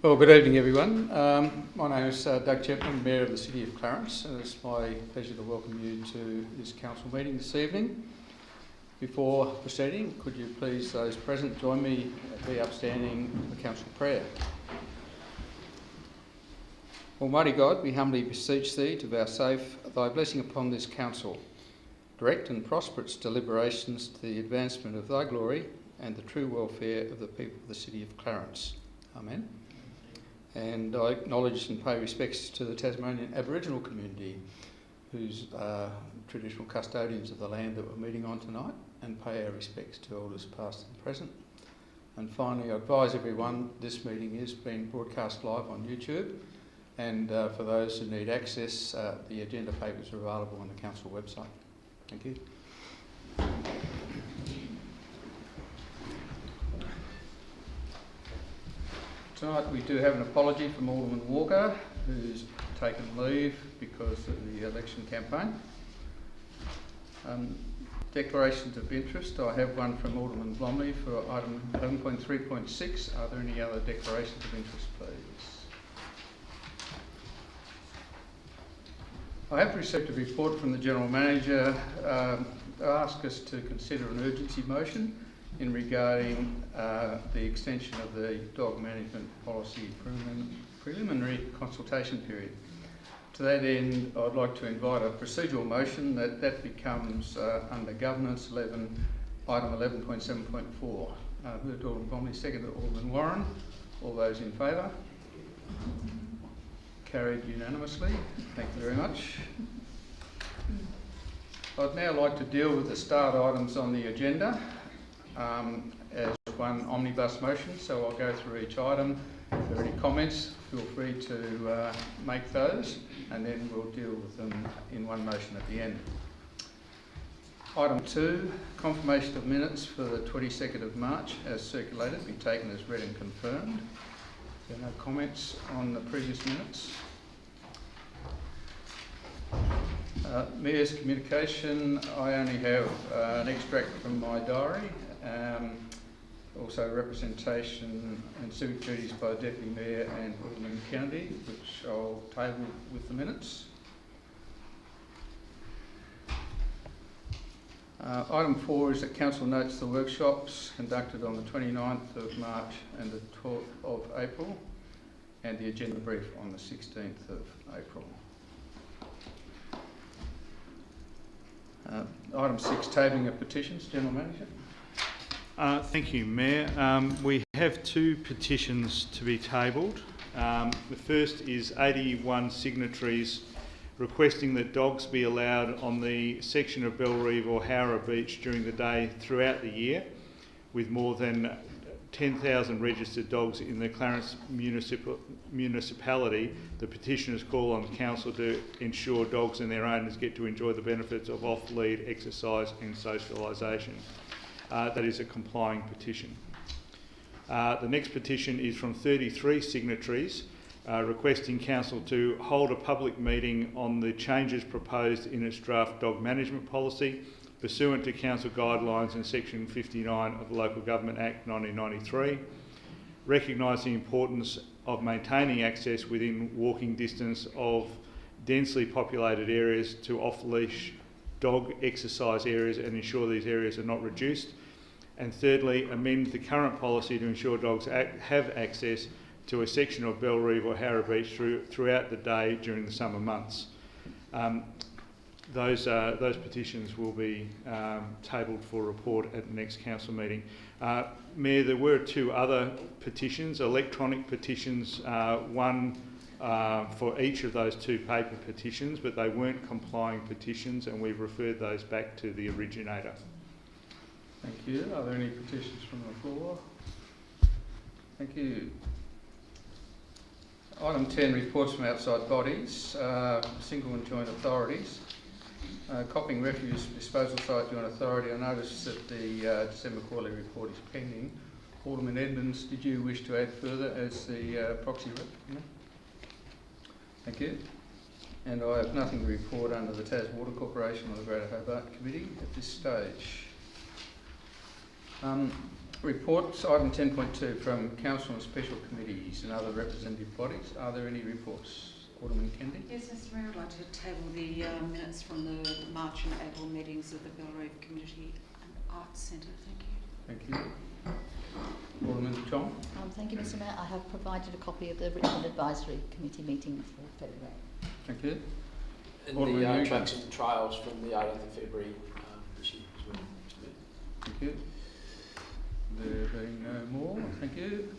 Well, good evening everyone. My name is Doug Chapman, Mayor of the City of Clarence, and it's my pleasure to welcome you to this council meeting this evening. Before proceeding, could you please, those present, join me at the upstanding the council prayer. Almighty God, we humbly beseech Thee to vouchsafe Thy blessing upon this council. Direct and prosper its deliberations to the advancement of Thy glory and the true welfare of the people of the City of Clarence. Amen. And I acknowledge and pay respects to the Tasmanian Aboriginal community, who's traditional custodians of the land that we're meeting on tonight, and pay our respects to elders past and present. And finally, I advise everyone this meeting is being broadcast live on YouTube, and for those who need access, the agenda papers are available on the council website. Thank you. Tonight we do have an apology from Alderman Walker, who's taken leave because of the election campaign. Declarations of interest. I have one from Alderman Blomley for item 11.3.6. Are there any other declarations of interest, please? I have received a report from the General Manager to ask us to consider an urgency motion in regarding the extension of the dog management policy preliminary consultation period. To that end, I'd like to invite a procedural motion that becomes under Governance item 11.7.4. Moved Alderman Bromley, seconded Alderman Warren. All those in favour? Carried unanimously. Thank you very much. I'd now like to deal with the start items on the agenda as one omnibus motion, so I'll go through each item. If there are any comments, feel free to make those, and then we'll deal with them in one motion at the end. Item 2, confirmation of minutes for the 22nd of March as circulated, be taken as read and confirmed. There are no comments on the previous minutes. Mayor's communication, I only have an extract from my diary. Also representation and civic duties by Deputy Mayor and Olympia County, which I'll table with the minutes. Item 4 is that Council notes the workshops conducted on the 29th of March and the 12th of April, and the agenda brief on the 16th of April. Item 6, tabling of petitions. General Manager. Thank you, Mayor. We have 2 petitions to be tabled. The first is 81 signatories requesting that dogs be allowed on the section of Bellerive or Howrah Beach during the day throughout the year, with more than 10,000 registered dogs in the Clarence municipality. The petitioners call on Council to ensure dogs and their owners get to enjoy the benefits of off-lead exercise and socialisation. That is a complying petition. The next petition is from 33 signatories requesting Council to hold a public meeting on the changes proposed in its draft dog management policy pursuant to Council guidelines in Section 59 of the Local Government Act 1993, recognise the importance of maintaining access within walking distance of densely populated areas to off-leash dog exercise areas and ensure these areas are not reduced. And thirdly, amend the current policy to ensure dogs have access to a section of Bellerive or Howrah Beach throughout the day during the summer months. Those petitions will be tabled for report at the next council meeting. Mayor, there were 2 other petitions, electronic petitions, one for each of those 2 paper petitions, but they weren't complying petitions, and we've referred those back to the originator. Thank you. Are there any petitions from the floor? Thank you. Item 10, reports from outside bodies, single and joint authorities. Copying Refuse Disposal Site Joint Authority, I noticed that the December quarterly report is pending. Alderman Edmonds, did you wish to add further as the proxy rep? No? Thank you. And I have nothing to report under the Tas Water Corporation or the Greater Hobart Committee at this stage. Reports, item 10.2 from Council and Special Committees and other representative bodies. Are there any reports? Alderman Kennedy. Yes, Mr Mayor, I'd like to table the minutes from the March and April meetings of the Belrive Community and Arts Centre. Thank you. Thank you. Alderman Chong. Thank you, Mr Mayor. I have provided a copy of the written advisory committee meeting for February. Thank you. And the tracks and trials from the 18th of February this year as well, Mr Mayor. Thank you. There being no more, thank you.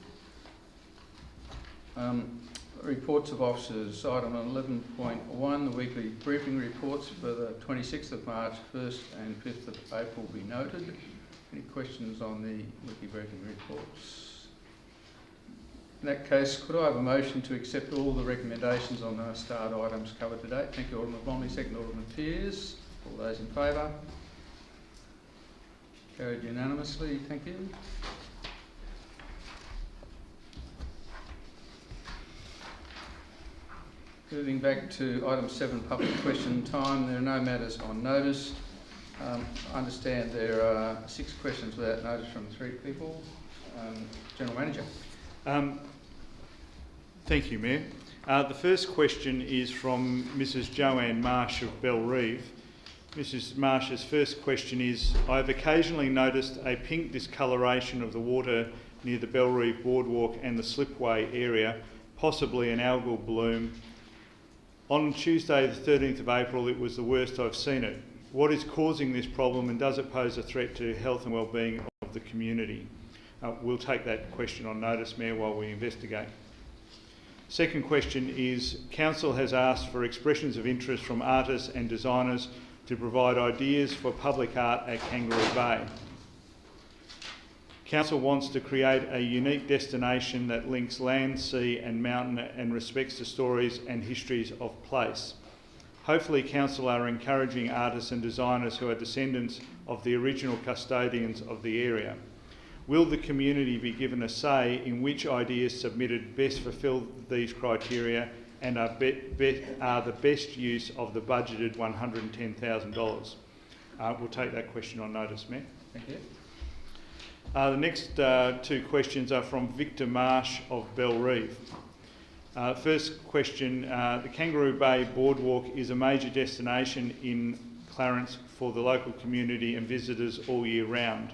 Reports of officers, item 11.1, the weekly briefing reports for the 26th of March, 1st and 5th of April will be noted. Any questions on the weekly briefing reports? In that case, could I have a motion to accept all the recommendations on the starred items covered today? Thank you, Alderman Bromley. Second, Alderman Pearce. All those in favour? Carried unanimously. Thank you. Moving back to item 7, public question time. There are no matters on notice. I understand there are 6 questions without notice from 3 people. General Manager. Thank you, Mayor. The first question is from Mrs Joanne Marsh of Belrive. Mrs Marsh's first question is, I have occasionally noticed a pink discoloration of the water near the Belrive boardwalk and the slipway area, possibly an algal bloom. On Tuesday the 13th of April it was the worst I've seen it. What is causing this problem and does it pose a threat to health and wellbeing of the community? We'll take that question on notice, Mayor, while we investigate. Second question is, Council has asked for expressions of interest from artists and designers to provide ideas for public art at Kangaroo Bay. Council wants to create a unique destination that links land, sea and mountain and respects the stories and histories of place. Hopefully Council are encouraging artists and designers who are descendants of the original custodians of the area. Will the community be given a say in which ideas submitted best fulfil these criteria and are the best use of the budgeted $110,000? We'll take that question on notice, Mayor. Thank you. The next 2 questions are from Victor Marsh of Belrive. First question, the Kangaroo Bay Boardwalk is a major destination in Clarence for the local community and visitors all year round.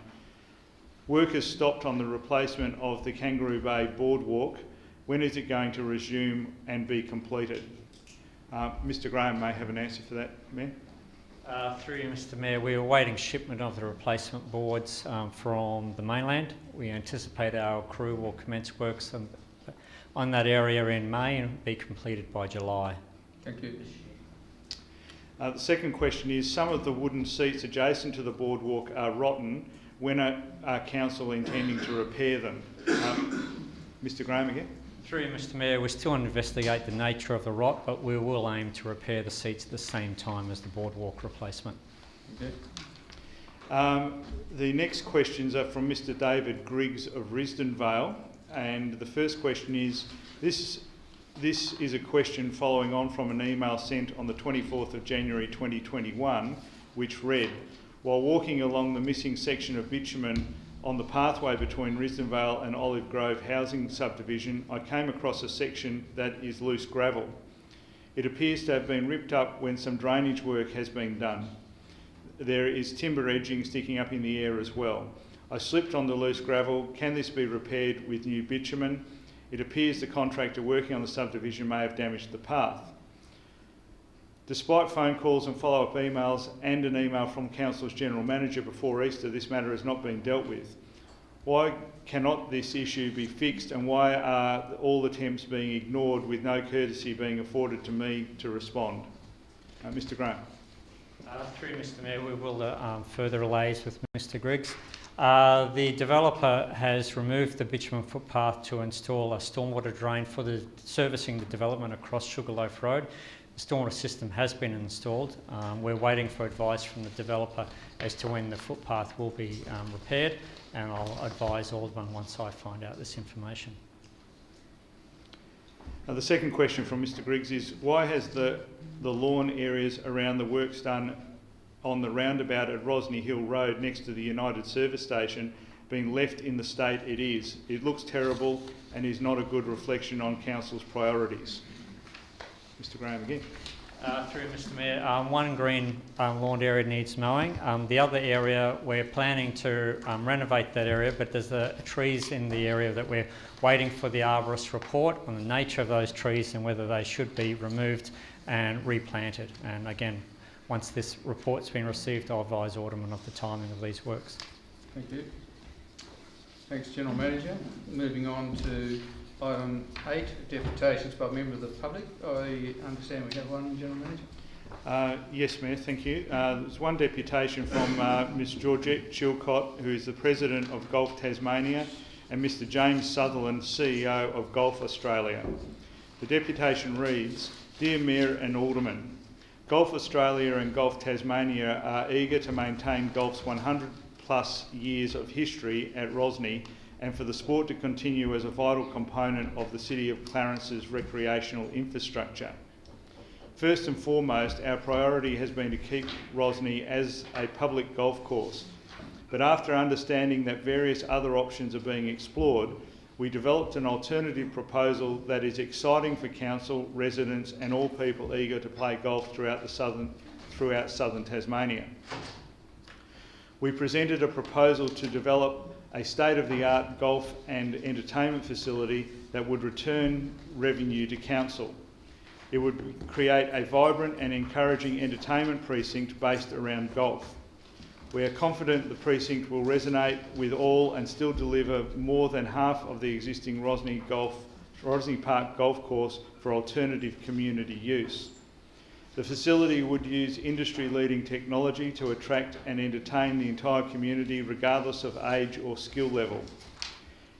Work has stopped on the replacement of the Kangaroo Bay Boardwalk. When is it going to resume and be completed? Mr Graham may have an answer for that, Mayor. Through you, Mr Mayor, we are awaiting shipment of the replacement boards from the mainland. We anticipate our crew will commence works on that area in May and be completed by July. Thank you. The second question is, some of the wooden seats adjacent to the boardwalk are rotten. When are Council intending to repair them? Mr Graham again. Through you, Mr Mayor, we still investigate the nature of the rot, but we will aim to repair the seats at the same time as the boardwalk replacement. Okay. The next questions are from Mr David Griggs of Risdon Vale, and the first question is, this is a question following on from an email sent on the 24th of January 2021, which read, while walking along the missing section of bitumen on the pathway between Risdon Vale and Olive Grove housing subdivision, I came across a section that is loose gravel. It appears to have been ripped up when some drainage work has been done. There is timber edging sticking up in the air as well. I slipped on the loose gravel. Can this be repaired with new bitumen? It appears the contractor working on the subdivision may have damaged the path. Despite phone calls and follow-up emails and an email from Council's General Manager before Easter, this matter has not been dealt with. Why cannot this issue be fixed, and why are all attempts being ignored with no courtesy being afforded to me to respond? Mr Graham. Through Mr Mayor, we will further liaise with Mr Griggs. The developer has removed the bitumen footpath to install a stormwater drain for servicing the development across Sugarloaf Road. The stormwater system has been installed. We're waiting for advice from the developer as to when the footpath will be repaired, and I'll advise Alderman once I find out this information. The second question from Mr Griggs is, why has the lawn areas around the works done on the roundabout at Rosny Hill Road next to the United Service Station being left in the state it is. It looks terrible and is not a good reflection on Council's priorities. Mr Graham again. Through Mr Mayor, one green lawn area needs mowing. The other area, we're planning to renovate that area, but there's trees in the area that we're waiting for the arborist report on the nature of those trees and whether they should be removed and replanted. And again, once this report's been received, I'll advise Alderman of the timing of these works. Thank you. Thanks, General Manager. Moving on to item 8, deputations by a member of the public. I understand we have one, General Manager. Yes, Mayor, thank you. There's one deputation from Ms Georgette Chilcott, who is the President of Golf Tasmania, and Mr James Sutherland, CEO of Golf Australia. The deputation reads, Dear Mayor and Alderman, Golf Australia and Golf Tasmania are eager to maintain golf's 100+ years of history at Rosny and for the sport to continue as a vital component of the City of Clarence's recreational infrastructure. First and foremost, our priority has been to keep Rosny as a public golf course, but after understanding that various other options are being explored, we developed an alternative proposal that is exciting for council, residents and all people eager to play golf throughout southern Tasmania. We presented a proposal to develop a state-of-the-art golf and entertainment facility that would return revenue to council. It would create a vibrant and encouraging entertainment precinct based around golf. We are confident the precinct will resonate with all and still deliver more than half of the existing Rosny Park golf course for alternative community use. The facility would use industry-leading technology to attract and entertain the entire community regardless of age or skill level.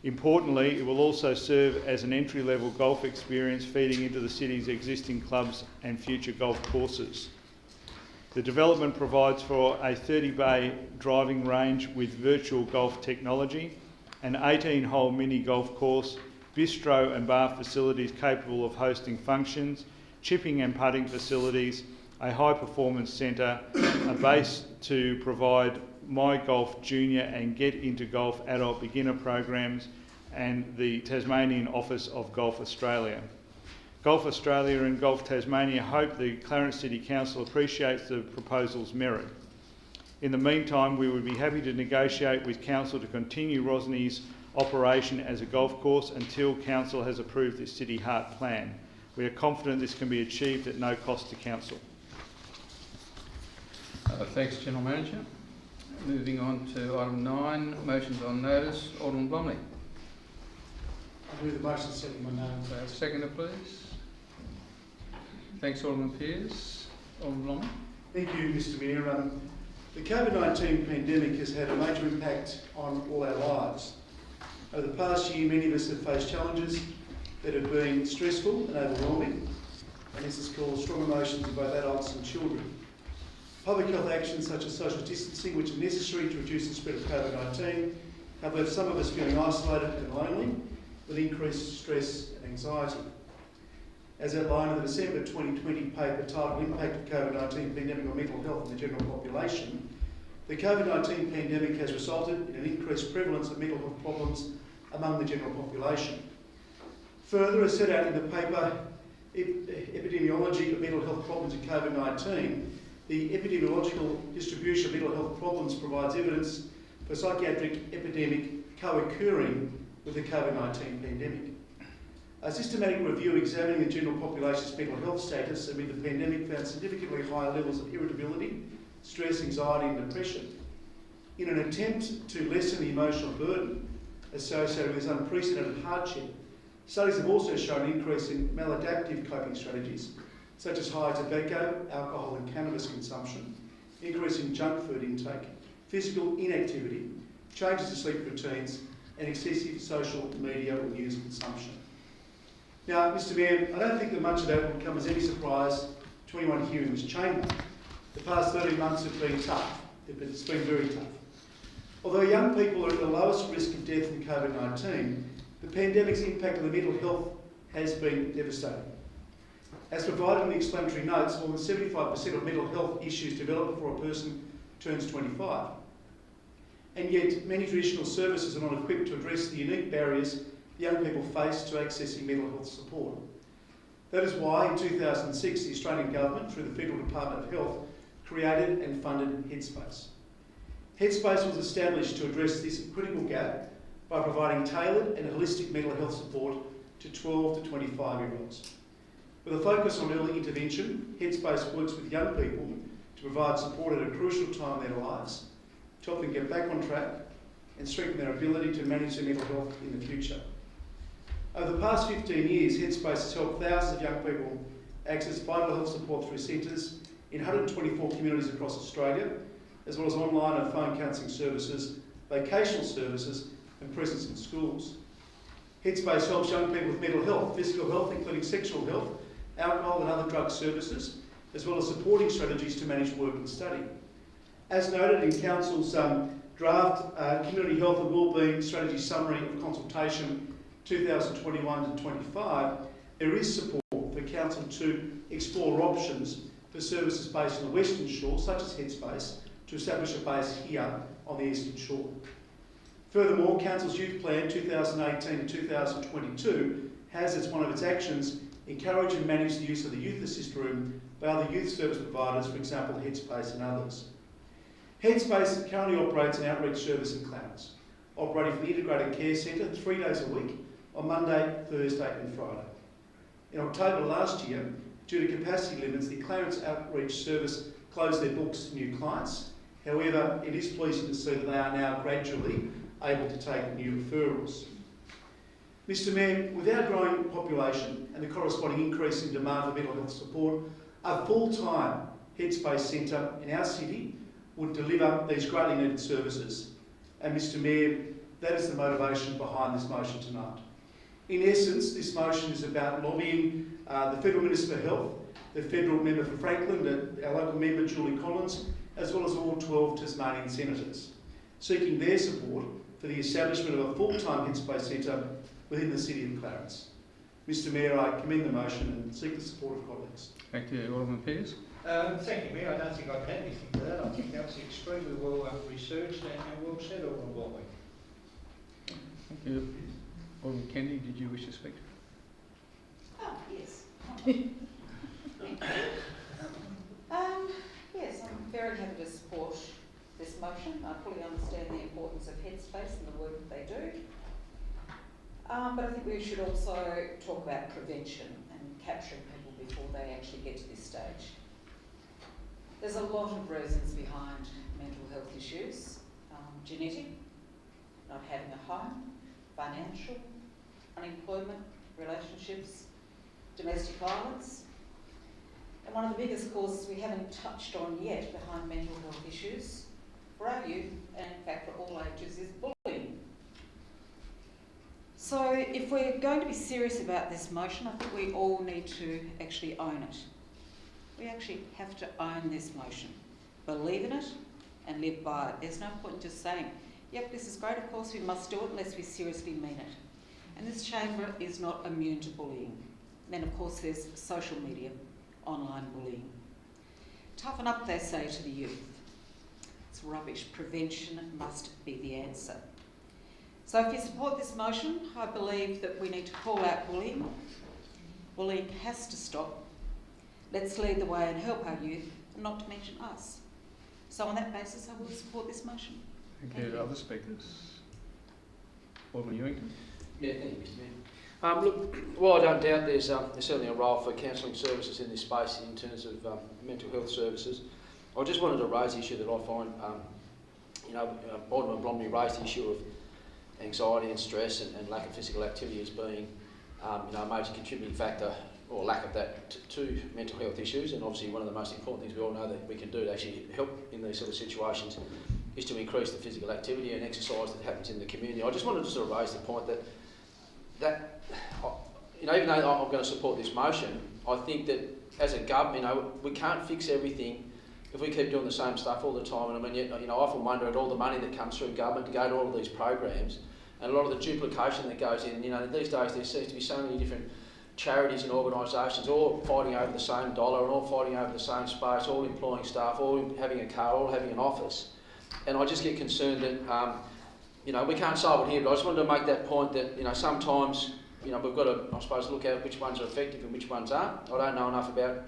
Importantly, it will also serve as an entry-level golf experience feeding into the city's existing clubs and future golf courses. The development provides for a 30-bay driving range with virtual golf technology, an 18-hole mini golf course, bistro and bar facilities capable of hosting functions, chipping and putting facilities, a high-performance centre, a base to provide My Golf Junior and Get Into Golf adult beginner programs, and the Tasmanian Office of Golf Australia. Golf Australia and Golf Tasmania hope the Clarence City Council appreciates the proposal's merit. In the meantime, we would be happy to negotiate with Council to continue Rosny's operation as a golf course until Council has approved the City Heart Plan. We are confident this can be achieved at no cost to Council. Thanks, General Manager. Moving on to item 9, motions on notice. Alderman Blomley. I move the motion setting my name. Seconder, please. Thanks, Alderman Pearce. Alderman Blomley. Thank you, Mr Mayor. The COVID-19 pandemic has had a major impact on all our lives. Over the past year, many of us have faced challenges that have been stressful and overwhelming, and this has caused strong emotions in both adults and children. Public health actions such as social distancing, which are necessary to reduce the spread of COVID-19, have left some of us feeling isolated and lonely, with increased stress and anxiety. As outlined in the December 2020 paper titled Impact of COVID-19 Pandemic on Mental Health in the General Population, the COVID-19 pandemic has resulted in an increased prevalence of mental health problems among the general population. Further, as set out in the paper Epidemiology of Mental Health Problems in COVID-19, the epidemiological distribution of mental health problems provides evidence for psychiatric epidemic co-occurring with the COVID-19 pandemic. A systematic review examining the general population's mental health status amid the pandemic found significantly higher levels of irritability, stress, anxiety and depression. In an attempt to lessen the emotional burden associated with this unprecedented hardship, studies have also shown an increase in maladaptive coping strategies, such as high tobacco, alcohol and cannabis consumption, increasing junk food intake, physical inactivity, changes to sleep routines, and excessive social media or news consumption. Now, Mr Mayor, I don't think that much of that would come as any surprise to anyone here in this chamber. The past 13 months have been tough. It's been very tough. Although young people are at the lowest risk of death from COVID-19, the pandemic's impact on the mental health has been devastating. As provided in the explanatory notes, more than 75% of mental health issues develop before a person turns 25. and yet many traditional services are not equipped to address the unique barriers young people face to accessing mental health support. That is why in 2006 the Australian Government, through the Federal Department of Health, created and funded Headspace. Headspace was established to address this critical gap by providing tailored and holistic mental health support to 12 to 25-year-olds. With a focus on early intervention, Headspace works with young people to provide support at a crucial time in their lives, to help them get back on track and strengthen their ability to manage their mental health in the future. Over the past 15 years, Headspace has helped thousands of young people access vital health support through centres in 124 communities across Australia, as well as online and phone counselling services, vocational services and presence in schools. Headspace helps young people with mental health, physical health, including sexual health, alcohol and other drug services, as well as supporting strategies to manage work and study. As noted in Council's draft Community Health and Wellbeing Strategy Summary of Consultation 2021 to 25, there is support for Council to explore options for services based on the Western Shore, such as Headspace, to establish a base here on the Eastern Shore. Furthermore, Council's Youth Plan 2018 to 2022 has as one of its actions encourage and manage the use of the Youth Assist Room by other youth service providers, for example Headspace and others. Headspace currently operates an outreach service in Clarence, operating from the Integrated Care Centre 3 days a week on Monday, Thursday and Friday. In October last year, due to capacity limits, the Clarence Outreach Service closed their books to new clients. However, it is pleasing to see that they are now gradually able to take new referrals. Mr Mayor, with our growing population and the corresponding increase in demand for mental health support, a full-time Headspace centre in our city would deliver these greatly needed services. And Mr Mayor, that is the motivation behind this motion tonight. In essence, this motion is about lobbying the Federal Minister for Health, the Federal Member for Franklin, our local member Julie Collins, as well as all 12 Tasmanian senators, seeking their support for the establishment of a full-time Headspace centre within the city of Clarence. Mr Mayor, I commend the motion and seek the support of colleagues. Thank you, Alderman Pearce. Thank you, Mayor. I don't think I can add anything to that. I think that was extremely well researched and well said, Alderman Watley. Thank you. Alderman Kennedy, did you wish to speak? Oh, yes. Thank you. Yes, I'm very happy to support this motion. I fully understand the importance of Headspace and the work that they do. But I think we should also talk about prevention and capturing people before they actually get to this stage. There's a lot of reasons behind mental health issues. Genetic, not having a home, financial, unemployment, relationships, domestic violence. And one of the biggest causes we haven't touched on yet behind mental health issues for our youth, and in fact for all ages, is bullying. So if we're going to be serious about this motion, I think we all need to actually own it. We actually have to own this motion, believe in it and live by it. There's no point in just saying, yep, this is great, of course we must do it, unless we seriously mean it. And this chamber is not immune to bullying. And then of course there's social media, online bullying. Toughen up, they say to the youth. It's rubbish. Prevention must be the answer. So if you support this motion, I believe that we need to call out bullying. Bullying has to stop. Let's lead the way and help our youth, and not to mention us. So on that basis, I will support this motion. Thank you. Other speakers? Alderman Ewington? Yeah, thank you, Mr Mayor. Look, while I don't doubt there's certainly a role for counselling services in this space in terms of mental health services, I just wanted to raise the issue that I find, Alderman Bromley raised the issue of anxiety and stress and lack of physical activity as being a major contributing factor, or lack of that, to mental health issues. And obviously one of the most important things we all know that we can do to actually help in these sort of situations is to increase the physical activity and exercise that happens in the community. I just wanted to sort of raise the point that even though I'm going to support this motion, I think that as a government, we can't fix everything if we keep doing the same stuff all the time. And I mean, I often wonder at all the money that comes through government to go to all of these programs and a lot of the duplication that goes in. These days there seems to be so many different charities and organisations all fighting over the same dollar and all fighting over the same space, all employing staff, all having a car, all having an office. and I just get concerned that, you know, we can't solve it here, but I just wanted to make that point that, you know, sometimes, you know, we've got to, I suppose, look at which ones are effective and which ones aren't. I don't know enough about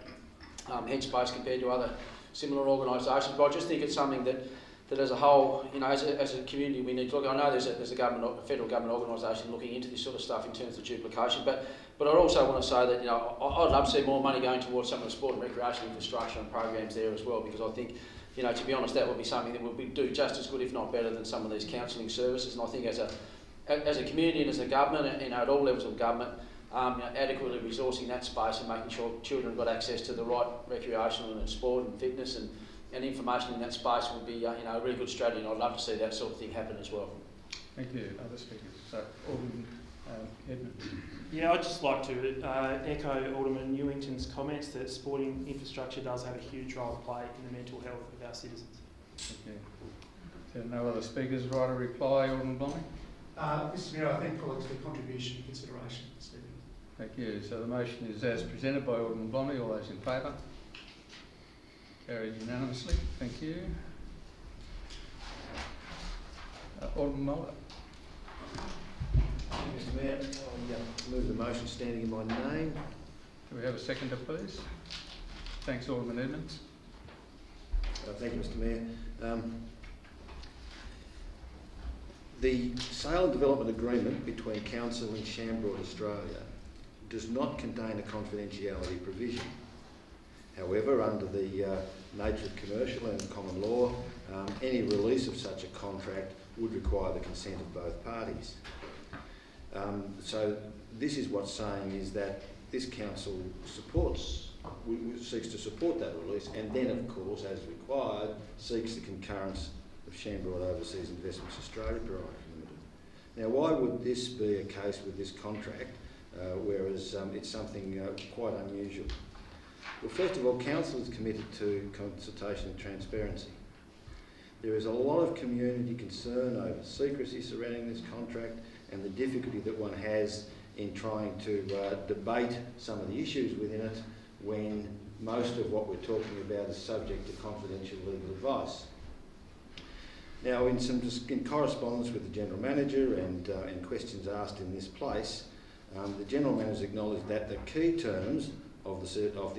Headspace compared to other similar organisations, but I just think it's something that as a whole, you know, as a community, we need to look. I know there's a federal government organisation looking into this sort of stuff in terms of duplication, but I'd also want to say that, you know, I'd love to see more money going towards some of the sport and recreation infrastructure and programs there as well, because I think, you know, to be honest, that would be something that would do just as good, if not better, than some of these counselling services. And I think as a community and as a government, you know, at all levels of government, you know, adequately resourcing that space and making sure children have got access to the right recreational and sport and fitness and information in that space would be, you know, a really good strategy, and I'd love to see that sort of thing happen as well. Thank you. Other speakers? So, Alderman Edmund. Yeah, I'd just like to echo Alderman Newington's comments that sporting infrastructure does have a huge role to play in the mental health of our citizens. Thank you. If there are no other speakers, right to reply, Alderman Bloming? Mr Mayor, I thank colleagues for contribution and consideration this evening. Thank you. So the motion is as presented by Alderman Bloming. All those in favour? Carried unanimously. Thank you. Alderman Mulder. Mr Mayor, I'll move the motion standing in my name. Do we have a seconder, please? Thanks, Alderman Edmonds. Thank you, Mr Mayor. The sale and development agreement between Council and Chambord Australia does not contain a confidentiality provision. However, under the nature of commercial and common law, any release of such a contract would require the consent of both parties. So this is what's saying is that this council seeks to support that release, and then, of course, as required, seeks the concurrence of Chambord Overseas Investments Australia Pty Limited. Now, why would this be a case with this contract, whereas it's something quite unusual? Well, first of all, Council is committed to consultation and transparency. There is a lot of community concern over secrecy surrounding this contract and the difficulty that one has in trying to debate some of the issues within it when most of what we're talking about is subject to confidential legal advice. Now, in correspondence with the General Manager and questions asked in this place, the General Manager acknowledged that the key terms of the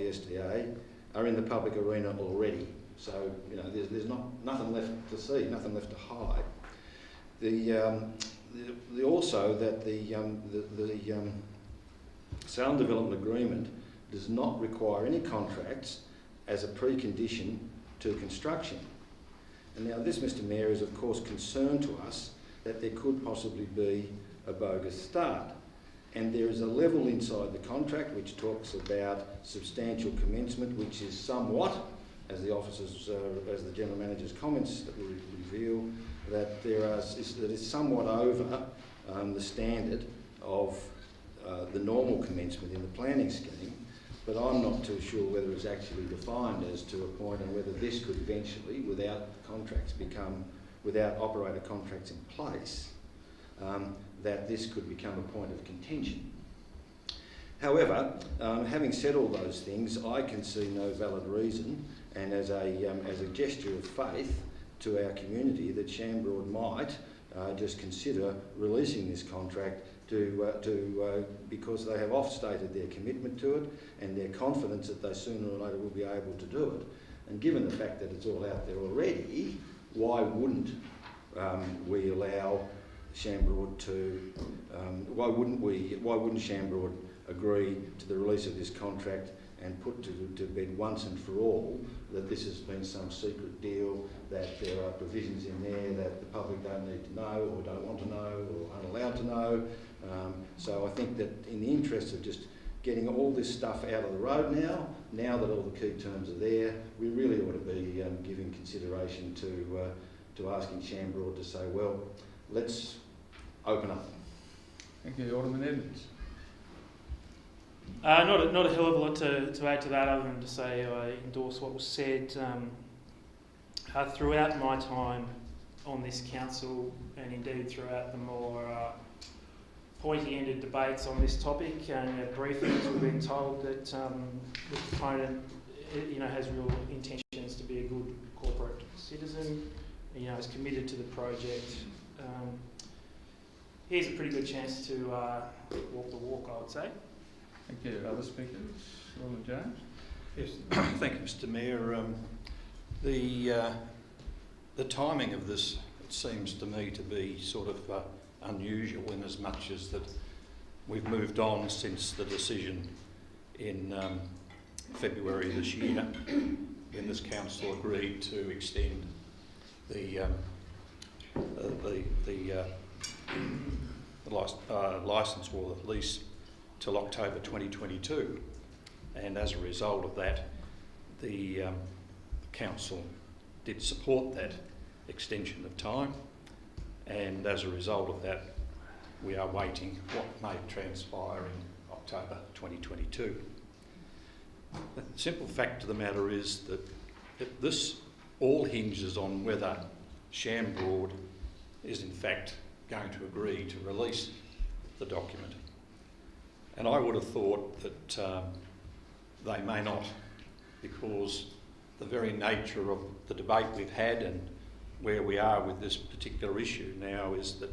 SDA are in the public arena already. So, you know, there's nothing left to see, nothing left to hide. Also that the sale and development agreement does not require any contracts as a precondition to construction. And now this, Mr Mayor, is of course concern to us that there could possibly be a bogus start. And there is a level inside the contract which talks about substantial commencement, which is somewhat, as the officers, as the General Manager's comments that will reveal, that that is somewhat over the standard of the normal commencement in the planning scheme. But I'm not too sure whether it's actually defined as to a point, and whether this could eventually, without operator contracts in place, that this could become a point of contention. However, having said all those things, I can see no valid reason, and as a gesture of faith to our community, that Chambord might just consider releasing this contract because they have offstated their commitment to it and their confidence that they sooner or later will be able to do it. And given the fact that it's all out there already, why wouldn't we allow Chambord to? Why wouldn't Chambord agree to the release of this contract and put to bed once and for all that this has been some secret deal, that there are provisions in there that the public don't need to know, or don't want to know, or aren't allowed to know. So I think that in the interest of just getting all this stuff out of the road now that all the key terms are there, we really ought to be giving consideration to asking Chambord to say, well, let's open up. Thank you, Alderman Edmonds. Not a hell of a lot to add to that, other than to say I endorse what was said. Throughout my time on this council, and indeed throughout the more pointy-ended debates on this topic and at briefings, we've been told that the proponent, has real intentions to be a good corporate citizen, is committed to the project, here's a pretty good chance to walk the walk, I would say. Thank you. Other speakers? Alderman Jones? Yes, thank you, Mr. Mayor. The timing of this, it seems to me to be sort of unusual in as much as that we've moved on since the decision in February this year when this council agreed to extend the licence or the lease till October 2022, and as a result of that, the council did support that extension of time, and as a result of that, we are waiting what may transpire in October 2022. The simple fact of the matter is that this all hinges on whether Shambroad is in fact going to agree to release the document. And I would have thought that they may not, because the very nature of the debate we've had and where we are with this particular issue now is that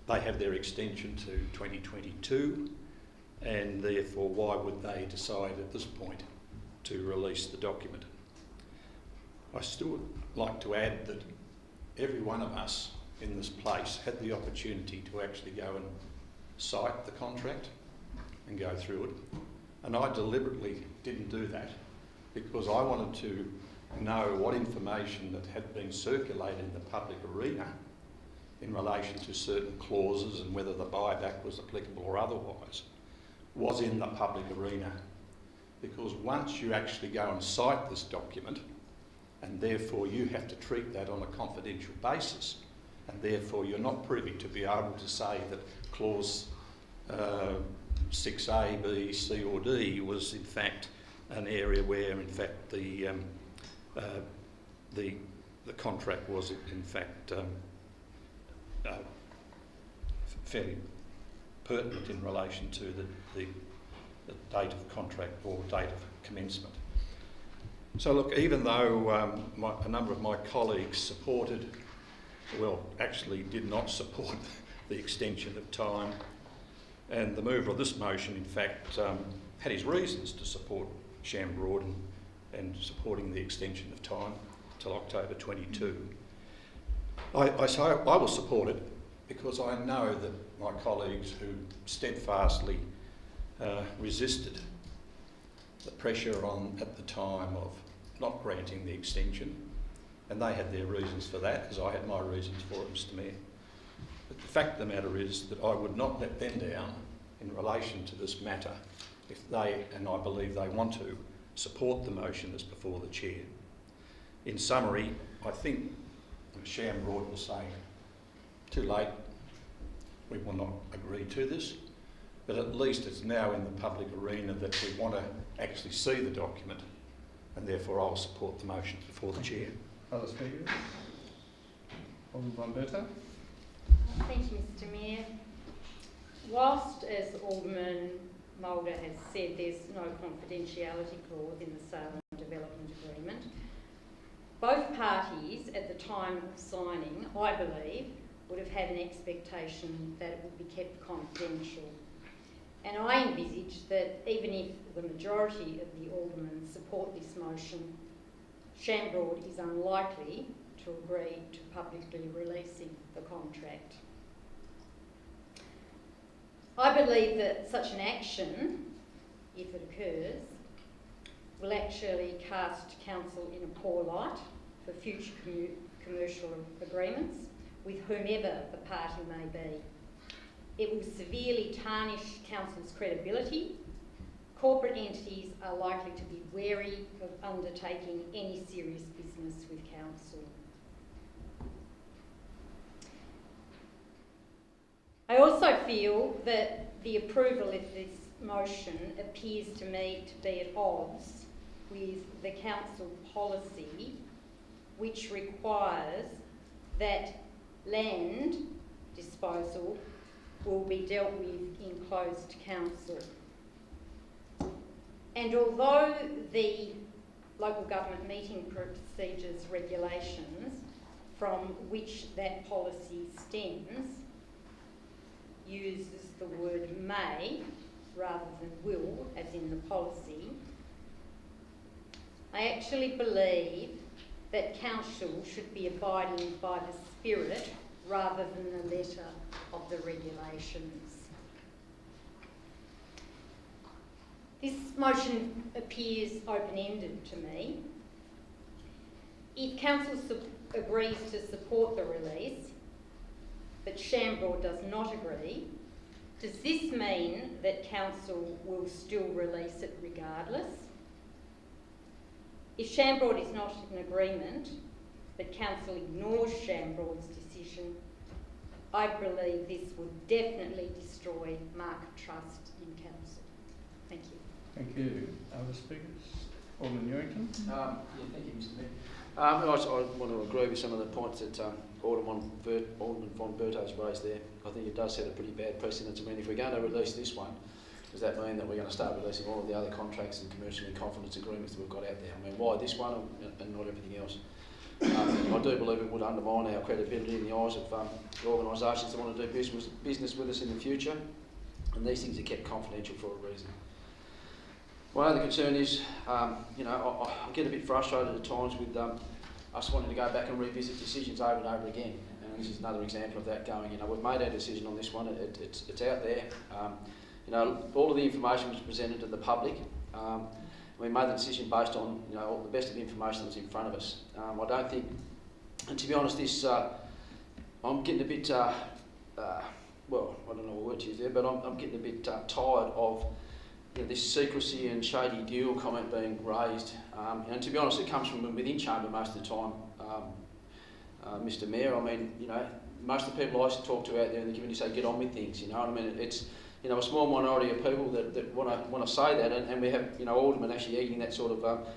they have their extension to 2022, and therefore why would they decide at this point to release the document? I still like to add that every one of us in this place had the opportunity to actually go and cite the contract and go through it, and I deliberately didn't do that because I wanted to know what information that had been circulated in the public arena in relation to certain clauses and whether the buyback was applicable or otherwise was in the public arena. Because once you actually go and cite this document, and therefore you have to treat that on a confidential basis, and therefore you're not privy to be able to say that clause 6A, B, C or D was in fact an area where in fact the contract was in fact fairly pertinent in relation to the date of contract or date of commencement. So look, even though a number of my colleagues supported, well, actually did not support the extension of time, and the mover of this motion, in fact, had his reasons to support Shambroad and supporting the extension of time till October 22. I will support it because I know that my colleagues who steadfastly resisted the pressure on at the time of not granting the extension, and they had their reasons for that, as I had my reasons for it, Mr. Mayor. But the fact of the matter is that I would not let them down in relation to this matter if they, and I believe they want to, support the motion that's before the Chair. In summary, I think Shambroad will say, too late, we will not agree to this, but at least it's now in the public arena that we want to actually see the document, and therefore I'll support the motion before the Chair. Other speakers? Alderman Berta? Thank you, Mr. Mayor. Whilst, as Alderman Mulder has said, there's no confidentiality clause in the sale and development agreement, both parties at the time of signing, I believe, would have had an expectation that it would be kept confidential. And I envisage that even if the majority of the aldermen support this motion, Shambroad is unlikely to agree to publicly releasing the contract. I believe that such an action, if it occurs, will actually cast council in a poor light for future commercial agreements with whomever the party may be. It will severely tarnish council's credibility. Corporate entities are likely to be wary of undertaking any serious business with council. I also feel that the approval of this motion appears to me to be at odds with the council policy, which requires that land disposal will be dealt with in closed council. And although the local government meeting procedures regulations from which that policy stems uses the word may rather than will, as in the policy, I actually believe that council should be abiding by the spirit rather than the letter of the regulations. This motion appears open-ended to me. If council agrees to support the release, but Shamrock does not agree, does this mean that council will still release it regardless? If Shamrock is not in agreement, but council ignores Shamrock's decision, I believe this would definitely destroy market trust in council. Thank you. Thank you. Other speakers? Alderman Newington? Thank you, Mr Mayor. I want to agree with some of the points that Alderman von Berto's raised there. I think it does set a pretty bad precedent. I mean, if we're going to release this one, does that mean that we're going to start releasing all of the other contracts and commercial and confidence agreements that we've got out there? I mean, why this one and not everything else? I do believe it would undermine our credibility in the eyes of the organisations that want to do business with us in the future, and these things are kept confidential for a reason. My other concern is, I get a bit frustrated at times with us wanting to go back and revisit decisions over and over again, and this is another example of that going. We've made our decision on this one. It's out there. All of the information was presented to the public. We made the decision based on all the best of the information that was in front of us. I don't think, and to be honest, this I'm getting a bit well, I don't know what word to use there, but I'm getting a bit tired of this secrecy and shady deal comment being raised. And to be honest, it comes from within chamber most of the time, Mr Mayor. I mean, most of the people I talk to out there in the community say get on with things. You know what I mean? It's a small minority of people that want to say that, and we have aldermen actually eating that sort of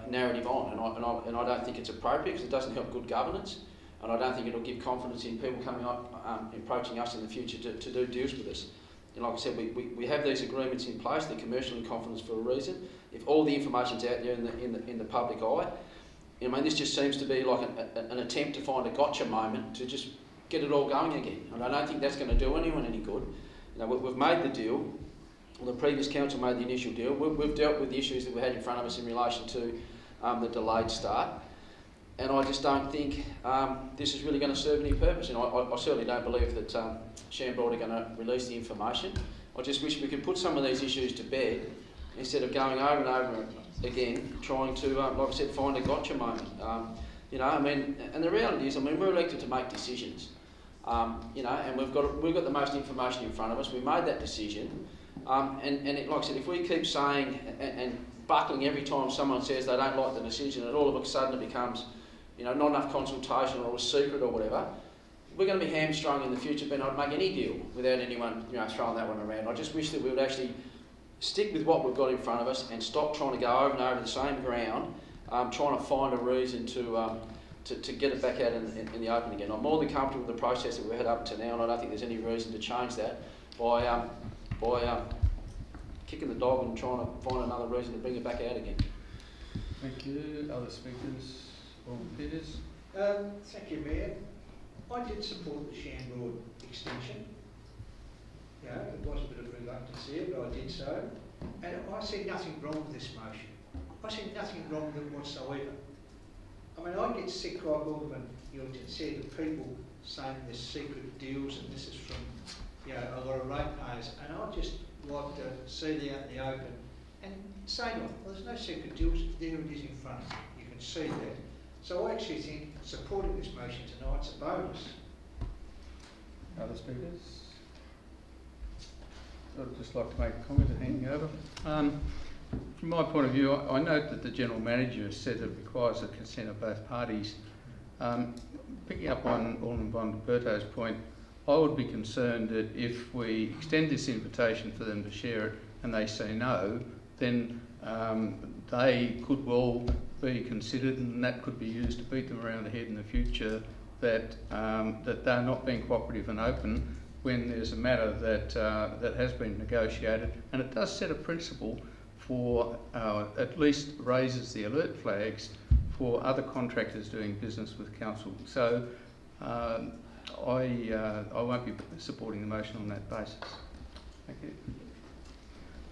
narrative on, and I don't think it's appropriate because it doesn't help good governance, and I don't think it'll give confidence in people coming up, approaching us in the future to do deals with us. And like I said, we have these agreements in place. They're commercial in confidence for a reason. If all the information's out there in the public eye, this just seems to be like an attempt to find a gotcha moment to just get it all going again. And I don't think that's going to do anyone any good. We've made the deal. Well, the previous council made the initial deal. We've dealt with the issues that we had in front of us in relation to the delayed start. And I just don't think this is really going to serve any purpose. I certainly don't believe that Shamrock are going to release the information. I just wish we could put some of these issues to bed instead of going over and over again, trying to, like I said, find a gotcha moment. And the reality is, we're elected to make decisions. And we've got the most information in front of us. We made that decision. Like I said, if we keep saying and buckling every time someone says they don't like the decision, and all of a sudden it becomes not enough consultation or a secret or whatever, we're going to be hamstrung in the future being able to make any deal without anyone throwing that one around. I just wish that we would actually stick with what we've got in front of us and stop trying to go over and over the same ground, trying to find a reason to get it back out in the open again. I'm more than comfortable with the process that we've had up to now, and I don't think there's any reason to change that by kicking the dog and trying to find another reason to bring it back out again. Thank you. Other speakers? Alderman Peters? Thank you, Mayor. I did support the Shamrock extension. It was a bit of reluctance there, but I did so. And I see nothing wrong with this motion. I see nothing wrong with it whatsoever. I get sick, like Alderman Newington said, of people saying there's secret deals and this is from a lot of ratepayers, and I'd just like to see that out in the open and say, well, there's no secret deals, there it is in front of you. You can see that. So I actually think supporting this motion tonight's a bonus. Other speakers? I'd just like to make a comment and handing over. From my point of view, I note that the General Manager has said it requires the consent of both parties. Picking up on Alderman von Berto's point, I would be concerned that if we extend this invitation for them to share it and they say no, then they could well be considered, and that could be used to beat them around the head in the future that they're not being cooperative and open when there's a matter that has been negotiated, and it does set a principle for at least raises the alert flags for other contractors doing business with council. So I won't be supporting the motion on that basis. Thank you.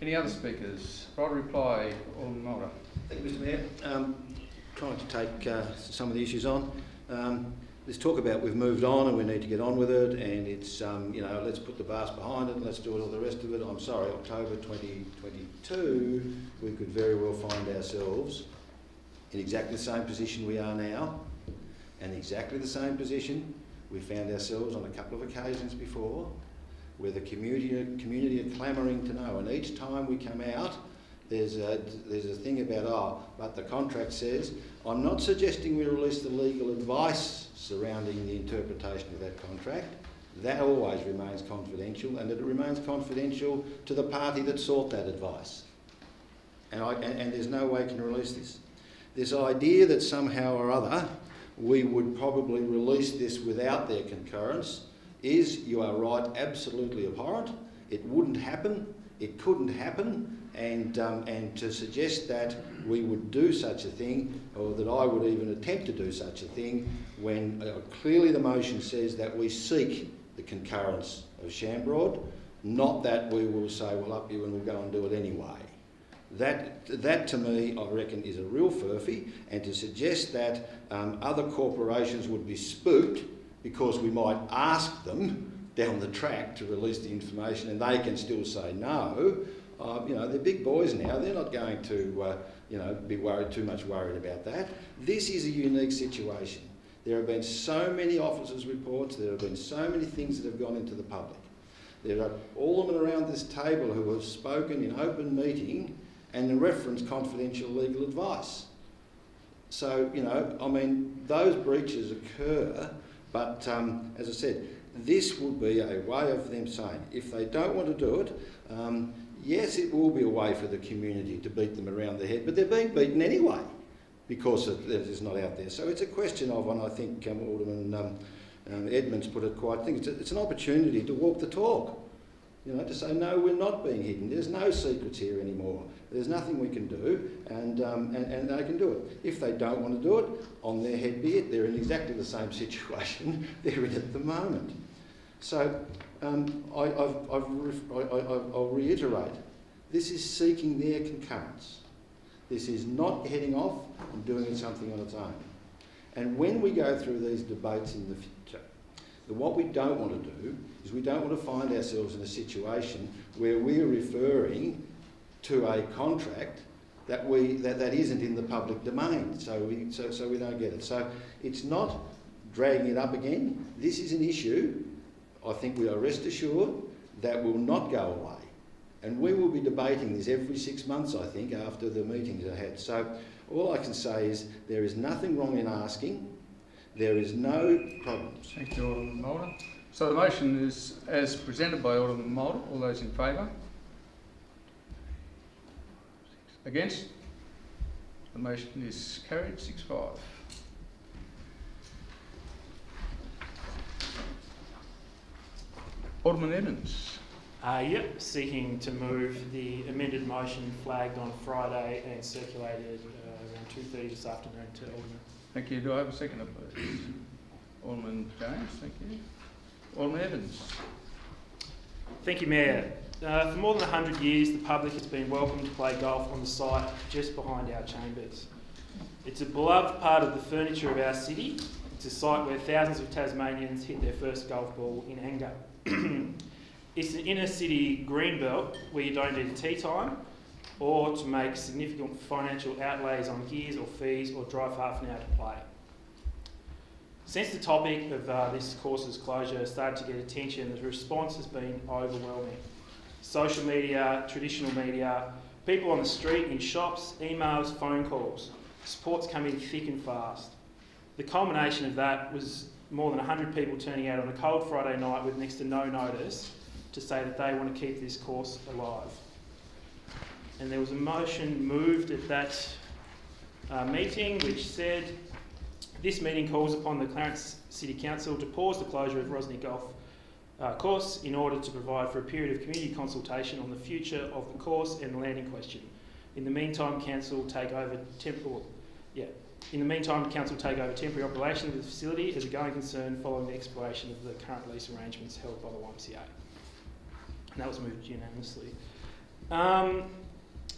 Any other speakers? Right reply, Alderman Mulder. Thank you, Mr Mayor. Trying to take some of the issues on. There's talk about we've moved on and we need to get on with it, and it's, you know, let's put the vast behind it and let's do all the rest of it. I'm sorry, October 2022, we could very well find ourselves in exactly the same position we are now, and exactly the same position we found ourselves on a couple of occasions before, where the community are clamouring to know, and each time we come out, there's a thing about, but the contract says. I'm not suggesting we release the legal advice surrounding the interpretation of that contract. That always remains confidential, and it remains confidential to the party that sought that advice. And there's no way we can release this. This idea that somehow or other we would probably release this without their concurrence is, you are right, absolutely abhorrent. It wouldn't happen. It couldn't happen. And to suggest that we would do such a thing, or that I would even attempt to do such a thing, when clearly the motion says that we seek the concurrence of Shambrod, not that we will say, well, up you and we'll go and do it anyway. That to me, I reckon, is a real furphy, and to suggest that other corporations would be spooked because we might ask them down the track to release the information and they can still say no. You know, they're big boys now. They're not going to, you know, be too much worried about that. This is a unique situation. There have been so many officers' reports. There have been so many things that have gone into the public. There are all of them around this table who have spoken in open meeting and referenced confidential legal advice. So, you know, I mean, those breaches occur, but as I said, this would be a way of them saying, if they don't want to do it, yes, it will be a way for the community to beat them around the head, but they're being beaten anyway because it's not out there. So it's a question of, and I think Alderman Edmonds put it quite, I think it's an opportunity to walk the talk, you know, to say, no, we're not being hidden. There's no secrets here anymore. There's nothing we can do, and they can do it. If they don't want to do it, on their head be it. They're in exactly the same situation they're in at the moment. So I'll reiterate, this is seeking their concurrence. This is not heading off and doing something on its own. And when we go through these debates in the future, what we don't want to do is we don't want to find ourselves in a situation where we're referring to a contract that isn't in the public domain, so we don't get it. So it's not dragging it up again. This is an issue, I think we are rest assured, that will not go away. And we will be debating this every 6 months, I think, after the meetings are had. So all I can say is there is nothing wrong in asking. There is no problems. Thank you, Alderman Mulder. So the motion is as presented by Alderman Mulder. All those in favour? Against? The motion is carried 6-5. Alderman Edmonds. Yep, seeking to move the amended motion flagged on Friday and circulated around 2:30 this afternoon to Alderman. Thank you. Do I have a seconder, please? Alderman James, thank you. Alderman Evans. Thank you, Mayor. For more than 100 years, the public has been welcome to play golf on the site just behind our chambers. It's a beloved part of the furniture of our city. It's a site where thousands of Tasmanians hit their first golf ball in anger. It's an inner city greenbelt where you don't need a tea time or to make significant financial outlays on gears or fees or drive half an hour to play. Since the topic of this course's closure started to get attention, the response has been overwhelming. Social media, traditional media, people on the street, in shops, emails, phone calls. Support's coming thick and fast. The culmination of that was more than 100 people turning out on a cold Friday night with next to no notice to say that they want to keep this course alive. And there was a motion moved at that meeting which said, this meeting calls upon the Clarence City Council to pause the closure of Rosny Golf course in order to provide for a period of community consultation on the future of the course and the land in question. In the meantime, Council take over In the meantime, the council will take over temporary operation of the facility as a going concern following the expiration of the current lease arrangements held by the YMCA. And that was moved unanimously.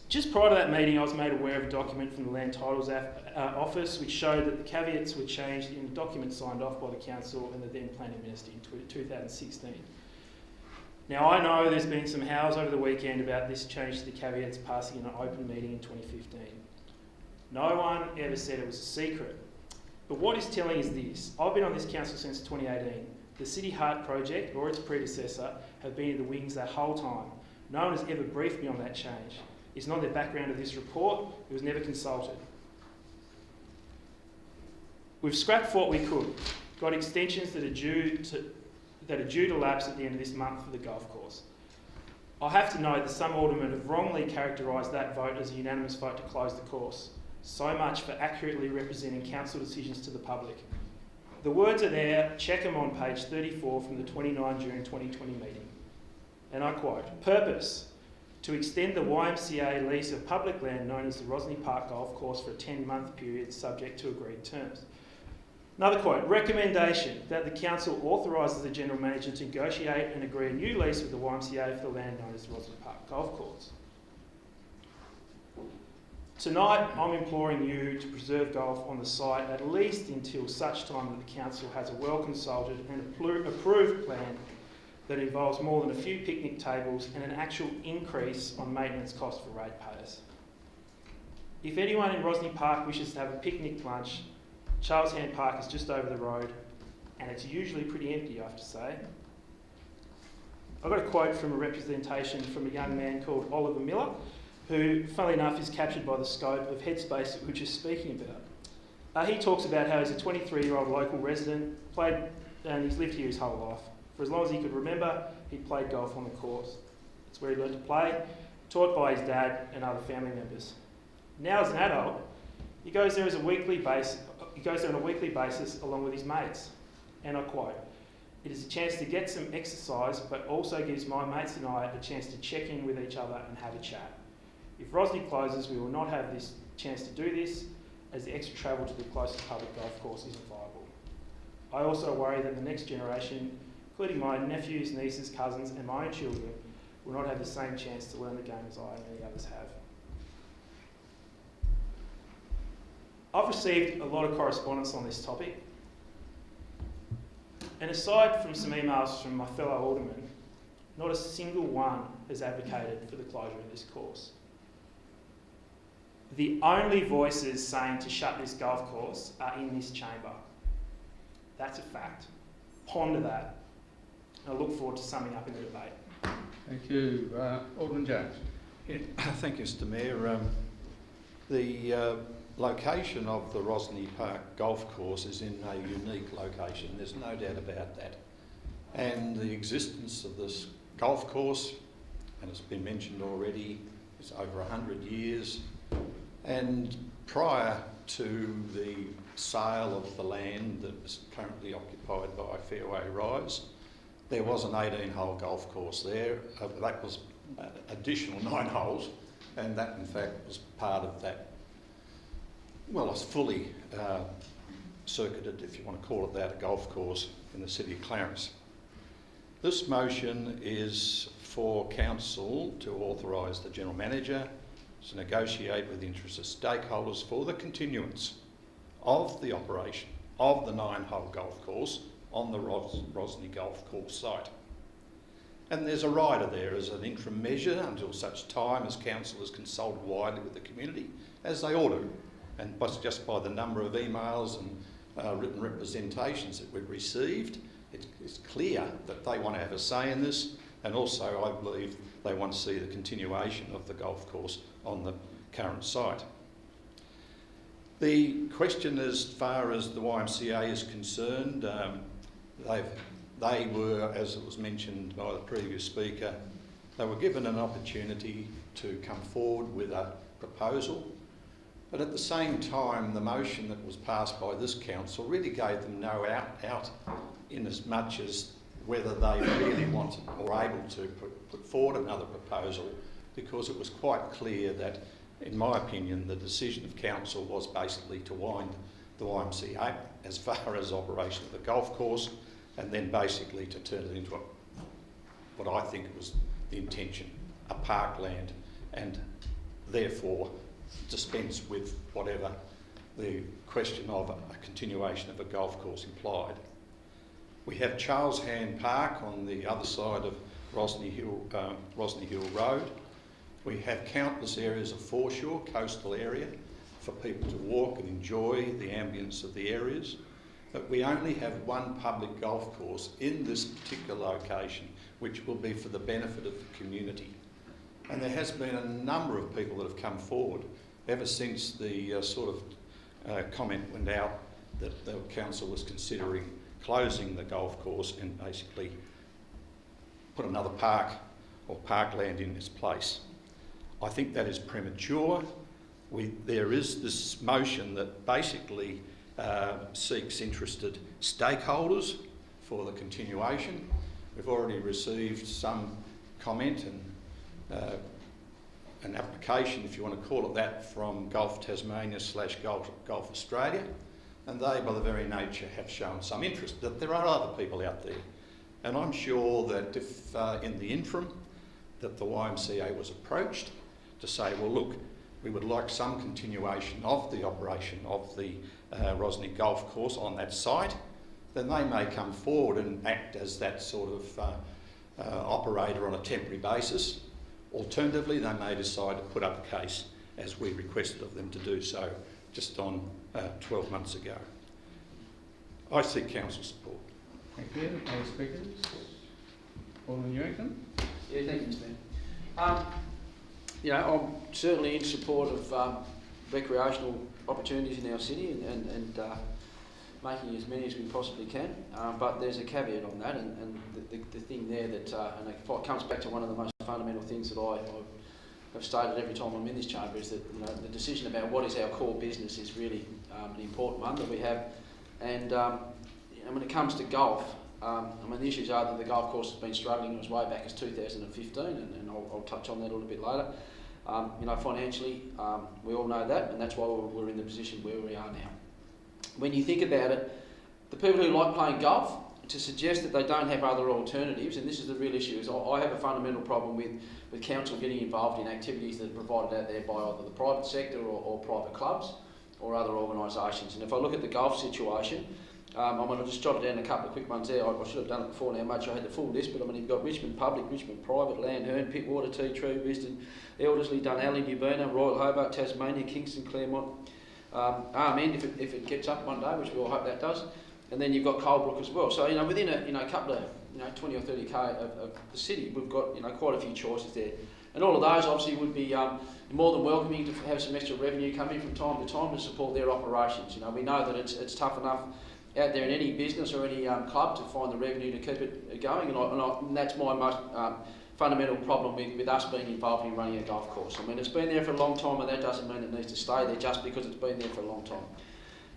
Just prior to that meeting, I was made aware of a document from the Land Titles Office which showed that the caveats were changed in a document signed off by the council and the then planning minister in 2016. Now, I know there's been some howls over the weekend about this change to the caveats passing in an open meeting in 2015. No one ever said it was a secret. But what is telling is this. I've been on this council since 2018. The City Heart project, or its predecessor, have been in the wings that whole time. No one has ever briefed me on that change. It's not the background of this report. It was never consulted. We've scrapped what we could. Got extensions that are due to lapse at the end of this month for the golf course. I have to note that some aldermen have wrongly characterised that vote as a unanimous vote to close the course. So much for accurately representing council decisions to the public. The words are there, check them on page 34 from the 29 June 2020 meeting. And I quote, "Purpose, to extend the YMCA lease of public land known as the Rosny Park Golf Course for a 10-month period subject to agreed terms." Another quote, "Recommendation that the council authorises the general manager to negotiate and agree a new lease with the YMCA for the land known as the Rosny Park Golf Course." Tonight, I'm imploring you to preserve golf on the site at least until such time that the council has a well-consulted and approved plan that involves more than a few picnic tables and an actual increase on maintenance costs for ratepayers. If anyone in Rosny Park wishes to have a picnic lunch, Charles Hand Park is just over the road, and it's usually pretty empty, I have to say. I got a quote from a representation from a young man called Oliver Miller, who, funnily enough, is captured by the scope of Headspace that we were just speaking about. He talks about how he's a 23-year-old local resident, and he's lived here his whole life. For as long as he could remember, he'd played golf on the course. It's where he learned to play, taught by his dad and other family members. Now, as an adult, he goes there on a weekly basis along with his mates. And I quote, "It is a chance to get some exercise, but also gives my mates and I a chance to check in with each other and have a chat. If Rosny closes, we will not have this chance to do this, as the extra travel to the closest public golf course isn't viable. I also worry that the next generation, including my nephews, nieces, cousins and my own children, will not have the same chance to learn the game as I and many others have." I've received a lot of correspondence on this topic, and aside from some emails from my fellow aldermen, not a single one has advocated for the closure of this course. The only voices saying to shut this golf course are in this chamber. That's a fact. Ponder that. I look forward to summing up in the debate. Thank you. Alderman Jones. Yeah, thank you, Mr Mayor. The location of the Rosny Park Golf Course is in a unique location, there's no doubt about that. And the existence of this golf course, and it's been mentioned already, is over 100 years. And prior to the sale of the land that is currently occupied by Fairway Rise, there was an 18-hole golf course there. That was additional 9 holes, and that in fact was part of that. Well, it's fully circuited, if you want to call it that, a golf course in the city of Clarence. This motion is for council to authorise the general manager to negotiate with interested stakeholders for the continuance of the operation of the 9-hole golf course on the Rosny Golf Course site. And there's a rider there as an interim measure until such time as council has consulted widely with the community, as they ought to. And just by the number of emails and written representations that we've received, it's clear that they want to have a say in this, and also I believe they want to see the continuation of the golf course on the current site. The question as far as the YMCA is concerned, they were, as it was mentioned by the previous speaker, they were given an opportunity to come forward with a proposal, but at the same time the motion that was passed by this council really gave them no out in as much as whether they really wanted or able to put forward another proposal, because it was quite clear that in my opinion, the decision of council was basically to wind the YMCA as far as operation of the golf course, and then basically to turn it into what I think was the intention, a parkland, and therefore dispense with whatever the question of a continuation of a golf course implied. We have Charles Hand Park on the other side of Rosny Hill Road. We have countless areas of foreshore, coastal area, for people to walk and enjoy the ambience of the areas. But we only have one public golf course in this particular location, which will be for the benefit of the community. And there has been a number of people that have come forward ever since the comment went out that the council was considering closing the golf course and basically put another park or parkland in its place. I think that is premature. There is this motion that basically seeks interested stakeholders for the continuation. We've already received some comment and an application, if you want to call it that, from Golf Tasmania / Golf Australia, and they, by the very nature, have shown some interest. That there are other people out there, and I'm sure that if in the interim that the YMCA was approached to say, well, look, we would like some continuation of the operation of the Rosny Golf Course on that site, then they may come forward and act as that sort of operator on a temporary basis. Alternatively, they may decide to put up a case, as we requested of them to do so just on 12 months ago. I seek council support. Thank you. Other speakers? Alderman Newington? Yeah, thank you, Mr Mayor. You know, I'm certainly in support of recreational opportunities in our city and making as many as we possibly can, but there's a caveat on that, and the thing there that, and it comes back to one of the most fundamental things that I have stated every time I'm in this chamber, is that, you know, the decision about what is our core business is really an important one that we have, and you know, when it comes to golf, I mean, the issues are that the golf course has been struggling as way back as 2015, and I'll touch on that a little bit later. You know, financially, we all know that, and that's why we're in the position where we are now. When you think about it, the people who like playing golf, to suggest that they don't have other alternatives, and this is the real issue, is I have a fundamental problem with council getting involved in activities that are provided out there by either the private sector or private clubs or other organisations. And if I look at the golf situation, I'm going to just jot down a couple of quick ones there. I should have done it before now, mate, sure I had the full list, but I mean, you've got Richmond Public, Richmond Private, Landhern, Pittwater, Tea Tree, Risdon, Elderslie, Dunalley, New Bern, Royal Hobart, Tasmania, Kingston, Claremont, End if it gets up one day, which we all hope that does. And then you've got Colebrook as well. So, you know, within a couple of 20 or 30k of the city, we've got quite a few choices there. And all of those obviously would be more than welcoming to have some extra revenue come in from time to time to support their operations. You know, we know that it's tough enough out there in any business or any club to find the revenue to keep it going, and that's my most fundamental problem with us being involved in running a golf course. I mean, it's been there for a long time, and that doesn't mean it needs to stay there just because it's been there for a long time.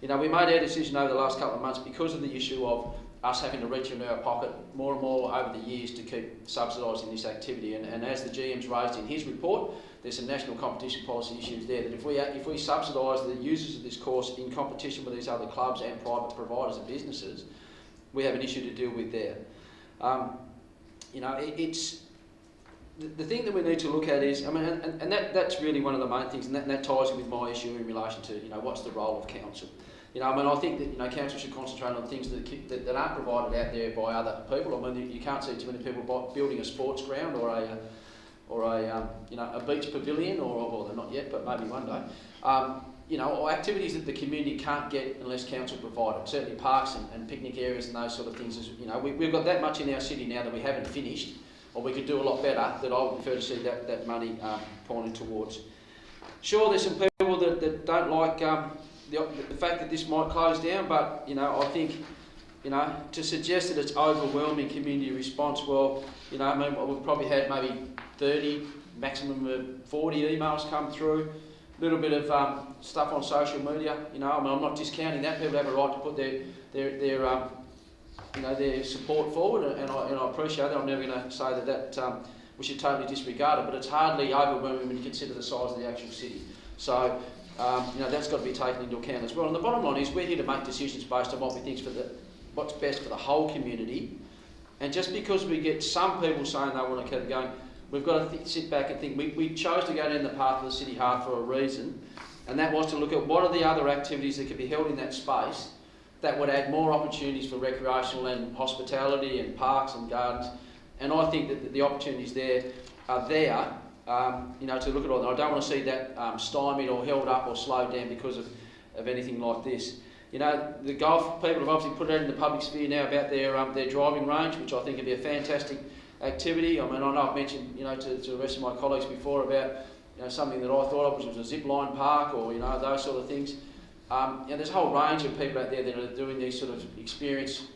You know, we made our decision over the last couple of months because of the issue of us having to reach into our pocket more and more over the years to keep subsidising this activity. And as the GM's raised in his report, there's some national competition policy issues there that if we subsidise the users of this course in competition with these other clubs and private providers and businesses, we have an issue to deal with there. You know, it's the thing that we need to look at is, I mean, and that's really one of the main things, and that ties in with my issue in relation to, you know, what's the role of council. You know, I mean, I think that, you know, council should concentrate on things that aren't provided out there by other people. I mean, you can't see too many people building a sports ground or a beach pavilion, or they're not yet, but maybe one day. You know, or activities that the community can't get unless council provide it. Certainly parks and picnic areas and those sort of things. You know, we've got that much in our city now that we haven't finished, or we could do a lot better, that I would prefer to see that money pointed towards. Sure, there's some people that don't like the fact that this might close down, but, you know, I think, you know, to suggest that it's overwhelming community response, well, you know, I mean, we've probably had maybe 30, maximum of 40 emails come through, a little bit of stuff on social media, you know, I mean, I'm not discounting that. People have a right to put their support forward, and I appreciate that. I'm never going to say that we should totally disregard it, but it's hardly overwhelming when you consider the size of the actual city. So, that's got to be taken into account as well. And the bottom line is we're here to make decisions based on what we think what's best for the whole community. And just because we get some people saying they want to keep going, we've got to sit back and think. We chose to go down the path of the city heart for a reason, and that was to look at what are the other activities that could be held in that space that would add more opportunities for recreational and hospitality and parks and gardens. And I think that the opportunities there are there, to look at all that. I don't want to see that stymied or held up or slowed down because of anything like this. The golf people have obviously put it out in the public sphere now about their driving range, which I think would be a fantastic activity. I mean, I know I've mentioned, to the rest of my colleagues before about, something that I thought of, which was a zip line park or, those sort of things. There's a whole range of people out there that are doing these sort of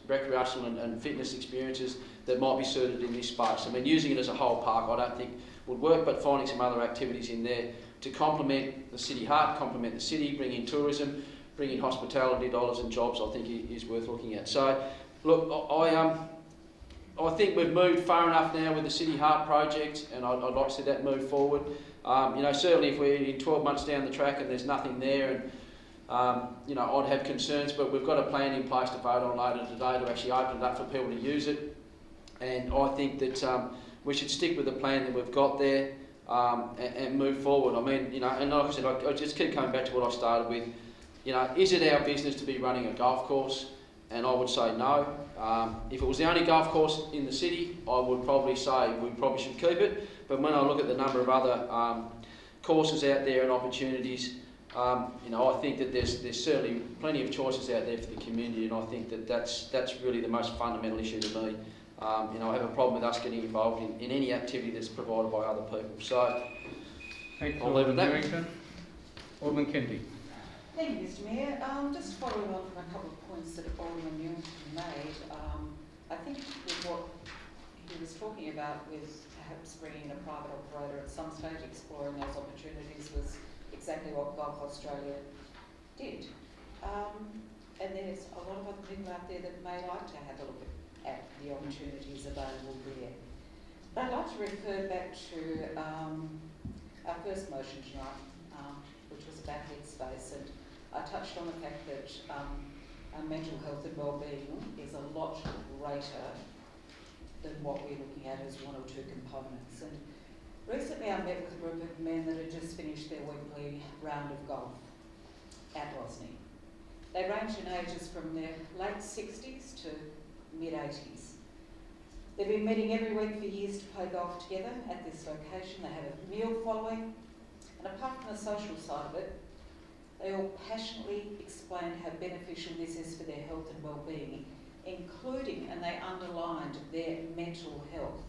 recreational and fitness experiences that might be suited in this space. I mean, using it as a whole park I don't think would work, but finding some other activities in there to complement the city heart, complement the city, bring in tourism, bring in hospitality dollars and jobs, I think is worth looking at. So, look, I think we've moved far enough now with the City Heart project, and I'd like to see that move forward. Certainly if we're in 12 months down the track and there's nothing there, and I'd have concerns, but we've got a plan in place to vote on later today to actually open it up for people to use it. And I think that we should stick with the plan that we've got there and move forward. I mean, and like I said, I just keep coming back to what I started with. Is it our business to be running a golf course? And I would say no. If it was the only golf course in the city, I would probably say we probably should keep it. But when I look at the number of other courses out there and opportunities, I think that there's certainly plenty of choices out there for the community, and I think that that's really the most fundamental issue to me. I have a problem with us getting involved in any activity that's provided by other people. So, Thank you, I'll leave it at Alderman that. Newington. Alderman Kennedy. Thank you, Mr Mayor. Just following on from a couple of points that Alderman Newington made, I think with what he was talking about with perhaps bringing in a private operator at some stage, exploring those opportunities, was exactly what Golf Australia did. And there's a lot of other people out there that may like to have a look at the opportunities available there. But I'd like to refer back to our first motion tonight, which was about headspace, and I touched on the fact that our mental health and wellbeing is a lot greater than what we're looking at as one or two components. And recently I met with a group of men that had just finished their weekly round of golf at Rosny. They range in ages from their late 60s to mid-80s. They've been meeting every week for years to play golf together at this location. They have a meal following, and apart from the social side of it, they all passionately explained how beneficial this is for their health and well-being, including, and they underlined, their mental health,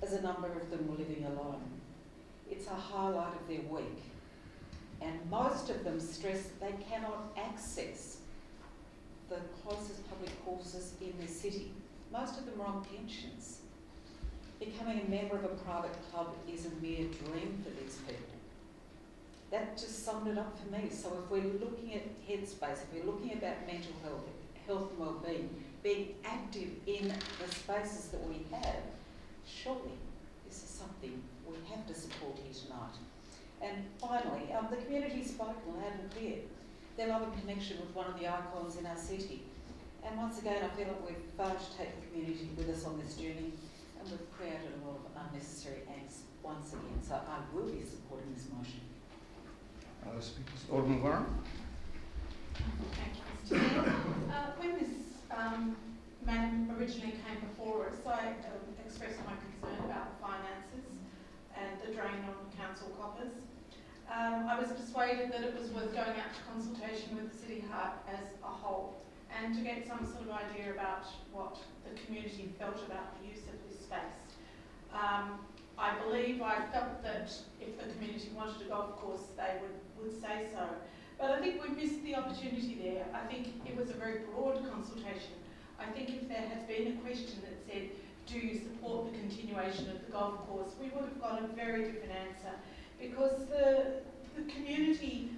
as a number of them were living alone. It's a highlight of their week, and most of them stress that they cannot access the closest public courses in the city. Most of them are on pensions. Becoming a member of a private club is a mere dream for these people. That just summed it up for me. So if we're looking at headspace, if we're looking about mental health and well-being, being active in the spaces that we have, surely this is something we have to support here tonight. And finally, the community spoke loud and clear. Their love and connection with one of the icons in our city. And once again, I feel like we've failed to take the community with us on this journey, and we've created a lot of unnecessary angst once again. So I will be supporting this motion. Other speakers? Alderman Warren. Thank you, Mr Mayor. When this matter originally came before us, I expressed my concern about the finances and the drain on council coffers. I was persuaded that it was worth going out to consultation with the City Heart as a whole and to get some sort of idea about what the community felt about the use of this space. I felt that if the community wanted a golf course, they would say so. But I think we missed the opportunity there. I think it was a very broad consultation. I think if there had been a question that said, do you support the continuation of the golf course, we would have got a very different answer, because the community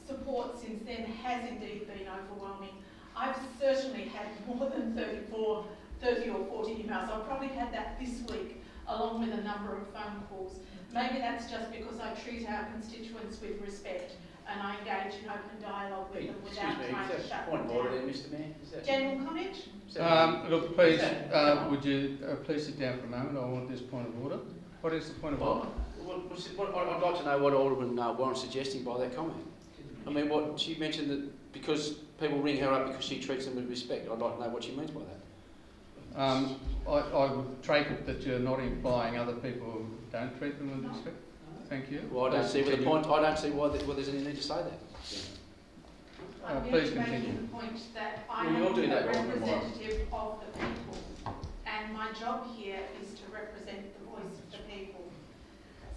support since then has indeed been overwhelming. I've certainly had more than 30 or 40 emails. I've probably had that this week along with a number of phone calls. Maybe that's just because I treat our constituents with respect and I engage in open dialogue with them without trying to shut them down. Mr Mayor? General comment? Look, please, would you please sit down for a moment? I want this point of order. What is the point of order? I'd like to know what Alderman Warren's suggesting by that comment. I mean, what she mentioned that because people ring her up because she treats them with respect. I'd like to know what she means by that. I would take it that you're not implying other people don't treat them with respect. Thank you. Well, I don't see the point. I don't see why there's any need to say that. Please I'm continue. making the point that I Well, am we'll do a that, representative of the people, and my job here is to represent the voice of the people.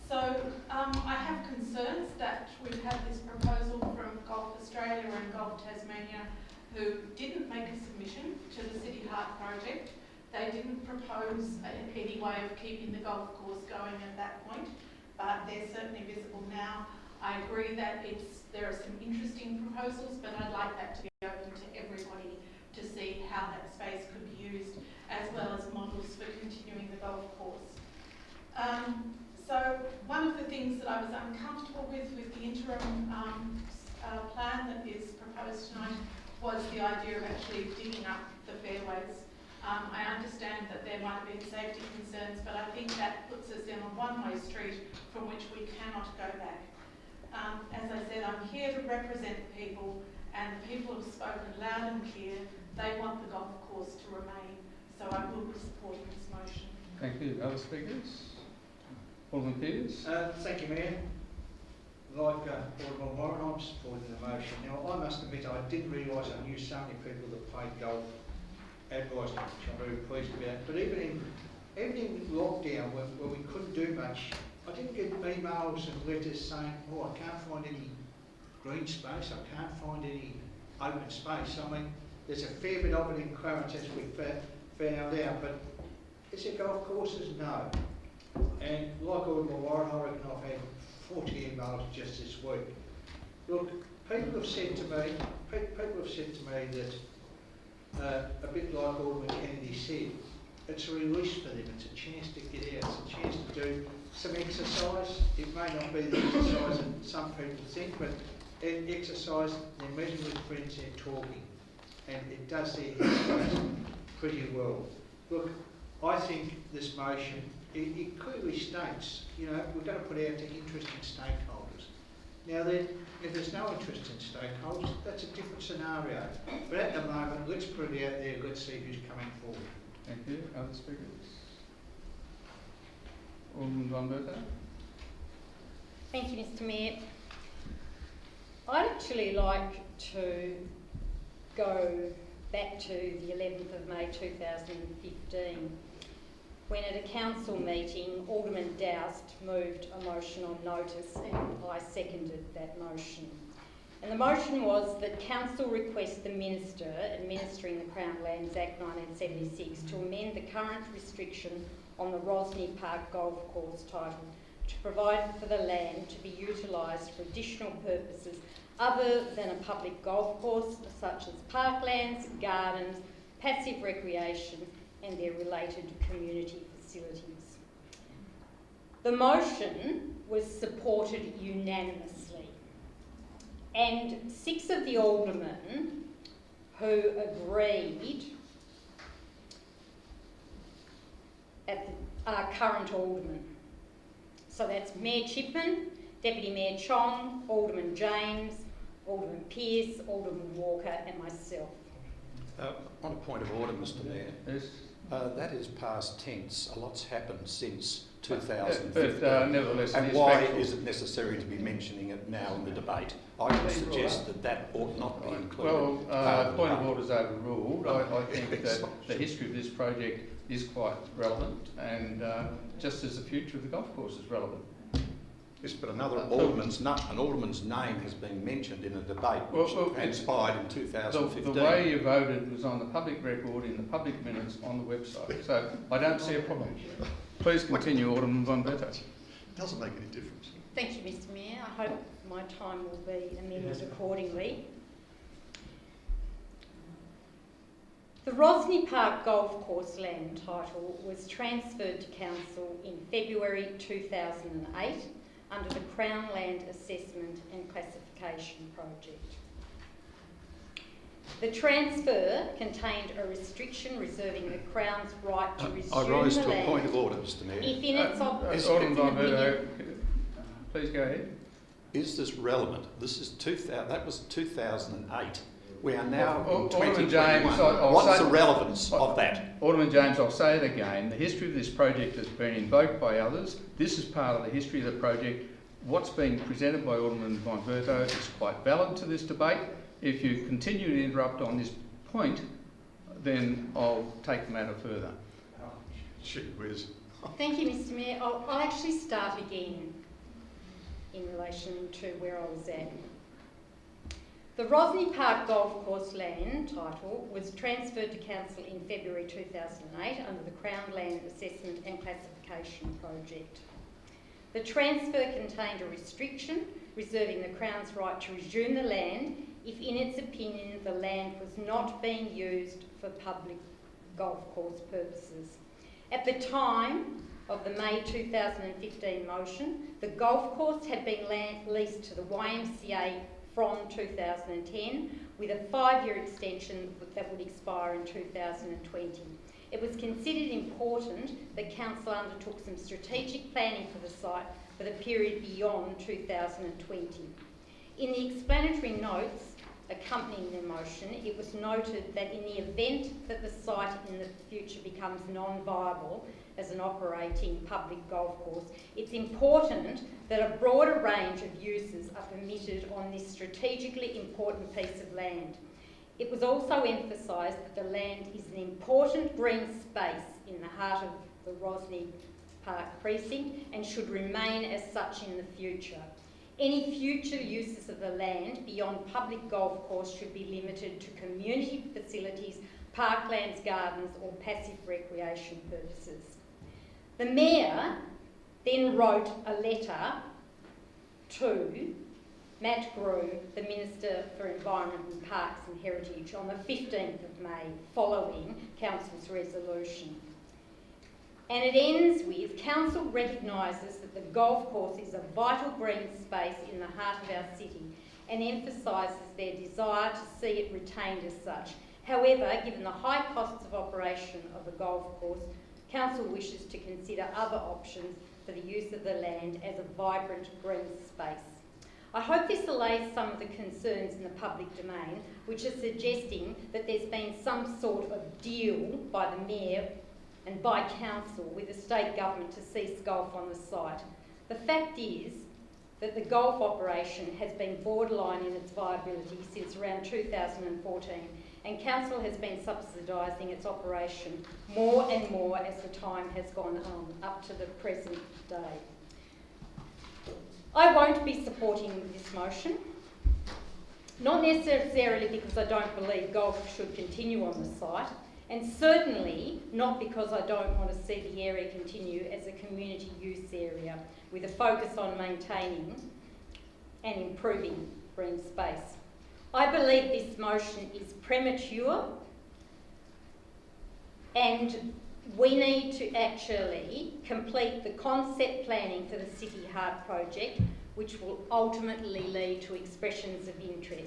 So I have concerns that we've had this proposal from Golf Australia and Golf Tasmania, who didn't make a submission to the City Heart project. They didn't propose any way of keeping the golf course going at that point, but they're certainly visible now. I agree that there are some interesting proposals, but I'd like that to be open to everybody to see how that space could be used, as well as models for continuing the golf course. So one of the things that I was uncomfortable with the interim plan that is proposed tonight was the idea of actually digging up the fairways. I understand that there might have been safety concerns, but I think that puts us in a one-way street from which we cannot go back. As I said, I'm here to represent the people, and the people have spoken loud and clear. They want the golf course to remain, so I will be supporting this motion. Thank you. Other speakers? Alderman Pearce? Thank you, Mayor. Like Alderman Warren, I'm supporting the motion. Now, I must admit, I didn't realise I knew so many people that played golf at Rosny, which I'm very pleased about. But even in lockdown, when we couldn't do much, I didn't get emails and letters saying, oh, I can't find any green space, I can't find any open space. I mean, there's a fair bit of it in Clarence, as we found out, but is there golf courses? No. And like Alderman Warren, I reckon I've had 40 emails just this week. Look, people have said to me that, a bit like Alderman Kennedy said, it's a release for them, it's a chance to get out, it's a chance to do some exercise. It may not be the exercise that some people think, but exercise, they're meeting with friends, they're talking, and it does their headspace pretty well. Look, I think this motion, it clearly states, you know, we're going to put out to interested stakeholders. Now then, if there's no interest in stakeholders, that's a different scenario. But at the moment, let's put it out there, let's see who's coming forward. Thank you. Other speakers? Alderman Van Bertha? Thank you, Mr Mayor. I'd actually like to go back to the 11th of May 2015, when at a council meeting, Alderman Doust moved a motion on notice and I seconded that motion. And the motion was that council request the Minister administering the Crown Lands Act 1976 to amend the current restriction on the Rosny Park Golf Course title to provide for the land to be utilised for additional purposes other than a public golf course, such as parklands, gardens, passive recreation and their related community facilities. The motion was supported unanimously, and 6 of the aldermen who agreed are current aldermen. So that's Mayor Chipman, Deputy Mayor Chong, Alderman James, Alderman Pearce, Alderman Walker and myself. On a point of order, Mr Mayor. Yes. That is past tense. A lot's happened since 2015. But nevertheless, and why is it necessary to be mentioning it now in the debate? I would suggest that ought not be included. Well, point of order is overruled. I think that the history of this project is quite relevant, and just as the future of the golf course is relevant. Yes, but an alderman's name has been mentioned in a debate which transpired in 2015. The way you voted was on the public record, in the public minutes, on the website. So I don't see a problem. Please continue, Alderman Van Bertha. It doesn't make any difference. Thank you, Mr Mayor. I hope my time will be amended accordingly. The Rosny Park Golf Course land title was transferred to Council in February 2008 under the Crown Land Assessment and Classification Project. The transfer contained a restriction reserving the Crown's right to resume I rise the to land a point of order, Mr Mayor. if in its Please go ahead. Is this relevant? This is that was 2008. We are now in Alderman 2021. James, What's the relevance of that? Alderman James, I'll say it again. The history of this project has been invoked by others. This is part of the history of the project. What's being presented by Alderman Monberto is quite valid to this debate. If you continue to interrupt on this point, then I'll take the matter further. Gee whiz. Thank you, Mr Mayor. I'll actually start again in relation to where I was at. The Rosny Park Golf Course land title was transferred to Council in February 2008 under the Crown Land Assessment and Classification Project. The transfer contained a restriction reserving the Crown's right to resume the land if, in its opinion, the land was not being used for public golf course purposes. At the time of the May 2015 motion, the golf course had been leased to the YMCA from 2010 with a 5-year extension that would expire in 2020. It was considered important that Council undertook some strategic planning for the site for the period beyond 2020. In the explanatory notes accompanying the motion, it was noted that in the event that the site in the future becomes non-viable as an operating public golf course, it's important that a broader range of uses are permitted on this strategically important piece of land. It was also emphasised that the land is an important green space in the heart of the Rosny Park precinct and should remain as such in the future. Any future uses of the land beyond public golf course should be limited to community facilities, parklands, gardens or passive recreation purposes. The Mayor then wrote a letter to Matt Groom, the Minister for Environment and Parks and Heritage, on the 15th of May, following Council's resolution. And it ends with, Council recognises that the golf course is a vital green space in the heart of our city and emphasises their desire to see it retained as such. However, given the high costs of operation of the golf course, Council wishes to consider other options for the use of the land as a vibrant green space. I hope this allays some of the concerns in the public domain, which are suggesting that there's been some sort of deal by the Mayor and by Council with the state government to cease golf on the site. The fact is that the golf operation has been borderline in its viability since around 2014, and Council has been subsidising its operation more and more as the time has gone on, up to the present day. I won't be supporting this motion, not necessarily because I don't believe golf should continue on the site, and certainly not because I don't want to see the area continue as a community use area with a focus on maintaining and improving green space. I believe this motion is premature and we need to actually complete the concept planning for the City Heart project, which will ultimately lead to expressions of interest.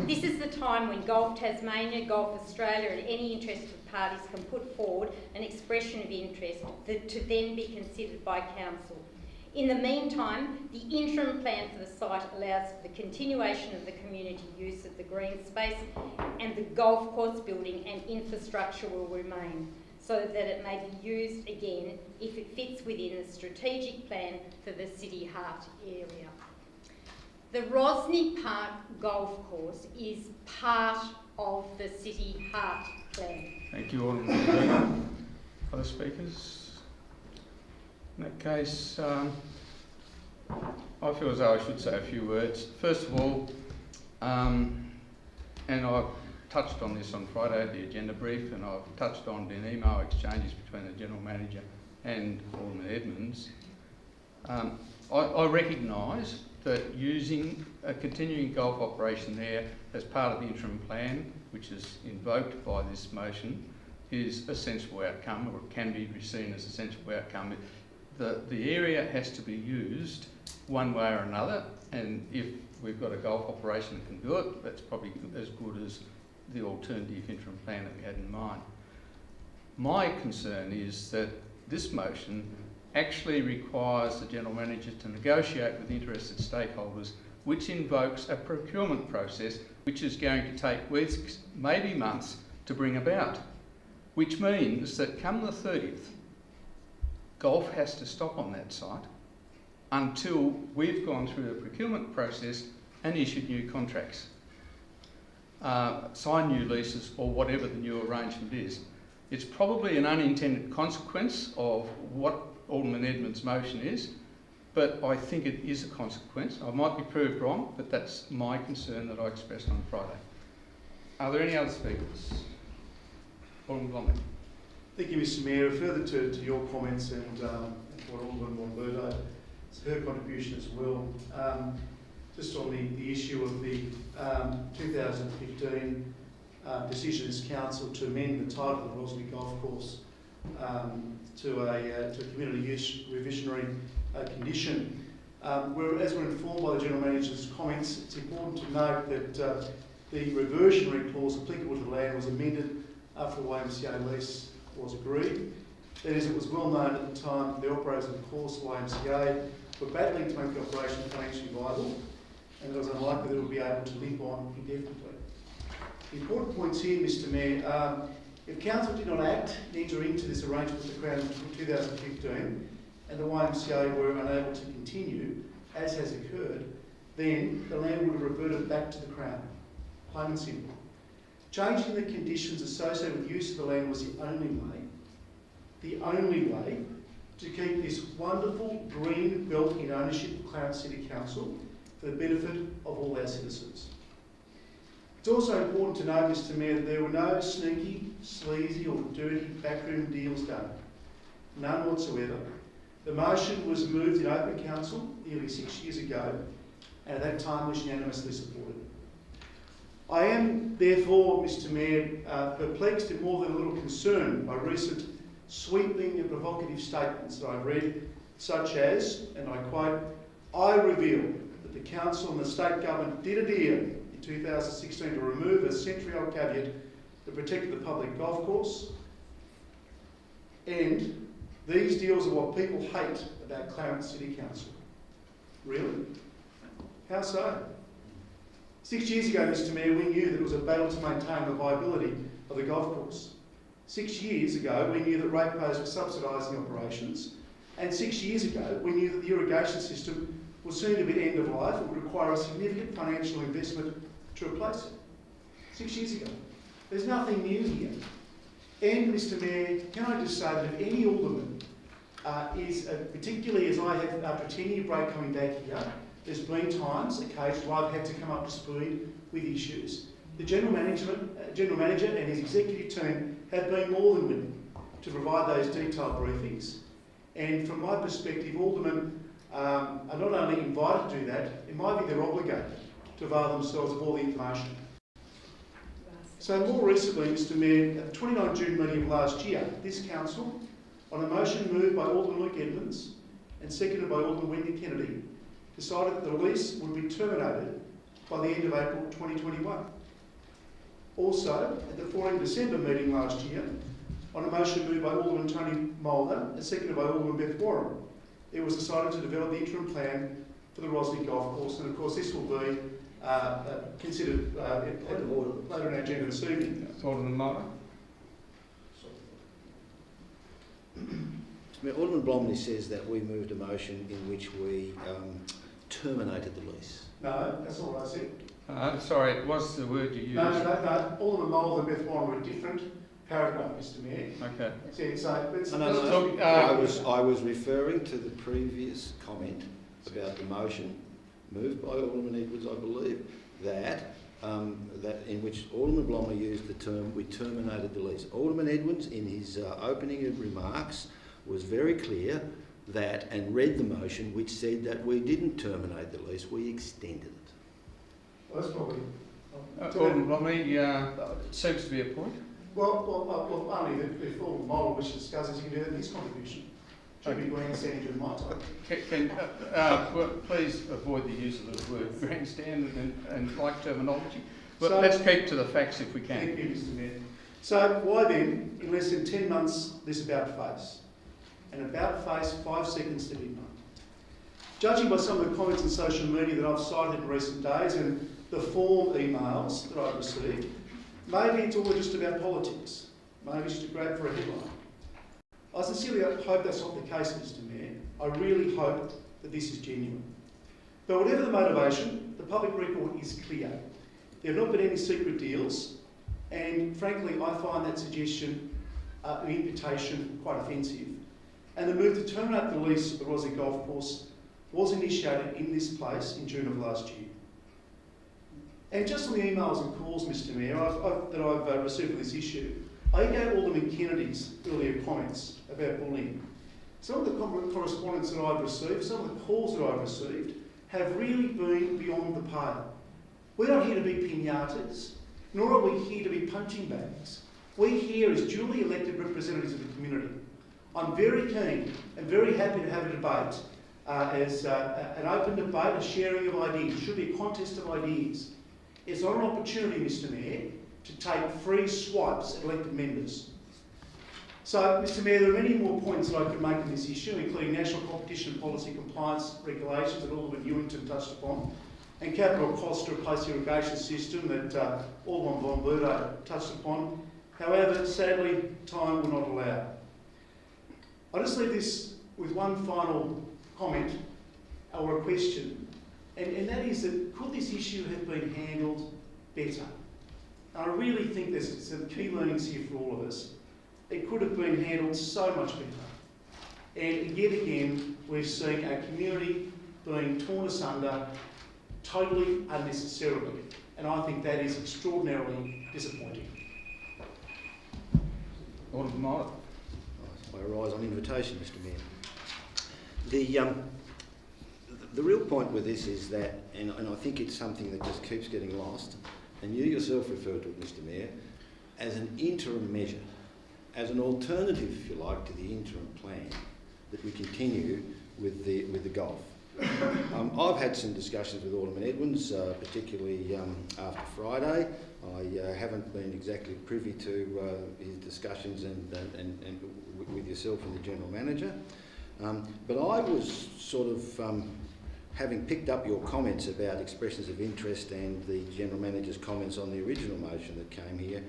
This is the time when Golf Tasmania, Golf Australia and any interested parties can put forward an expression of interest to then be considered by Council. In the meantime, the interim plan for the site allows for the continuation of the community use of the green space, and the golf course building and infrastructure will remain, so that it may be used again if it fits within the strategic plan for the City Heart area. The Rosny Park Golf Course is part of the City Heart plan. Thank you, Alderman. Other speakers? In that case, I feel as though I should say a few words. First of all, and I've touched on this on Friday at the agenda brief, and I've touched on in email exchanges between the General Manager and Alderman Edmonds. I recognise that using a continuing golf operation there as part of the interim plan which is invoked by this motion, is a sensible outcome, or it can be seen as a sensible outcome. The area has to be used one way or another, and if we've got a golf operation that can do it, that's probably as good as the alternative interim plan that we had in mind. My concern is that this motion actually requires the General Manager to negotiate with interested stakeholders, which invokes a procurement process which is going to take weeks, maybe months, to bring about. Which means that come the 30th, golf has to stop on that site until we've gone through the procurement process and issued new contracts, signed new leases, or whatever the new arrangement is. It's probably an unintended consequence of what Alderman Edmonds' motion is, but I think it is a consequence. I might be proved wrong, but that's my concern that I expressed on Friday. Are there any other speakers? Alderman Blomley. Thank you, Mr Mayor. Further to your comments and what Alderman Monberto, it's her contribution as well. Just on the issue of the 2015 Decisions Council to amend the title of the Rosny Golf Course to a community use revisionary condition. As we're informed by the General Manager's comments, it's important to note that the reversionary clause applicable to the land was amended after the YMCA lease was agreed. That is, it was well known at the time the operators of the course, YMCA, were battling to make the operation financially viable, and it was unlikely that it would be able to live on indefinitely. The important points here, Mr Mayor, if Council did not act and enter into this arrangement with the Crown in 2015, and the YMCA were unable to continue, as has occurred, then the land would have reverted back to the Crown, plain and simple. Changing the conditions associated with use of the land was the only way to keep this wonderful green belt in ownership of Clarence City Council for the benefit of all our citizens. It's also important to note, Mr Mayor, that there were no sneaky, sleazy or dirty backroom deals done. None whatsoever. The motion was moved in open council nearly 6 years ago, and at that time was unanimously supported. I am, therefore, Mr Mayor, perplexed and more than a little concerned by recent sweeping and provocative statements that I've read, such as, and I quote, "I reveal that the Council and the State Government did a deal in 2016 to remove a century-old caveat that protected the public golf course, and these deals are what people hate about Clarence City Council." Really? How so? 6 years ago, Mr Mayor, we knew that it was a battle to maintain the viability of the golf course. 6 years ago, we knew that ratepayers were subsidising operations, and 6 years ago, we knew that the irrigation system was soon to be end of life and would require a significant financial investment to replace it. 6 years ago. There's nothing new here. And, Mr Mayor, can I just say that if any alderman particularly as I have, after a 10-year break coming back here, there's been times, occasions, where I've had to come up to speed with issues. The General Manager and his executive team have been more than willing to provide those detailed briefings. And from my perspective, aldermen are not only invited to do that, it might be they're obligated to avail themselves of all the information. So more recently, Mr Mayor, at the 29 June meeting of last year, this Council, on a motion moved by Alderman Luke Edmonds and seconded by Alderman Wendy Kennedy, decided that the lease would be terminated by the end of April 2021. Also, at the 14 December meeting last year, on a motion moved by Alderman Tony Mulder and seconded by Alderman Beth Warren, it was decided to develop the interim plan for the Rosny Golf Course, and of course this will be considered later in our agenda this evening. Alderman Mulder. Alderman Blomley says that we moved a motion in which we terminated the lease. No, that's not what I said. Sorry, it was the word you used. No. Alderman Mulder and Beth Warren were a different paragraph, Mr Mayor. Okay. I was referring to the previous comment about the motion moved by Alderman Edwards, I believe, that in which Alderman Blomley used the term, we terminated the lease. Alderman Edwards, in his opening remarks, was very clear that, and read the motion, which said that we didn't terminate the lease, we extended it. Well, that's probably Alderman Rosny, it seems to be a point. Well, only if Alderman Moller wishes to discuss this, he can do that in his contribution. Should be grandstanding during my time. Please avoid the use of the word grandstand and like terminology. But so, let's keep to the facts if we can. Thank you, Mr. Mayor. So why then, in less than 10 months, this about face? And about face, 5 seconds to midnight. Judging by some of the comments on social media that I've cited in recent days and the form emails that I've received, maybe it's all just about politics. Maybe it's just a grab for a headline. I sincerely hope that's not the case, Mr. Mayor. I really hope that this is genuine. But whatever the motivation, the public record is clear. There have not been any secret deals, and frankly, I find that suggestion, the imputation, quite offensive. And the move to terminate the lease of the Rosny Golf Course was initiated in this place in June of last year. And just on the emails and calls, Mr. Mayor, that I've received for this issue, I echo Alderman Kennedy's earlier comments about bullying. Some of the correspondence that I've received, some of the calls that I've received, have really been beyond the pale. We're not here to be pinatas, nor are we here to be punching bags. We're here as duly elected representatives of the community. I'm very keen and very happy to have a debate, an open debate, a sharing of ideas. It should be a contest of ideas. It's not an opportunity, Mr. Mayor, to take free swipes at elected members. So, Mr. Mayor, there are many more points that I could make on this issue, including national competition policy compliance regulations that Alderman Newington touched upon, and capital costs to replace the irrigation system that Alderman von Berto touched upon. However, sadly, time will not allow. I'll just leave this with one final comment or a question, and that is that could this issue have been handled better? And I really think there's some key learnings here for all of us. It could have been handled so much better. And yet again, we're seeing our community being torn asunder totally unnecessarily. And I think that is extraordinarily disappointing. Alderman Moller. I rise on invitation, Mr. Mayor. The real point with this is that, and I think it's something that just keeps getting lost, and you yourself referred to it, Mr. Mayor, as an interim measure, as an alternative, if you like, to the interim plan, that we continue with the golf. I've had some discussions with Alderman Edwards, particularly after Friday. I haven't been exactly privy to his discussions and with yourself and the General Manager. But I was sort of, having picked up your comments about expressions of interest and the General Manager's comments on the original motion that came here,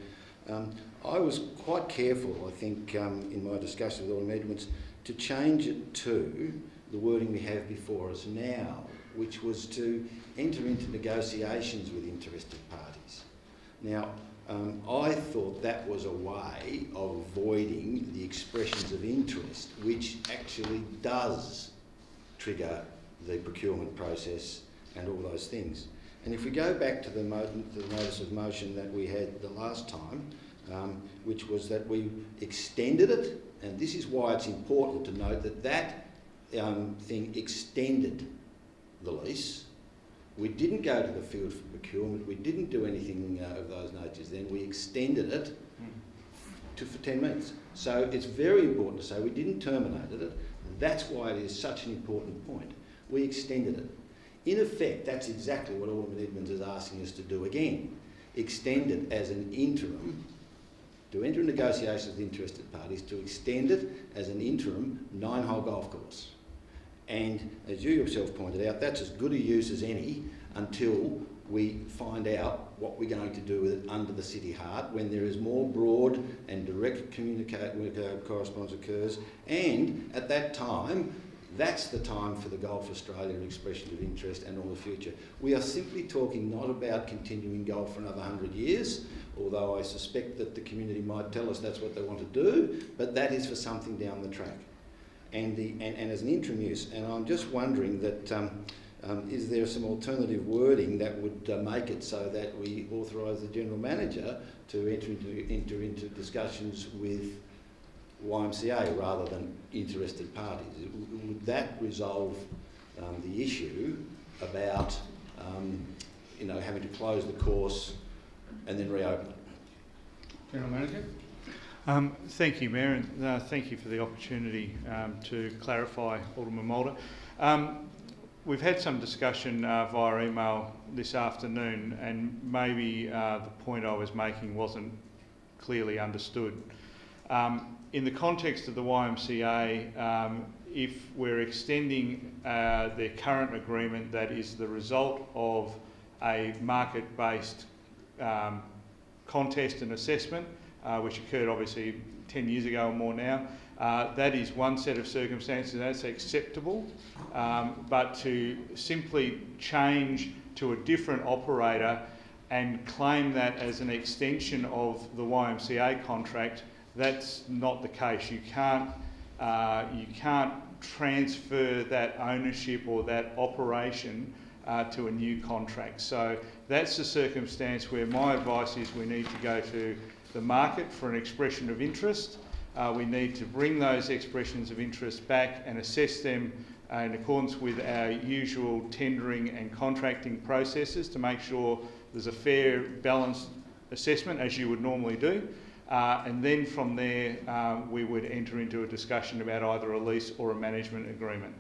I was quite careful, I think, in my discussion with Alderman Edwards, to change it to the wording we have before us now, which was to enter into negotiations with interested parties. Now, I thought that was a way of avoiding the expressions of interest, which actually does trigger the procurement process and all those things. And if we go back to the notice of motion that we had the last time, which was that we extended it, and this is why it's important to note that that thing extended the lease. We didn't go to the field for procurement. We didn't do anything of those natures then. We extended it for 10 months. So it's very important to say we didn't terminate it. That's why it is such an important point. We extended it. In effect, that's exactly what Alderman Edmonds is asking us to do again. Extend it as an interim, to enter negotiations with interested parties, to extend it as an interim 9-hole golf course. And as you yourself pointed out, that's as good a use as any until we find out what we're going to do with it under the city heart, when there is more broad and direct correspondence occurs. And at that time, that's the time for the Golf Australia expression of interest and all the future. We are simply talking not about continuing golf for another 100 years, although I suspect that the community might tell us that's what they want to do, but that is for something down the track. And as an interim use, and I'm just wondering that is there some alternative wording that would make it so that we authorise the General Manager to enter into discussions with YMCA rather than interested parties? Would that resolve the issue about having to close the course and then reopen it. General Manager. Thank you, Mayor, and thank you for the opportunity to clarify, Alderman Mulder. We've had some discussion via email this afternoon, and maybe the point I was making wasn't clearly understood. In the context of the YMCA, if we're extending their current agreement that is the result of a market-based contest and assessment, which occurred obviously 10 years ago or more now, that is one set of circumstances, that's acceptable. But to simply change to a different operator and claim that as an extension of the YMCA contract, that's not the case. You can't transfer that ownership or that operation to a new contract. So that's the circumstance where my advice is we need to go to the market for an expression of interest. We need to bring those expressions of interest back and assess them in accordance with our usual tendering and contracting processes to make sure there's a fair, balanced assessment, as you would normally do. And then from there, we would enter into a discussion about either a lease or a management agreement.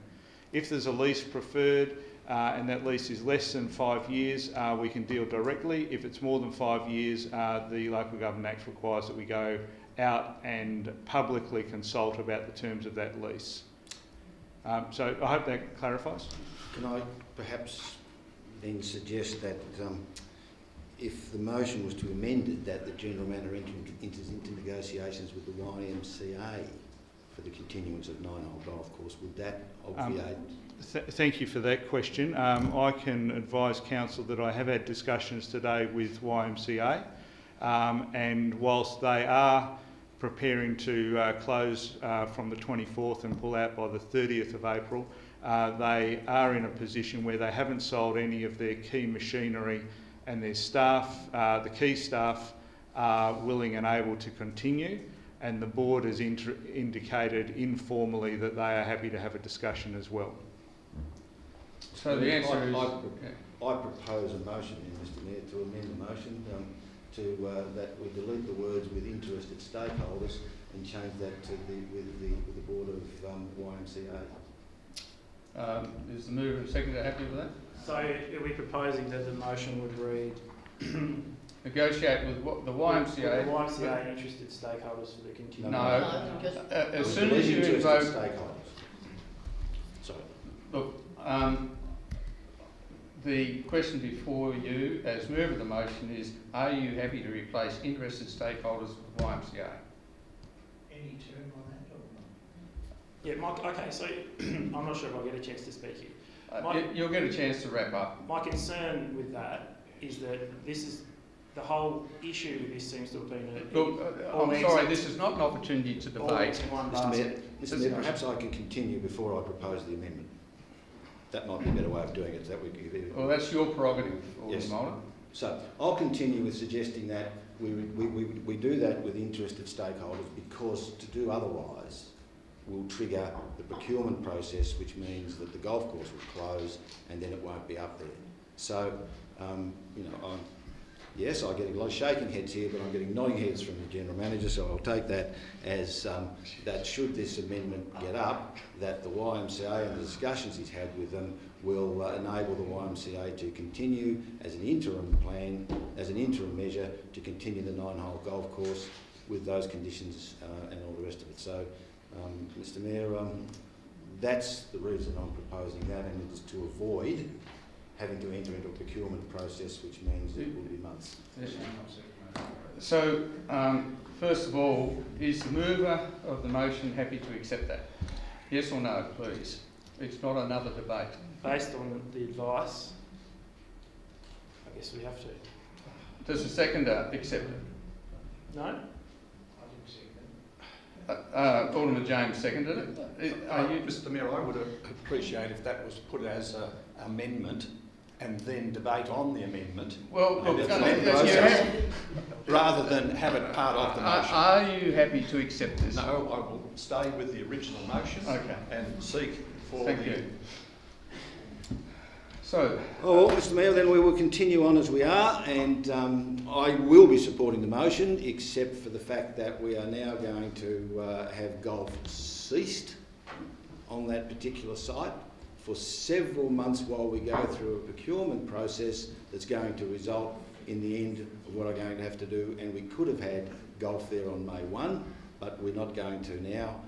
If there's a lease preferred and that lease is less than 5 years, we can deal directly. If it's more than 5 years, the Local Government Act requires that we go out and publicly consult about the terms of that lease. So I hope that clarifies. Can I perhaps then suggest that if the motion was to amend it, that the General Manager enters into negotiations with the YMCA for the continuance of Nine-Hole Golf Course, would that obviate? Thank you for that question. I can advise Council that I have had discussions today with YMCA, and whilst they are preparing to close from the 24th and pull out by the 30th of April, they are in a position where they haven't sold any of their key machinery, and their staff, the key staff, are willing and able to continue, and the board has indicated informally that they are happy to have a discussion as well. So the answer is... I propose a motion, Mr Mayor, to amend the motion that we delete the words "with interested stakeholders" and change that to with the board of YMCA. Is the mover and seconder happy with that? So are we proposing that the motion would read... Negotiate with the YMCA... The YMCA interested stakeholders for the continuation? No. As soon as you invoke... Sorry. Look, the question before you, as mover of the motion, is: are you happy to replace interested stakeholders with YMCA? Any term on that or not? Yeah, Mike, okay, so I'm not sure if I'll get a chance to speak here. You'll get a chance to wrap up. My concern with that is that this is... the whole issue with this seems to have been... Look, I'm sorry, this is not an opportunity to debate. Mr Mayor, perhaps I can continue before I propose the amendment. That might be a better way of doing it. Is that we give it? Well, that's your prerogative, Alderman Yes. Mulder. So I'll continue with suggesting that we do that with interested stakeholders, because to do otherwise will trigger the procurement process, which means that the golf course will close and then it won't be up there. So, you know, yes, I get a lot of shaking heads here, but I'm getting nodding heads from the General Manager, so I'll take that as that should this amendment get up, that the YMCA and the discussions he's had with them will enable the YMCA to continue as an interim plan, as an interim measure, to continue the Nine-Hole Golf Course with those conditions and all the rest of it. So, Mr Mayor, that's the reason I'm proposing that, and it is to avoid having to enter into a procurement process, which means it will be months. So, first of all, is the mover of the motion happy to accept that? Yes or no, please? It's not another debate. Based on the advice, I guess we have to. Does the seconder accept it? No? I didn't second it. Alderman James seconded it. Are you... Mr Mayor, I would appreciate if that was put as an amendment and then debate on the amendment. Well, look, rather than have it part of the motion. Are you happy to accept this? No, I will stay with the original motion. Okay. And seek for Thank you. So, Oh, well, Mr Mayor, then we will continue on as we are, and I will be supporting the motion, except for the fact that we are now going to have golf ceased on that particular site for several months while we go through a procurement process that's going to result in the end of what I'm going to have to do. And we could have had golf there on May 1, but we're not going to now.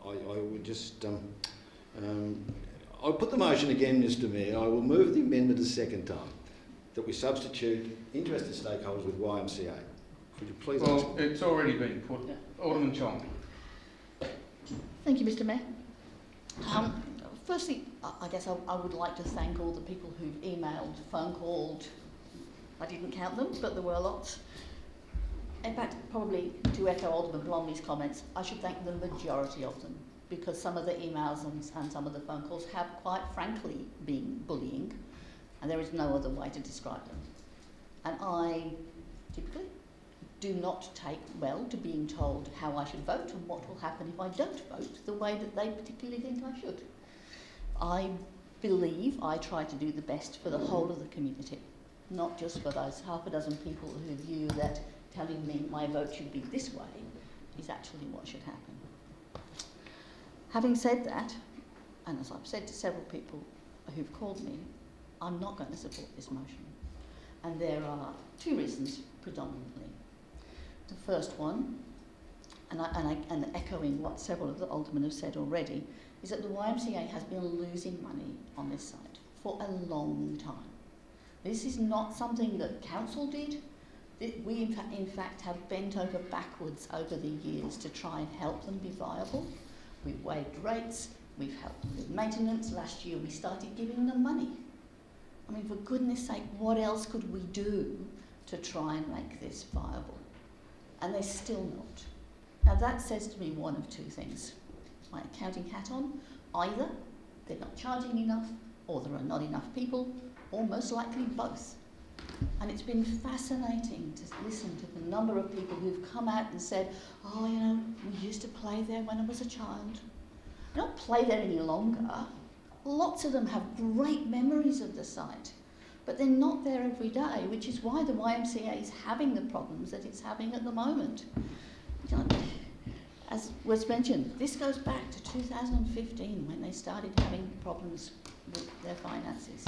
I would just... I'll put the motion again, Mr Mayor. I will move the amendment a second time, that we substitute interested stakeholders with YMCA. Could you please well, it's already been put. Alderman Chong. Thank you, Mr Mayor. Firstly, I guess I would like to thank all the people who've emailed, phone called. I didn't count them, but there were lots. In fact, probably to echo Alderman Blomley's comments, I should thank the majority of them, because some of the emails and some of the phone calls have quite frankly been bullying, and there is no other way to describe them. And I typically do not take well to being told how I should vote and what will happen if I don't vote the way that they particularly think I should. I believe I try to do the best for the whole of the community, not just for those half a dozen people who view that telling me my vote should be this way is actually what should happen. Having said that, and as I've said to several people who've called me, I'm not going to support this motion. And there are two reasons predominantly. The first one, and echoing what several of the aldermen have said already, is that the YMCA has been losing money on this site for a long time. This is not something that council did. We in fact have bent over backwards over the years to try and help them be viable. We've waived rates, we've helped them with maintenance. Last year we started giving them money. I mean, for goodness sake, what else could we do to try and make this viable? And they're still not. Now that says to me one of two things. My accounting hat on, either they're not charging enough, or there are not enough people, or most likely both. And it's been fascinating to listen to the number of people who've come out and said, oh, you know, we used to play there when I was a child. We don't play there any longer. Lots of them have great memories of the site, but they're not there every day, which is why the YMCA is having the problems that it's having at the moment. You know, as was mentioned, this goes back to 2015 when they started having problems with their finances.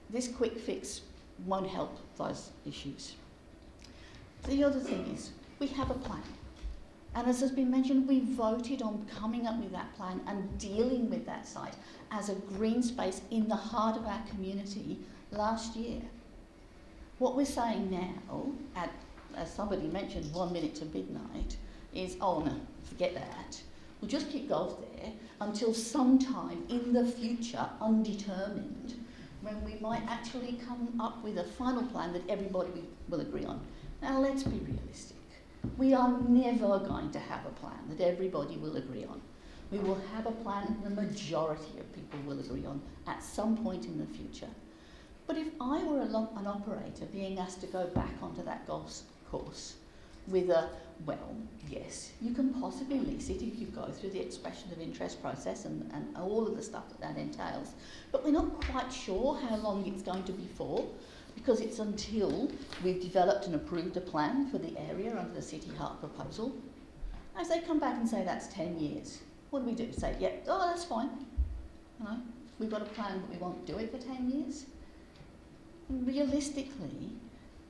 This quick fix won't help those issues. The other thing is, we have a plan. And as has been mentioned, we voted on coming up with that plan and dealing with that site as a green space in the heart of our community last year. What we're saying now, as somebody mentioned, 1 minute to midnight, is, oh no, forget that. We'll just keep golf there until sometime in the future, undetermined, when we might actually come up with a final plan that everybody will agree on. Now let's be realistic. We are never going to have a plan that everybody will agree on. We will have a plan the majority of people will agree on at some point in the future. But if I were an operator being asked to go back onto that golf course with a, well, yes, you can possibly lease it if you go through the expression of interest process and all of the stuff that entails. But we're not quite sure how long it's going to be for, because it's until we've developed and approved a plan for the area under the City Heart proposal. As they come back and say that's 10 years, what do? Say, yeah, oh, that's fine. You know, we've got a plan, but we won't do it for 10 years. Realistically,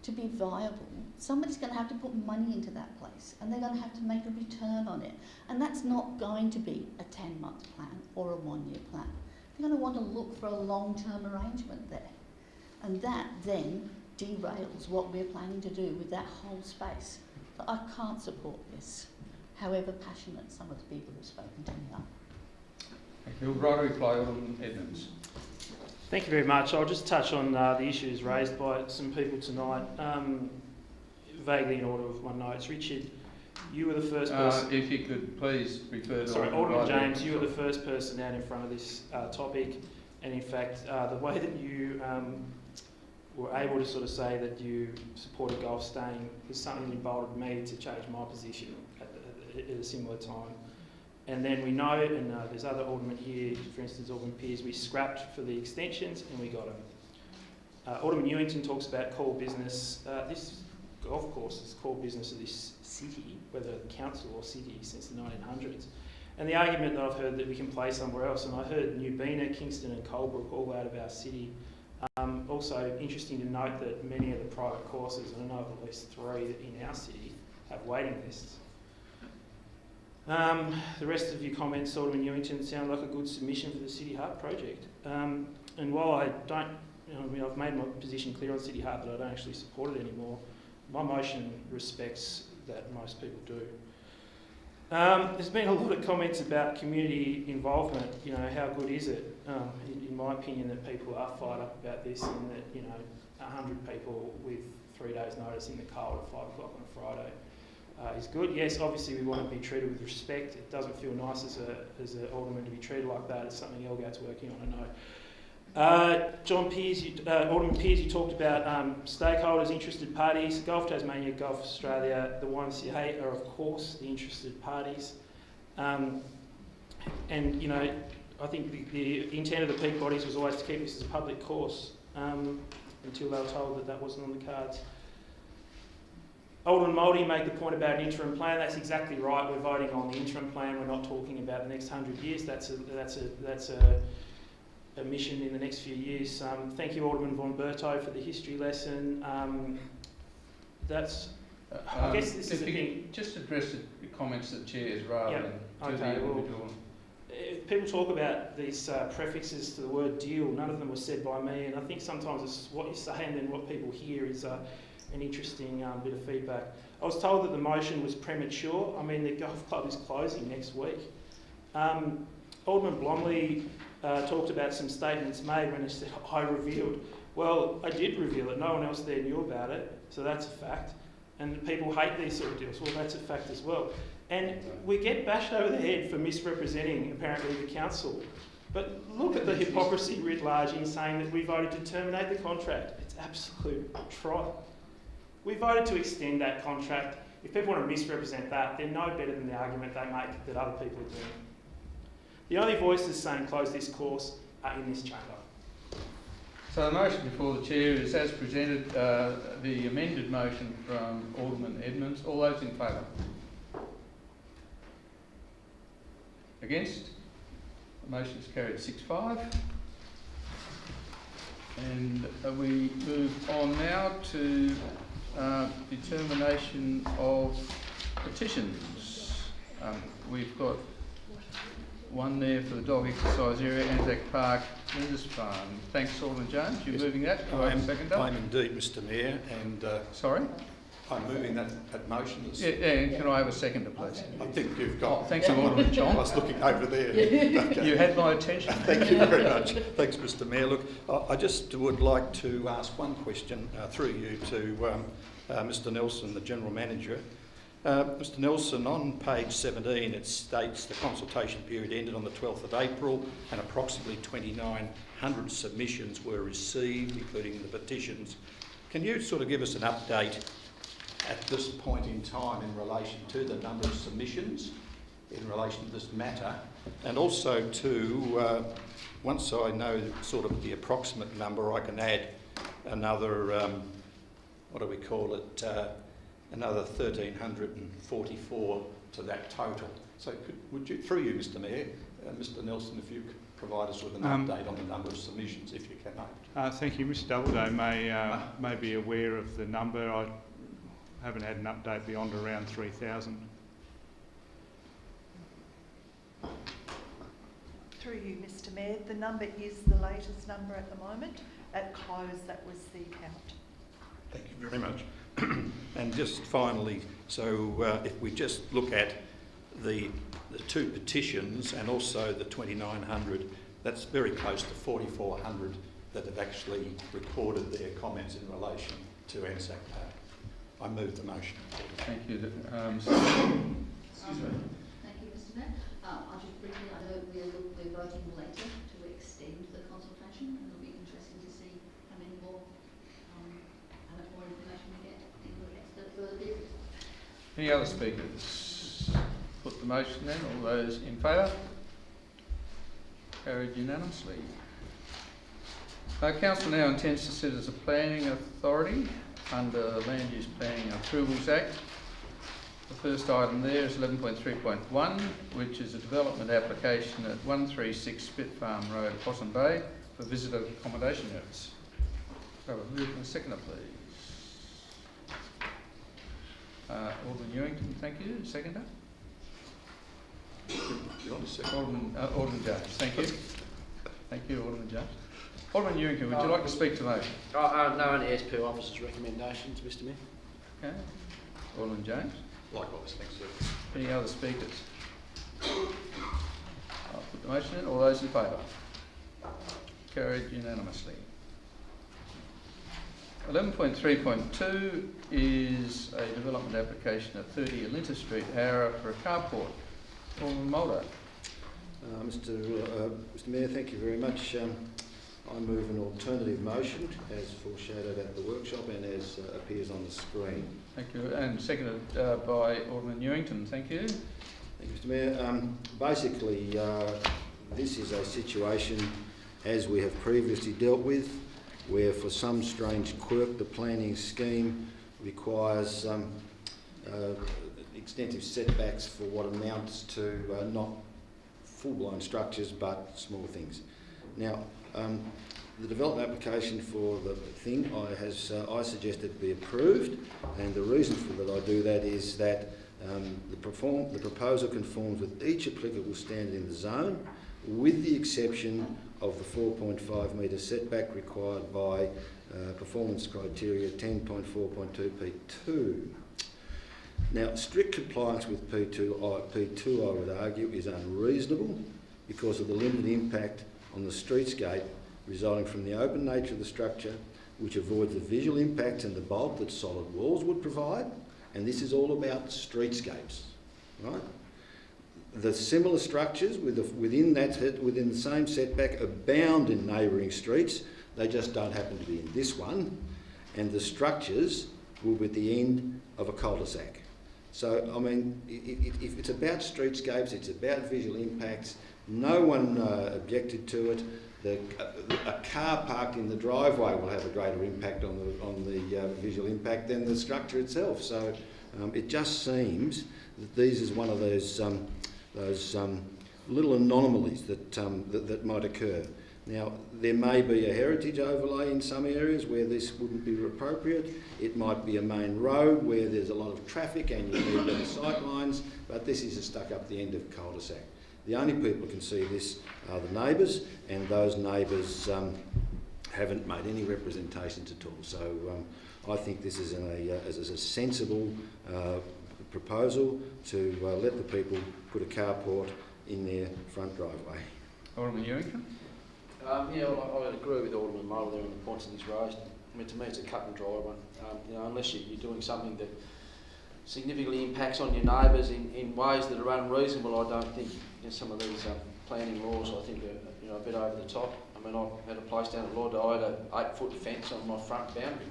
to be viable, somebody's going to have to put money into that place, and they're going to have to make a return on it. And that's not going to be a 10-month plan or a 1-year plan. They're going to want to look for a long-term arrangement there. And that then derails what we're planning to do with that whole space. So I can't support this, however passionate some of the people who've spoken to me are. Thank you. Right to reply, Alderman Edmonds. Thank you very much. I'll just touch on the issues raised by some people tonight, vaguely in order of my notes. Richard, you were the first person... if you could please refer to... Sorry, Alderman James, you were the first person out in front of this topic, and in fact, the way that you were able to sort of say that you supported golf staying was something that emboldened me to change my position at a similar time. And then we know, and there's other aldermen here, for instance, Alderman Pearce, we scrapped for the extensions and we got them. Alderman Newington talks about core business. This golf course is core business of this city, whether council or city, since the 1900s. And the argument that I've heard that we can play somewhere else, and I heard New Bena, Kingston and Colebrook all out of our city. Also interesting to note that many of the private courses, and I know of at least 3 in our city, have waiting lists. The rest of your comments, Alderman Newington, sound like a good submission for the City Hub project. And while I don't, I've made my position clear on City Hub, but I don't actually support it anymore, my motion respects that most people do. There's been a lot of comments about community involvement. How good is it? In my opinion, that people are fired up about this, and that 100 people with 3 days' notice in the cold at 5 o'clock on a Friday is good. Yes, obviously we want to be treated with respect. It doesn't feel nice as an alderman to be treated like that. It's something Elgate's working on, I know. Alderman Pearce, you talked about stakeholders, interested parties. Golf Tasmania, Golf Australia, the YMCA are of course the interested parties. And I think the intent of the peak bodies was always to keep this as a public course until they were told that that wasn't on the cards. Alderman Mouldy made the point about an interim plan. That's exactly right. We're voting on the interim plan. We're not talking about the next 100 years. That's a mission in the next few years. Thank you, Alderman Von Berto, for the history lesson. I guess this is a thing. Just address the comments that chairs rather than to the individual. People talk about these prefixes to the word deal. None of them were said by me, and I think sometimes it's what you say and then what people hear is an interesting bit of feedback. I was told that the motion was premature. I mean, the golf club is closing next week. Alderman Blomley talked about some statements made when he said, I revealed. Well, I did reveal it. No one else there knew about it, so that's a fact. And people hate these sort of deals. Well, that's a fact as well. And we get bashed over the head for misrepresenting, apparently, the council. But look at the hypocrisy writ large in saying that we voted to terminate the contract. It's absolute trot. We voted to extend that contract. If people want to misrepresent that, they're no better than the argument they make that other people are doing. The only voices saying close this course are in this chamber. So the motion before the chair is as presented, the amended motion from Alderman Edmonds. All those in favour? Against? The motion is carried 6-5. And we move on now to determination of petitions. We've got one there for the dog exercise area, Anzac Park, Linders Farm. Thanks, Alderman Jones. You're moving that. Do I have a seconder? I'm indeed, Mr Mayor, and sorry? I'm moving that motion. Yeah, and can I have a seconder, please? I think you've got... Oh, thanks, Alderman John. I was looking over there. Okay. You had my attention. Thank you very much. Thanks, Mr Mayor. Look, I just would like to ask one question through you to Mr Nelson, the General Manager. Mr Nelson, on page 17 it states the consultation period ended on the 12th of April and approximately 2,900 submissions were received, including the petitions. Can you sort of give us an update at this point in time in relation to the number of submissions in relation to this matter, and also to, once I know sort of the approximate number, I can add another, what do we call it, another 1,344 to that total. So would you, through you, Mr Mayor, Mr Nelson, if you could provide us with an update on the number of submissions, if you can. Thank you. Mr Doubleday may be aware of the number. I haven't had an update beyond around 3,000. Through you, Mr Mayor, the number is the latest number at the moment. At close, that was the count. Thank you very much. And just finally, so if we just look at the 2 petitions and also the 2,900, that's very close to 4,400 that have actually recorded their comments in relation to Anzac Park. I move the motion. Thank you. Excuse me. Thank you, Mr Mayor. I'll just briefly, I know we're voting later to extend the consultation, and it'll be interesting to see how much more information we get in the next further period. Any other speakers? Put the motion then? All those in favour? Carried unanimously. Council now intends to sit as a planning authority under Land Use Planning and Approvals Act. The first item there is 11.3.1, which is a development application at 136 Spit Farm Road, Possum Bay, for visitor accommodation units. So a move and a seconder, please. Alderman Ewington, thank you. Seconder? Alderman Jones, thank you. Thank you, Alderman Jones. Alderman Ewington, would you like to speak to the motion? No, only as per officer's recommendations, Mr Mayor. Okay. Alderman Jones? Likewise, thanks, sir. Any other speakers? I'll put the motion in. All those in favour? Carried unanimously. 11.3.2 is a development application at 30 Olympia Street, Howrah, for a carport. Alderman Mulder. Mr Mayor, thank you very much. I move an alternative motion as foreshadowed at the workshop and as appears on the screen. Thank you. And seconded by Alderman Ewington. Thank you. Thank you, Mr Mayor. Basically, this is a situation, as we have previously dealt with, where for some strange quirk the planning scheme requires extensive setbacks for what amounts to not full-blown structures but small things. Now, the development application for the thing I suggested be approved, and the reason for that I do that is that the proposal conforms with each applicable standard in the zone, with the exception of the 4.5 metre setback required by performance criteria 10.4.2 P2. Now, strict compliance with P2, I would argue, is unreasonable because of the limited impact on the streetscape resulting from the open nature of the structure, which avoids the visual impact and the bulk that solid walls would provide. And this is all about streetscapes, right? The similar structures within the same setback abound in neighbouring streets. They just don't happen to be in this one. And the structures will be at the end of a cul-de-sac. So, I mean, if it's about streetscapes, it's about visual impacts. No one objected to it. A car parked in the driveway will have a greater impact on the visual impact than the structure itself. So it just seems that these is one of those little anomalies that might occur. Now, there may be a heritage overlay in some areas where this wouldn't be appropriate. It might be a main road where there's a lot of traffic and you need better sight lines, but this is stuck up the end of cul-de-sac. The only people who can see this are the neighbours, and those neighbours haven't made any representations at all. So I think this is a sensible proposal to let the people put a carport in their front driveway. Alderman Ewington? Yeah, I agree with Alderman Mulder there on the points that he's raised. I mean, to me, it's a cut and dry one. You know, unless you're doing something that significantly impacts on your neighbours in ways that are unreasonable, I don't think some of these planning laws, I think, are a bit over the top. I mean, I had a place down at Lord, I had an 8-foot fence on my front boundary.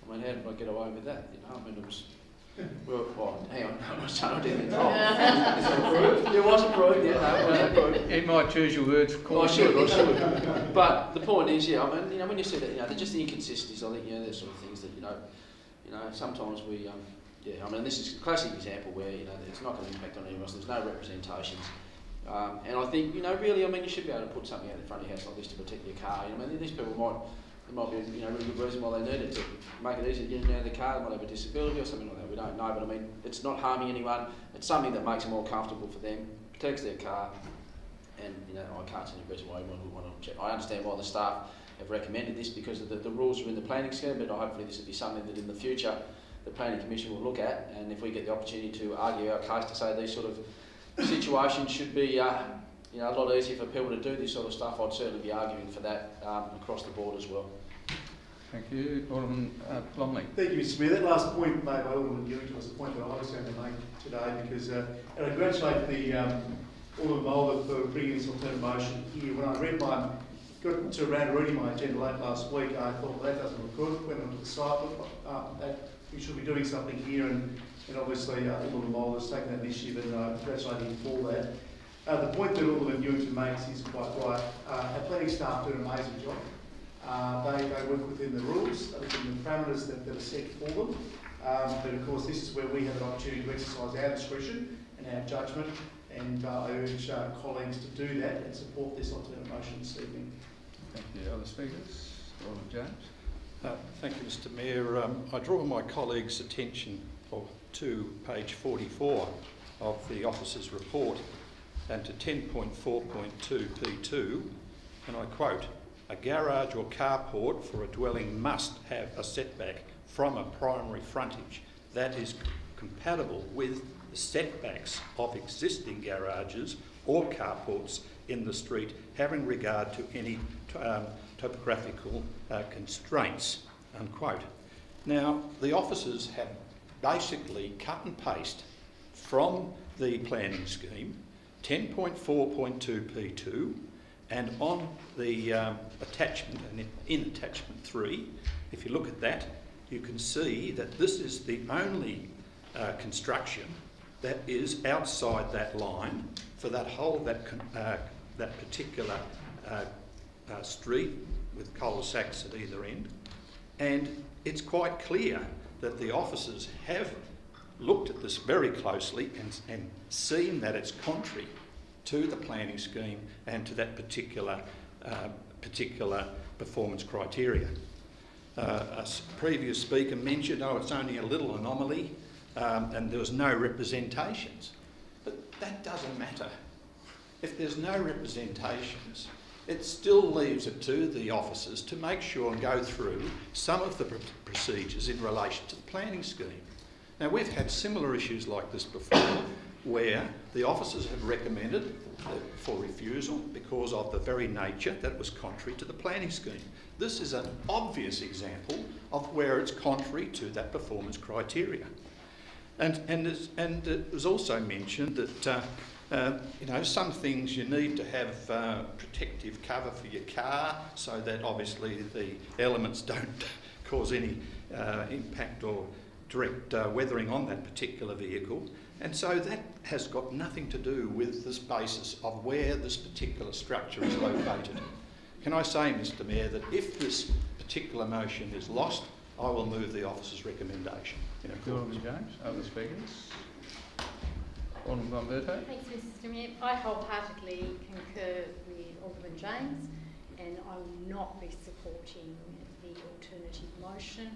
I mean, how did I get away with that? You know, I mean, it was. Well, hang on, I was saying I did it wrong. Is it approved? It was approved, yeah. No, it was approved. You might choose your words. I should. But the point is, yeah, I mean, when you see that, they're just the inconsistencies. I think, there's sort of things that, sometimes we, I mean, this is a classic example where, it's not going to impact on anyone else. There's no representations. And I think, really, I mean, you should be able to put something out in front of your house like this to protect your car. I mean, these people might be a really good reason why they need it, to make it easier to get in and out of the car. They might have a disability or something like that, we don't know, but I mean, it's not harming anyone. It's something that makes it more comfortable for them, protects their car, and I can't see any reason why anyone would want to check. I understand why the staff have recommended this because of the rules are in the planning scheme, but hopefully this will be something that in the future the Planning Commission will look at, and if we get the opportunity to argue our case to say these sort of situations should be a lot easier for people to do this sort of stuff, I'd certainly be arguing for that across the board as well. Thank you. Alderman Blomley. Thank you, Mr Mayor. That last point made by Alderman Ewington was the point that I was going to make today, because and I congratulate the Alderman Mulder for bringing this alternative motion here. When I got around to reading my agenda late last week, I thought, well, that doesn't look good. Went onto the site, looked that we should be doing something here, and obviously Alderman Mulder has taken that initiative, and congratulate him for that. The point that Alderman Newington makes is quite right. Our planning staff do an amazing job. They work within the rules, within the parameters that are set for them. But of course, this is where we have an opportunity to exercise our discretion and our judgment, and I urge colleagues to do that and support this alternate motion this evening. Thank you. Other speakers? Alderman James. Thank you, Mr Mayor. I draw my colleagues' attention to page 44 of the officer's report and to 10.4.2 P2, and I quote, "A garage or carport for a dwelling must have a setback from a primary frontage that is compatible with the setbacks of existing garages or carports in the street, having regard to any topographical constraints," unquote. Now, the officers have basically cut and paste from the planning scheme 10.4.2 P2, and on the attachment, and in attachment 3, if you look at that, you can see that this is the only construction that is outside that line for that whole, that particular street with cul-de-sacs at either end. And it's quite clear that the officers have looked at this very closely and seen that it's contrary to the planning scheme and to that particular performance criteria. A previous speaker mentioned, it's only a little anomaly and there was no representations. But that doesn't matter. If there's no representations, it still leaves it to the officers to make sure and go through some of the procedures in relation to the planning scheme. Now, we've had similar issues like this before, where the officers have recommended for refusal because of the very nature that it was contrary to the planning scheme. This is an obvious example of where it's contrary to that performance criteria. And it was also mentioned that some things you need to have protective cover for your car so that obviously the elements don't cause any impact or direct weathering on that particular vehicle. And so that has got nothing to do with this basis of where this particular structure is located. Can I say, Mr Mayor, that if this particular motion is lost, I will move the officer's recommendation. Alderman James. Other speakers? Alderman Gomberto. Thanks, Mr Mayor. I wholeheartedly concur with Alderman James, and I will not be supporting the alternative motion.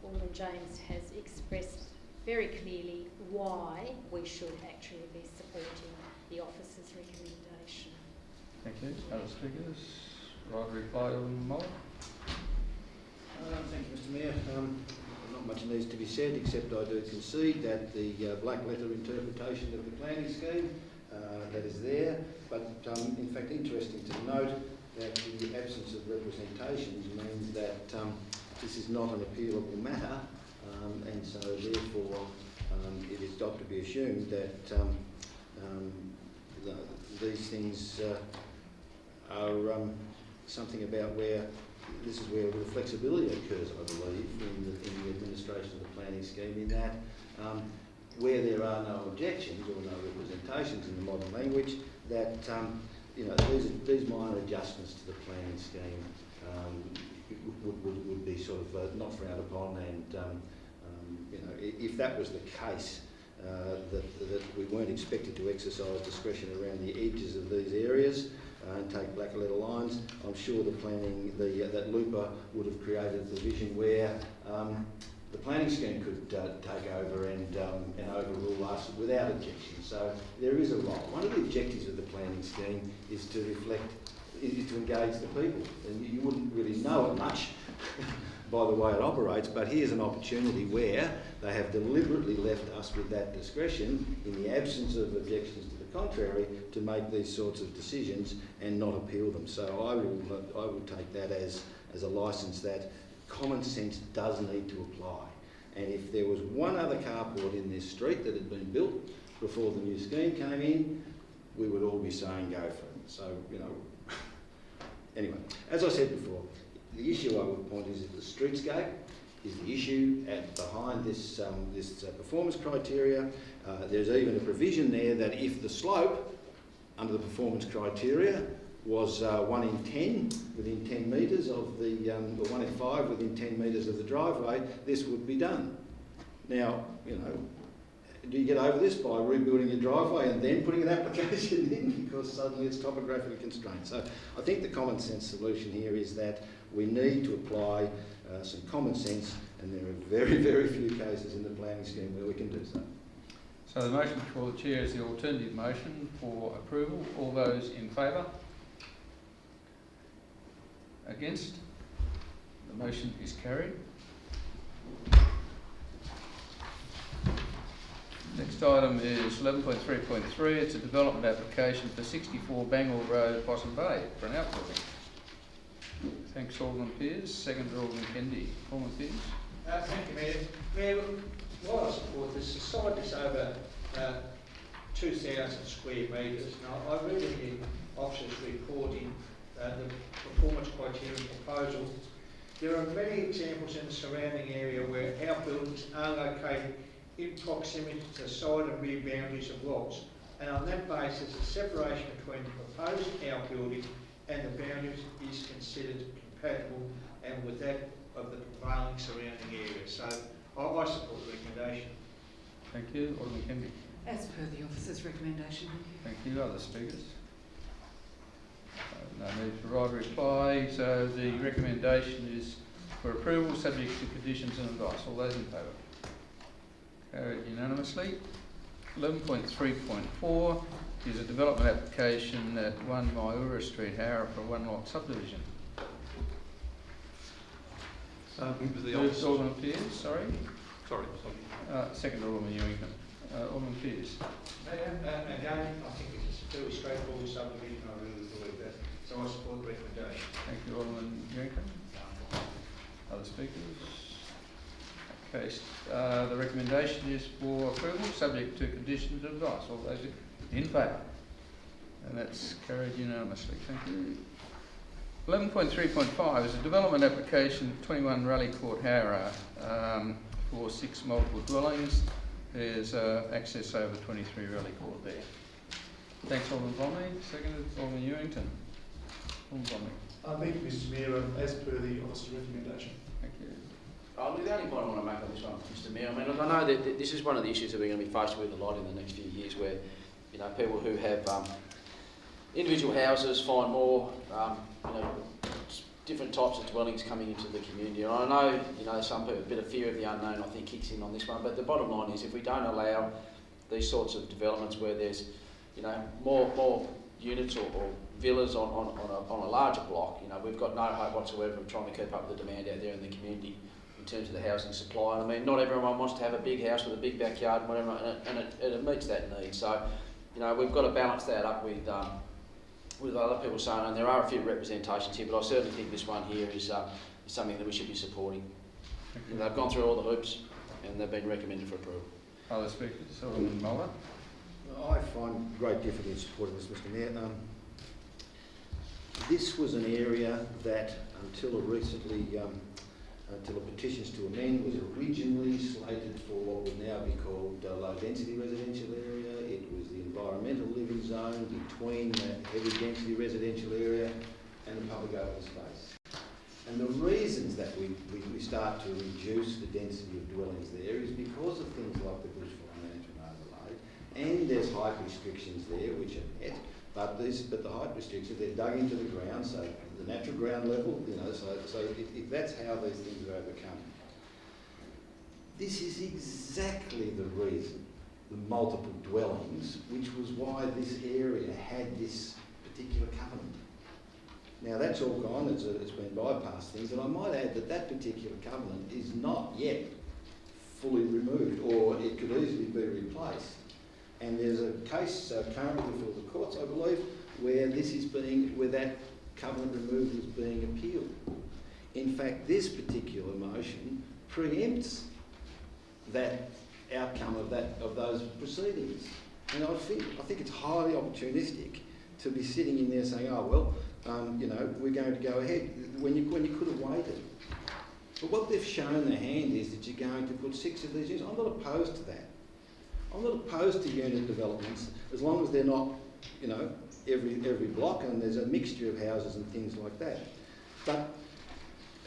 Alderman James has expressed very clearly why we should actually be supporting the officer's recommendation. Thank you. Other speakers? Right reply, Alderman Mulder. Thank you, Mr Mayor. Not much needs to be said, except I do concede that the black letter interpretation of the planning scheme that is there, but in fact interesting to note that the absence of representations means that this is not an appealable matter, and so therefore it is not to be assumed that these things are something about where this is where the flexibility occurs, I believe, in the administration of the planning scheme, in that where there are no objections or no representations in the modern language, that these minor adjustments to the planning scheme would be sort of not frowned upon, and if that was the case, that we weren't expected to exercise discretion around the edges of these areas and take black letter lines, I'm sure the planning, that looper would have created a provision where the planning scheme could take over and overrule us without objection. So there is a role. One of the objectives of the planning scheme is to engage the people, and you wouldn't really know it much by the way it operates, but here's an opportunity where they have deliberately left us with that discretion, in the absence of objections to the contrary, to make these sorts of decisions and not appeal them. So I will take that as a licence that common sense does need to apply. And if there was one other carport in this street that had been built before the new scheme came in, we would all be saying go for it. So, anyway, as I said before, the issue I would point is that the streetscape the issue behind this performance criteria. There's even a provision there that if the slope under the performance criteria was 1 in 10 within 10 metres of the, or 1 in 5 within 10 metres of the driveway, this would be done. Now, you know, do you get over this by rebuilding your driveway and then putting an application in because suddenly it's topographically constrained? So I think the common sense solution here is that we need to apply some common sense, and there are very, very few cases in the planning scheme where we can do so. So the motion before the Chair is the alternative motion for approval. All those in favour? Against? The motion is carried. Next item is 11.3.3. It's a development application for 64 Bangor Road, Possum Bay, for an outbuilding. Thanks, Alderman Pearce. Second, Alderman Kendi. Alderman Pearce. Thank you, Mayor. Mayor, while I support this, the site is over 2,000 square metres. Now, I read in the officer's reporting the performance criteria proposal. There are many examples in the surrounding area where outbuildings are located in proximity to the side and rear boundaries of lots, and on that basis, the separation between the proposed outbuilding and the boundaries is considered compatible and with that of the prevailing surrounding area. So I support the recommendation. Thank you. Alderman Kendi. As per the officer's recommendation. Thank you. Other speakers? No need for right reply. So the recommendation is for approval subject to conditions and advice. All those in favour? Carried unanimously. 11.3.4 is a development application at 1 Myura Street, Howrah, for a one-lot subdivision. Moved Alderman Pearce, sorry. Second, Alderman Ewington. Alderman Pearce. Again, I think it's a fairly straightforward subdivision. I really believe that. So I support the recommendation. Thank you, Alderman Ewington. Other speakers? Okay, the recommendation is for approval, subject to conditions and advice. All those in favour? And that's carried unanimously. Thank you. 11.3.5 is a development application, 21 Raleigh Court, Howrah, for 6 multiple dwellings. There's access over 23 Raleigh Court there. Thanks, Alderman Bromley. Seconded, Alderman Ewington. Alderman Bromley. Thank you, Mr Mayor, as per the officer's recommendation. Thank you. The only point I want to make on this one, Mr Mayor, I mean, look, I know that this is one of the issues that we're going to be faced with a lot in the next few years, where, you know, people who have individual houses find more, you know, different types of dwellings coming into the community. And I know, you know, some people, a bit of fear of the unknown, I think, kicks in on this one. But the bottom line is, if we don't allow these sorts of developments where there's, you know, more units or villas on a larger block, you know, we've got no hope whatsoever of trying to keep up with the demand out there in the community in terms of the housing supply. And I mean, not everyone wants to have a big house with a big backyard and whatever, and it meets that need. So, you know, we've got to balance that up with other people saying, and there are a few representations here, but I certainly think this one here is something that we should be supporting. And they've gone through all the hoops and they've been recommended for approval. Other speakers? Alderman Mulder. I find great difficulty in supporting this, Mr Mayor. This was an area that, until recently, until the petitions to amend, was originally slated for what would now be called low-density residential area. It was the environmental living zone between the heavy-density residential area and the public open space. And the reasons that we start to reduce the density of dwellings there is because of things like the bushfire management overlay, and there's height restrictions there which are met. But the height restrictions, they're dug into the ground, so the natural ground level, you know, so if that's how these things are overcome. This is exactly the reason, the multiple dwellings, which was why this area had this particular covenant. Now that's all gone, it's been bypassed things, and I might add that that particular covenant is not yet fully removed, or it could easily be replaced. And there's a case currently before the courts, I believe, where where that covenant removal is being appealed. In fact, this particular motion preempts that outcome of those proceedings. And I think it's highly opportunistic to be sitting in there saying, oh well, you know, we're going to go ahead when you could have waited. But what they've shown their hand is that you're going to put 6 of these units. I'm not opposed to that. I'm not opposed to unit developments as long as they're not, you know, every block and there's a mixture of houses and things like that. But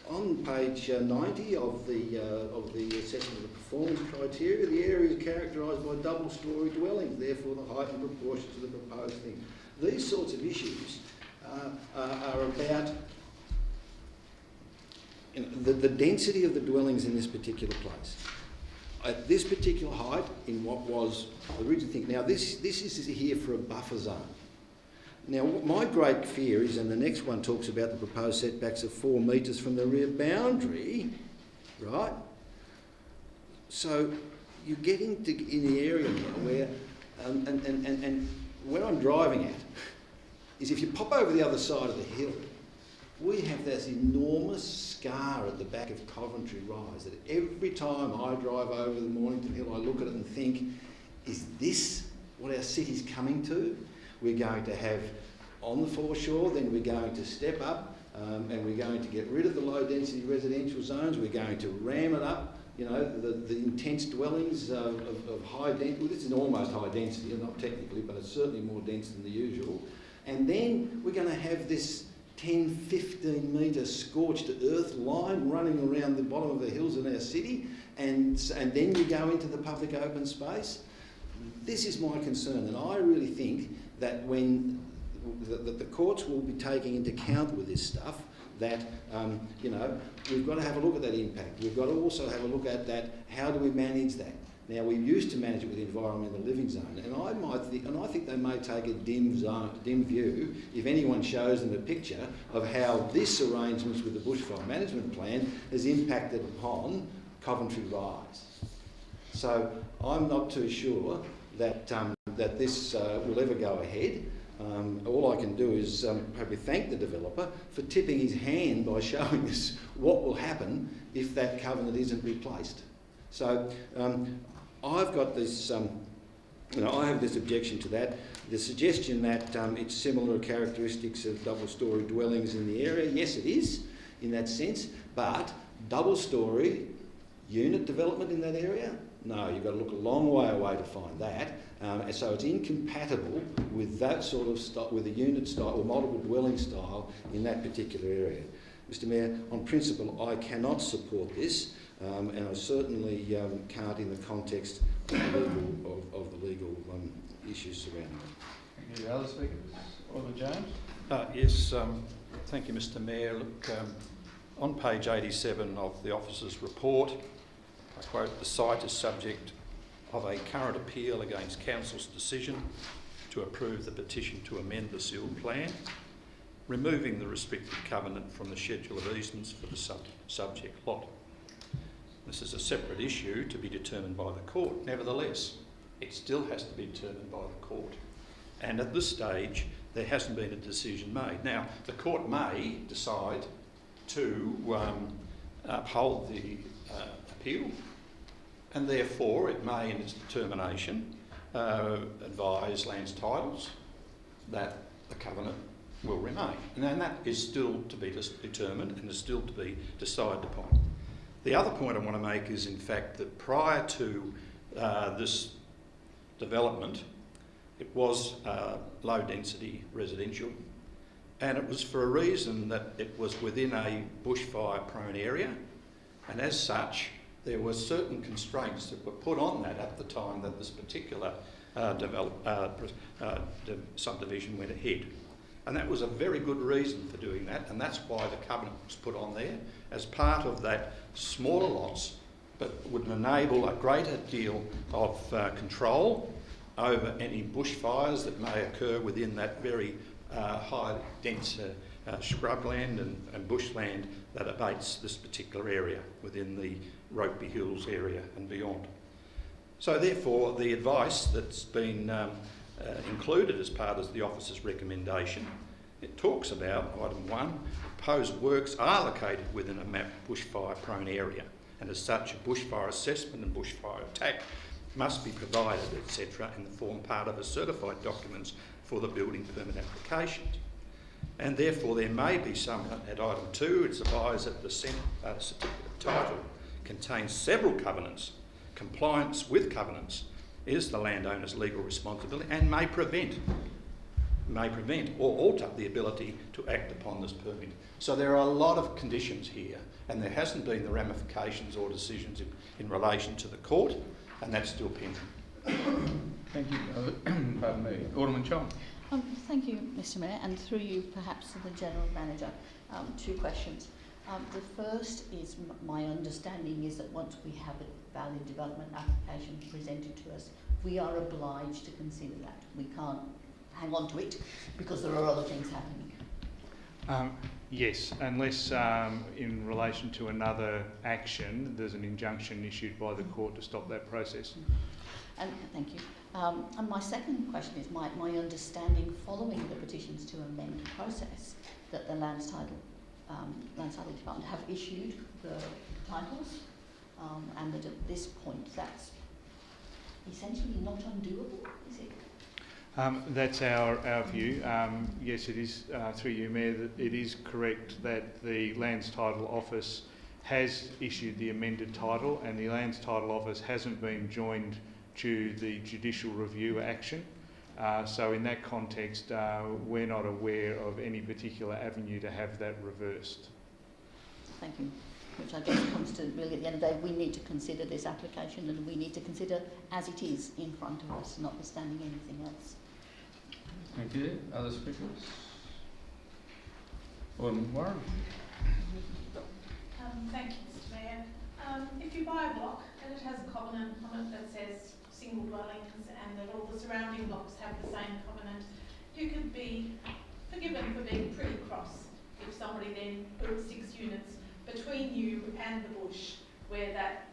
on page 90 of the assessment of the performance criteria, the area is characterised by double-storey dwellings, therefore the height and proportion to the proposed thing. These sorts of issues are about, you know, the density of the dwellings in this particular place. At this particular height, in what was the original thing. Now, this is here for a buffer zone. Now, my great fear is, and the next one talks about the proposed setbacks of 4 metres from the rear boundary, right? So you're getting to in the area now where, and where I'm driving at is if you pop over the other side of the hill, we have this enormous scar at the back of Coventry Rise that every time I drive over the Mornington Hill, I look at it and think, is this what our city's coming to? We're going to have on the foreshore, then we're going to step up and we're going to get rid of the low density residential zones. We're going to ram it up, you know, the intense dwellings of high density. Well, this is almost high density, not technically, but it's certainly more dense than the usual. And then we're going to have this 10, 15 metre scorched earth line running around the bottom of the hills in our city, and then you go into the public open space. This is my concern, and I really think that when the courts will be taking into account with this stuff, that you know, we've got to have a look at that impact. We've got to also have a look at that. How do we manage that? Now, we used to manage it with environmental living zone, and I think they may take a dim view if anyone shows them a picture of how this arrangements with the bushfire management plan has impacted upon Coventry Rise. So I'm not too sure that that this will ever go ahead. All I can do is probably thank the developer for tipping his hand by showing us what will happen if that covenant isn't replaced. So I've got this, you know, I have this objection to that. The suggestion that it's similar characteristics of double-storey dwellings in the area, yes it is in that sense, but double-storey unit development in that area? No, you've got to look a long way away to find that. And so it's incompatible with that sort of style, with a unit style or multiple dwelling style in that particular area. Mr Mayor, on principle, I cannot support this, and I certainly can't in the context of the legal issues surrounding it. Any other speakers? Alderman Jones? Yes, thank you, Mr Mayor. Look, on page 87 of the officer's report, I quote, "The site is subject of a current appeal against Council's decision to approve the petition to amend the sealed plan, removing the restricted covenant from the schedule of easements for the subject lot. This is a separate issue to be determined by the court. Nevertheless, it still has to be determined by the court. And at this stage, there hasn't been a decision made. Now, the court may decide to uphold the appeal, and therefore it may, in its determination, advise Lands Titles that the covenant will remain. And that is still to be determined and is still to be decided upon. The other point I want to make is, in fact, that prior to this development, it was low-density residential, and it was for a reason that it was within a bushfire-prone area, and as such, there were certain constraints that were put on that at the time that this particular subdivision went ahead. And that was a very good reason for doing that, and that's why the covenant was put on there as part of that smaller lots, but would enable a greater deal of control over any bushfires that may occur within that very high dense shrubland and bushland that abates this particular area within the Rokeby Hills area and beyond. So therefore, the advice that's been included as part of the officer's recommendation, it talks about, item 1, proposed works are located within a mapped bushfire-prone area, and as such, a bushfire assessment and bushfire attack must be provided, etc., and form part of a certified documents for the building permit applications. and therefore there may be some, at item 2, it's advised that the certificate of title contains several covenants. Compliance with covenants is the landowner's legal responsibility and may prevent or alter the ability to act upon this permit. So there are a lot of conditions here, and there hasn't been the ramifications or decisions in relation to the court, and that's still pending. Thank you. Pardon me. Alderman Chong. Thank you, Mr Mayor, and through you perhaps to the General Manager. 2 questions. The first is my understanding is that once we have a valid development application presented to us, we are obliged to consider that. We can't hang on to it because there are other things happening. Yes, unless in relation to another action there's an injunction issued by the court to stop that process. And thank you. And my second question is my understanding following the petitions to amend the process that the Land Title Department have issued the titles and that at this point that's essentially not undoable, is it? That's our view. Yes, it is, through you, Mayor, that it is correct that the Lands Title Office has issued the amended title, and the Lands Title Office hasn't been joined to the judicial review action. So in that context, we're not aware of any particular avenue to have that reversed. Thank you. Which I guess comes to really at the end of the day, we need to consider this application and we need to consider as it is in front of us, notwithstanding anything else. Thank you. Other speakers? Alderman Warren. Thank you, Mr Mayor. If you buy a block and it has a covenant on it that says single dwellings and that all the surrounding blocks have the same covenant, you could be forgiven for being pretty cross if somebody then built 6 units between you and the bush, where that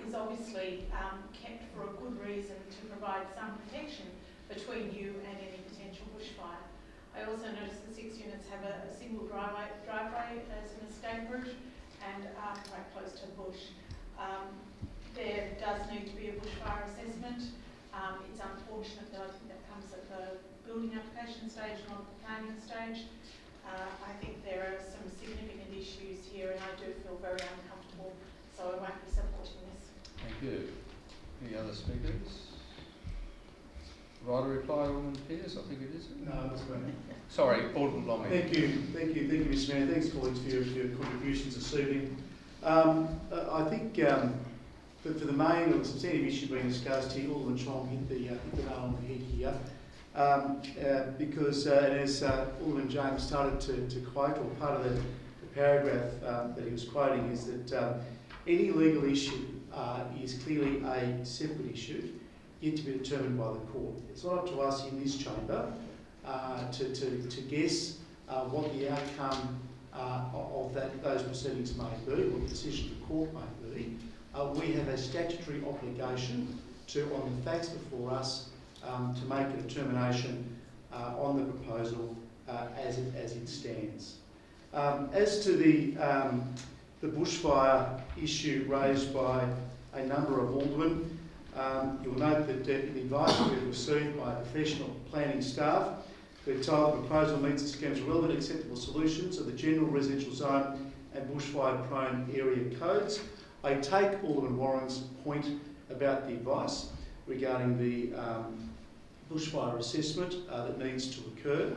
is obviously kept for a good reason to provide some protection between you and any potential bushfire. I also noticed the 6 units have a single driveway as an escape route and are quite close to the bush. There does need to be a bushfire assessment. It's unfortunate that I think that comes at the building application stage, not the planning stage. I think there are some significant issues here and I do feel very uncomfortable, so I won't be supporting this. Thank you. Any other speakers? Right, a reply, Alderman Pearce, I think it is. No, that's great. Sorry, Alderman Longman. Thank you, Mr Mayor. Thanks, colleagues, for your contributions this evening. I think for the main or substantive issue being discussed here, Alderman Chong hit the nail on the head here, because as Alderman James started to quote, or part of the paragraph that he was quoting, is that any legal issue is clearly a separate issue, yet to be determined by the court. It's not up to us in this chamber to guess what the outcome of those proceedings may be, or the decision the court may be. We have a statutory obligation to, on the facts before us, to make a determination on the proposal as it stands. As to the bushfire issue raised by a number of aldermen, you'll note that in the advice we've received by professional planning staff, we're told the proposal meets the schem's relevant acceptable solutions of the general residential zone and bushfire-prone area codes. I take Alderman Warren's point about the advice regarding the bushfire assessment that needs to occur.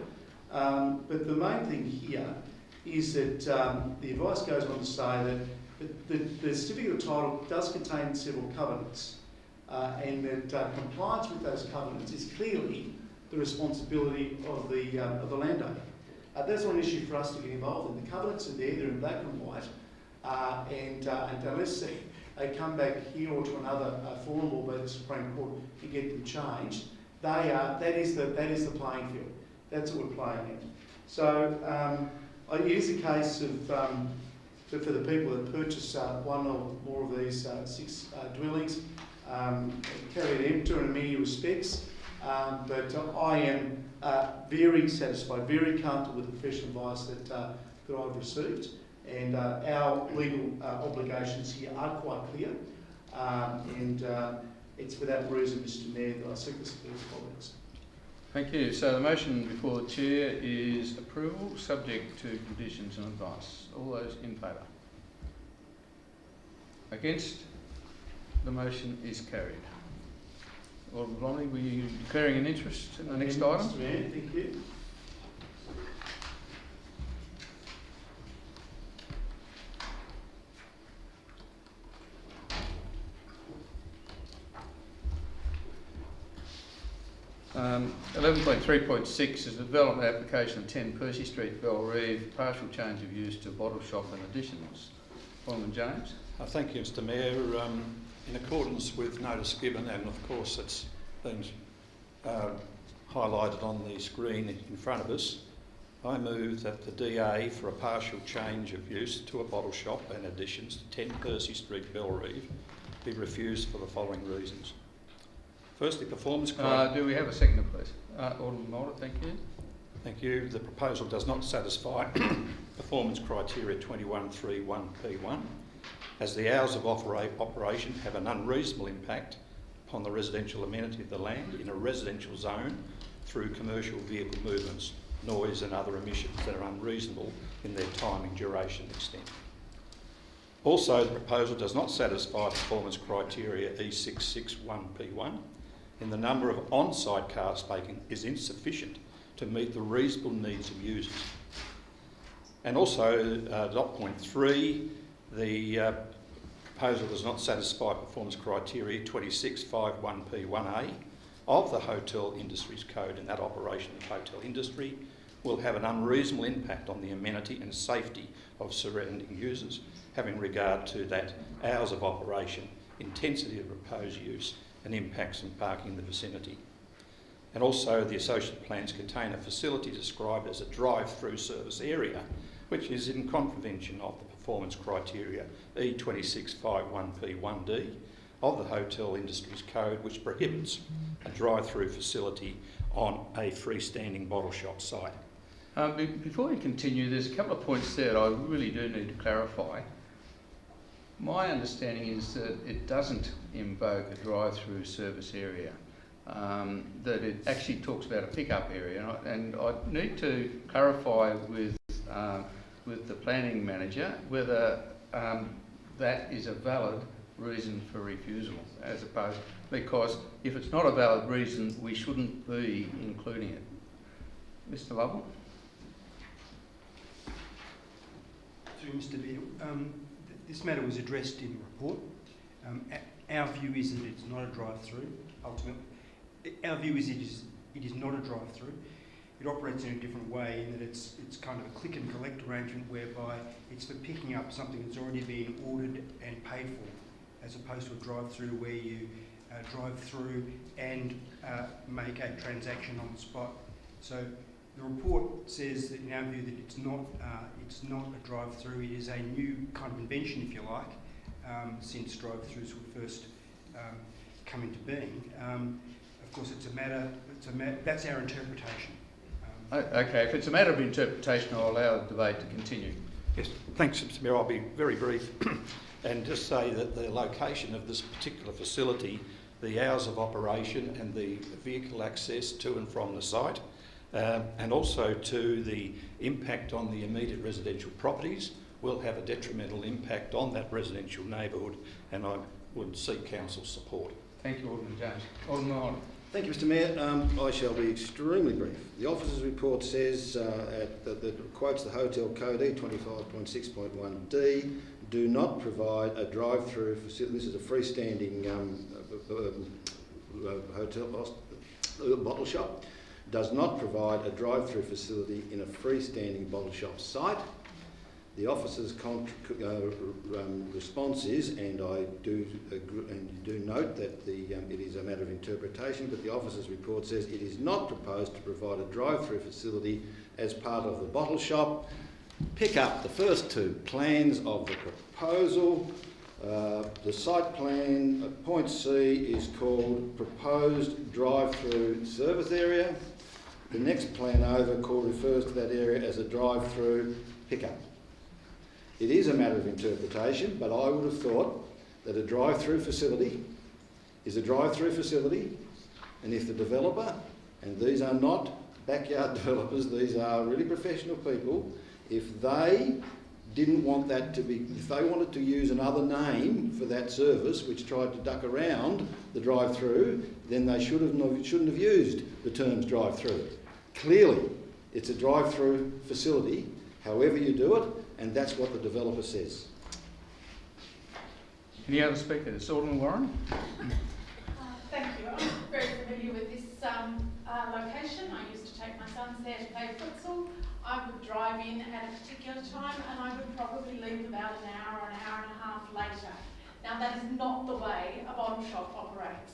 But the main thing here is that the advice goes on to say that the certificate of title does contain several covenants, and that compliance with those covenants is clearly the responsibility of the landowner. That's not an issue for us to get involved in. The covenants are there; they're in black and white, and unless they come back here or to another forum or by the Supreme Court to get them changed, that is the playing field. That's what we're playing at. So it is a case of for the people that purchase one or more of these 6 dwellings, carry it empty in many respects. But I am very satisfied, very comfortable with the professional advice that I've received, and our legal obligations here are quite clear. And it's for that reason, Mr Mayor, that I seek the support of colleagues. Thank you. So the motion before the Chair is approval, subject to conditions and advice. All those in favour? Against? The motion is carried. Alderman Blomley, were you declaring an interest in the next item? Mr. Mayor, thank you. Um, 11.3.6 is a development application of 10 Percy Street, Belrive, partial change of use to bottle shop and additions. Alderman James. Thank you, Mr Mayor. In accordance with notice given, and of course it's been highlighted on the screen in front of us, I move that the DA for a partial change of use to a bottle shop and additions to 10 Percy Street, Belrive be refused for the following reasons. Firstly, performance criteria. Do we have a seconder, please? Alderman Mulder, thank you. Thank you. The proposal does not satisfy performance criteria 21.3.1P1, as the hours of operation have an unreasonable impact upon the residential amenity of the land in a residential zone through commercial vehicle movements, noise and other emissions that are unreasonable in their time and duration extent. Also, the proposal does not satisfy performance criteria E661P1 in the number of on-site car parking is insufficient to meet the reasonable needs of users. And also, dot point 3, the proposal does not satisfy performance criteria 2651P1A of the Hotel Industries Code, and that operation of hotel industry will have an unreasonable impact on the amenity and safety of surrounding users, having regard to that hours of operation, intensity of proposed use and impacts on parking in the vicinity. And also the associated plans contain a facility described as a drive-through service area, which is in contravention of the performance criteria E2651P1D of the Hotel Industries Code, which prohibits a drive-through facility on a freestanding bottle shop site. Before we continue, there's a couple of points there I really do need to clarify. My understanding is that it doesn't invoke a drive-through service area, that it actually talks about a pick-up area, and I need to clarify with the planning manager whether that is a valid reason for refusal, as opposed, because if it's not a valid reason, we shouldn't be including it. Mr. Lovell. Through Mr. Mayor, this matter was addressed in the report. Our view is that it's not a drive-through. Ultimately, our view is it is not a drive-through. It operates in a different way in that it's kind of a click and collect arrangement whereby it's for picking up something that's already been ordered and paid for, as opposed to a drive-through where you drive through and make a transaction on the spot. So the report says that in our view that it's not a drive-through. It is a new kind of invention, if you like, since drive-throughs were first come into being. Of course, that's our interpretation. Okay, if it's a matter of interpretation, I'll allow the debate to continue. Yes, thanks, Mr Mayor. I'll be very brief and just say that the location of this particular facility, the hours of operation and the vehicle access to and from the site, and also to the impact on the immediate residential properties will have a detrimental impact on that residential neighbourhood, and I would seek council support. Thank you, Alderman James. Alderman Mulder. Thank you, Mr Mayor. I shall be extremely brief. The officer's report says that quotes the Hotel Code E25.6.1D, do not provide a drive-through facility. This is a freestanding hotel bottle shop. Does not provide a drive-through facility in a freestanding bottle shop site. The officer's response is, and I do agree, and you do note that it is a matter of interpretation, but the officer's report says it is not proposed to provide a drive-through facility as part of the bottle shop. Pick up the first two plans of the proposal. The site plan, point C, is called Proposed Drive-Through Service Area. The next plan over refers to that area as a drive-through pickup. It is a matter of interpretation, but I would have thought that a drive-through facility is a drive-through facility, and if the developer and these are not backyard developers, these are really professional people. If they didn't want that to be, if they wanted to use another name for that service which tried to duck around the drive-through, then they shouldn't have used the terms drive-through. Clearly, it's a drive-through facility, however you do it, and that's what the developer says. Any other speakers? Alderman Warren? Thank you. I'm very familiar with this location. I used to take my sons there to play futsal. I would drive in at a particular time and I would probably leave about an hour or an hour and a half later. Now that is not the way a bottle shop operates.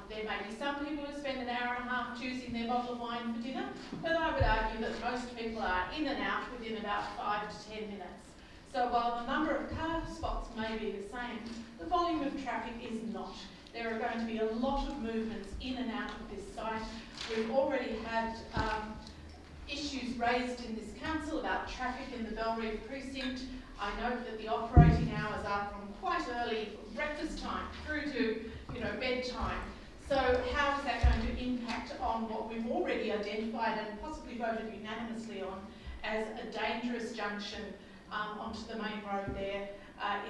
There may be some people who spend an hour and a half choosing their bottle of wine for dinner, but I would argue that most people are in and out within about 5 to 10 minutes. So while the number of car spots may be the same, the volume of traffic is not. There are going to be a lot of movements in and out of this site. We've already had issues raised in this council about traffic in the Belrive precinct. I note that the operating hours are from quite early breakfast time through to bedtime. So how is that going to impact on what we've already identified and possibly voted unanimously on as a dangerous junction onto the main road there?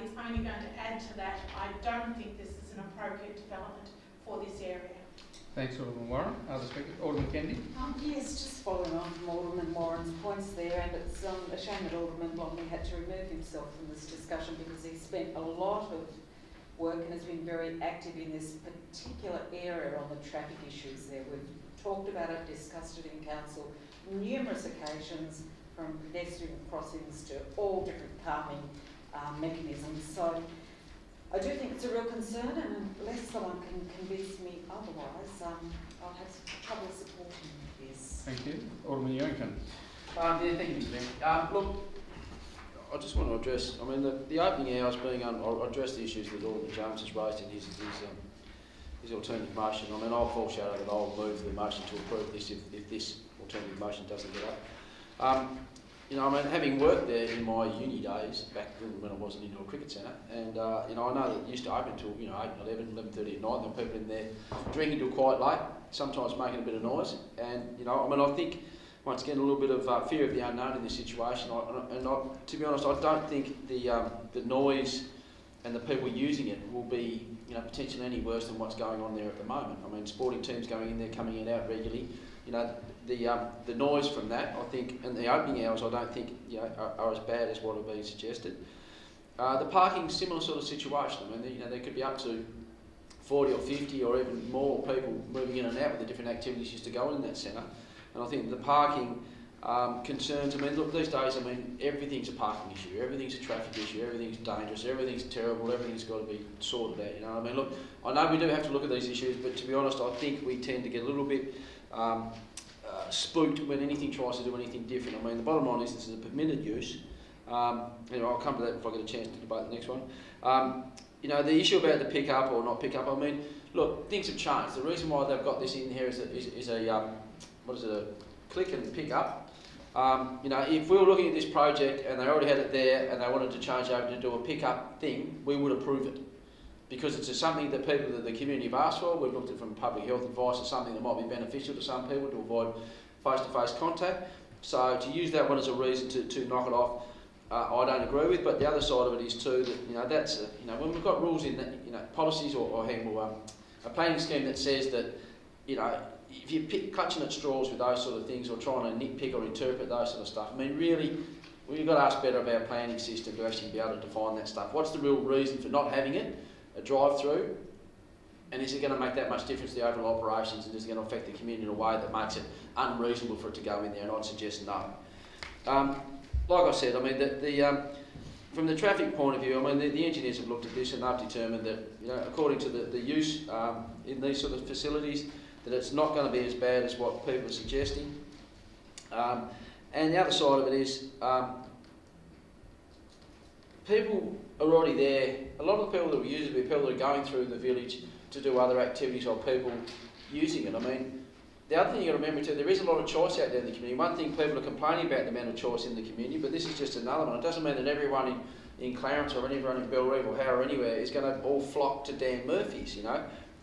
It's only going to add to that. I don't think this is an appropriate development for this area. Thanks, Alderman Warren. Other speakers? Alderman Kennedy? Yes, just following on from Alderman Warren's points there, and it's a shame that Alderman Blomley had to remove himself from this discussion because he spent a lot of work and has been very active in this particular area on the traffic issues there. We've talked about it, discussed it in council numerous occasions, from pedestrian crossings to all different calming mechanisms. So I do think it's a real concern, and unless someone can convince me otherwise, I'll have trouble supporting this. Thank you. Alderman Youngkin. Yeah, thank you, Mr. Mayor. Look, I just want to address, the opening hours being, I'll address the issues that Alderman James has raised in his alternative motion. I'll foreshadow that I'll move the motion to approve this if this alternative motion doesn't get up. Having worked there in my uni days, back when I wasn't into a cricket centre, and I know that it used to open until 8, 11, 11:30 at night. There were people in there drinking till quite late, sometimes making a bit of noise. And I think once again a little bit of fear of the unknown in this situation. To be honest, I don't think the noise and the people using it will be potentially any worse than what's going on there at the moment. Sporting teams going in there, coming in and out regularly. The noise from that, I think, and the opening hours, I don't think are as bad as what have been suggested. The parking, similar sort of situation. There could be up to 40 or 50 or even more people moving in and out with the different activities used to go in that centre. And I think the parking concerns. Look, these days, everything's a parking issue, everything's a traffic issue, everything's dangerous, everything's terrible, everything's got to be sorted out. Look, I know we do have to look at these issues, but to be honest, I think we tend to get a little bit spooked when anything tries to do anything different. The bottom line is this is a permitted use. I'll come to that if I get a chance to debate the next one. The issue about the pick up or not pick up. Look, things have changed. The reason why they've got this in here is a click and pick up. If we were looking at this project and they already had it there and they wanted to change over to do a pick up thing, we would approve it. Because it's something that people that the community have asked for. We've looked at from public health advice as something that might be beneficial to some people to avoid face-to-face contact. So to use that one as a reason to knock it off, I don't agree with. But the other side of it is too that that's when we've got rules in that policies or a planning scheme that says that if you're clutching at straws with those sort of things or trying to nitpick or interpret those sort of stuff, really we've got to ask better of our planning system to actually be able to define that stuff. What's the real reason for not having it? A drive-through, and is it going to make that much difference to the overall operations, and is it going to affect the community in a way that makes it unreasonable for it to go in there? And I'd suggest no. Like I said, from the traffic point of view, the engineers have looked at this and they've determined that, according to the use in these sort of facilities, that it's not going to be as bad as what people are suggesting. And the other side of it is, people are already there. A lot of the people that we use will be people that are going through the village to do other activities or people using it. The other thing you've got to remember too, there is a lot of choice out there in the community. One thing people are complaining about the amount of choice in the community, but this is just another one. It doesn't mean that everyone in Clarence or anyone in Belrive or Harrow or anywhere is going to all flock to Dan Murphy's,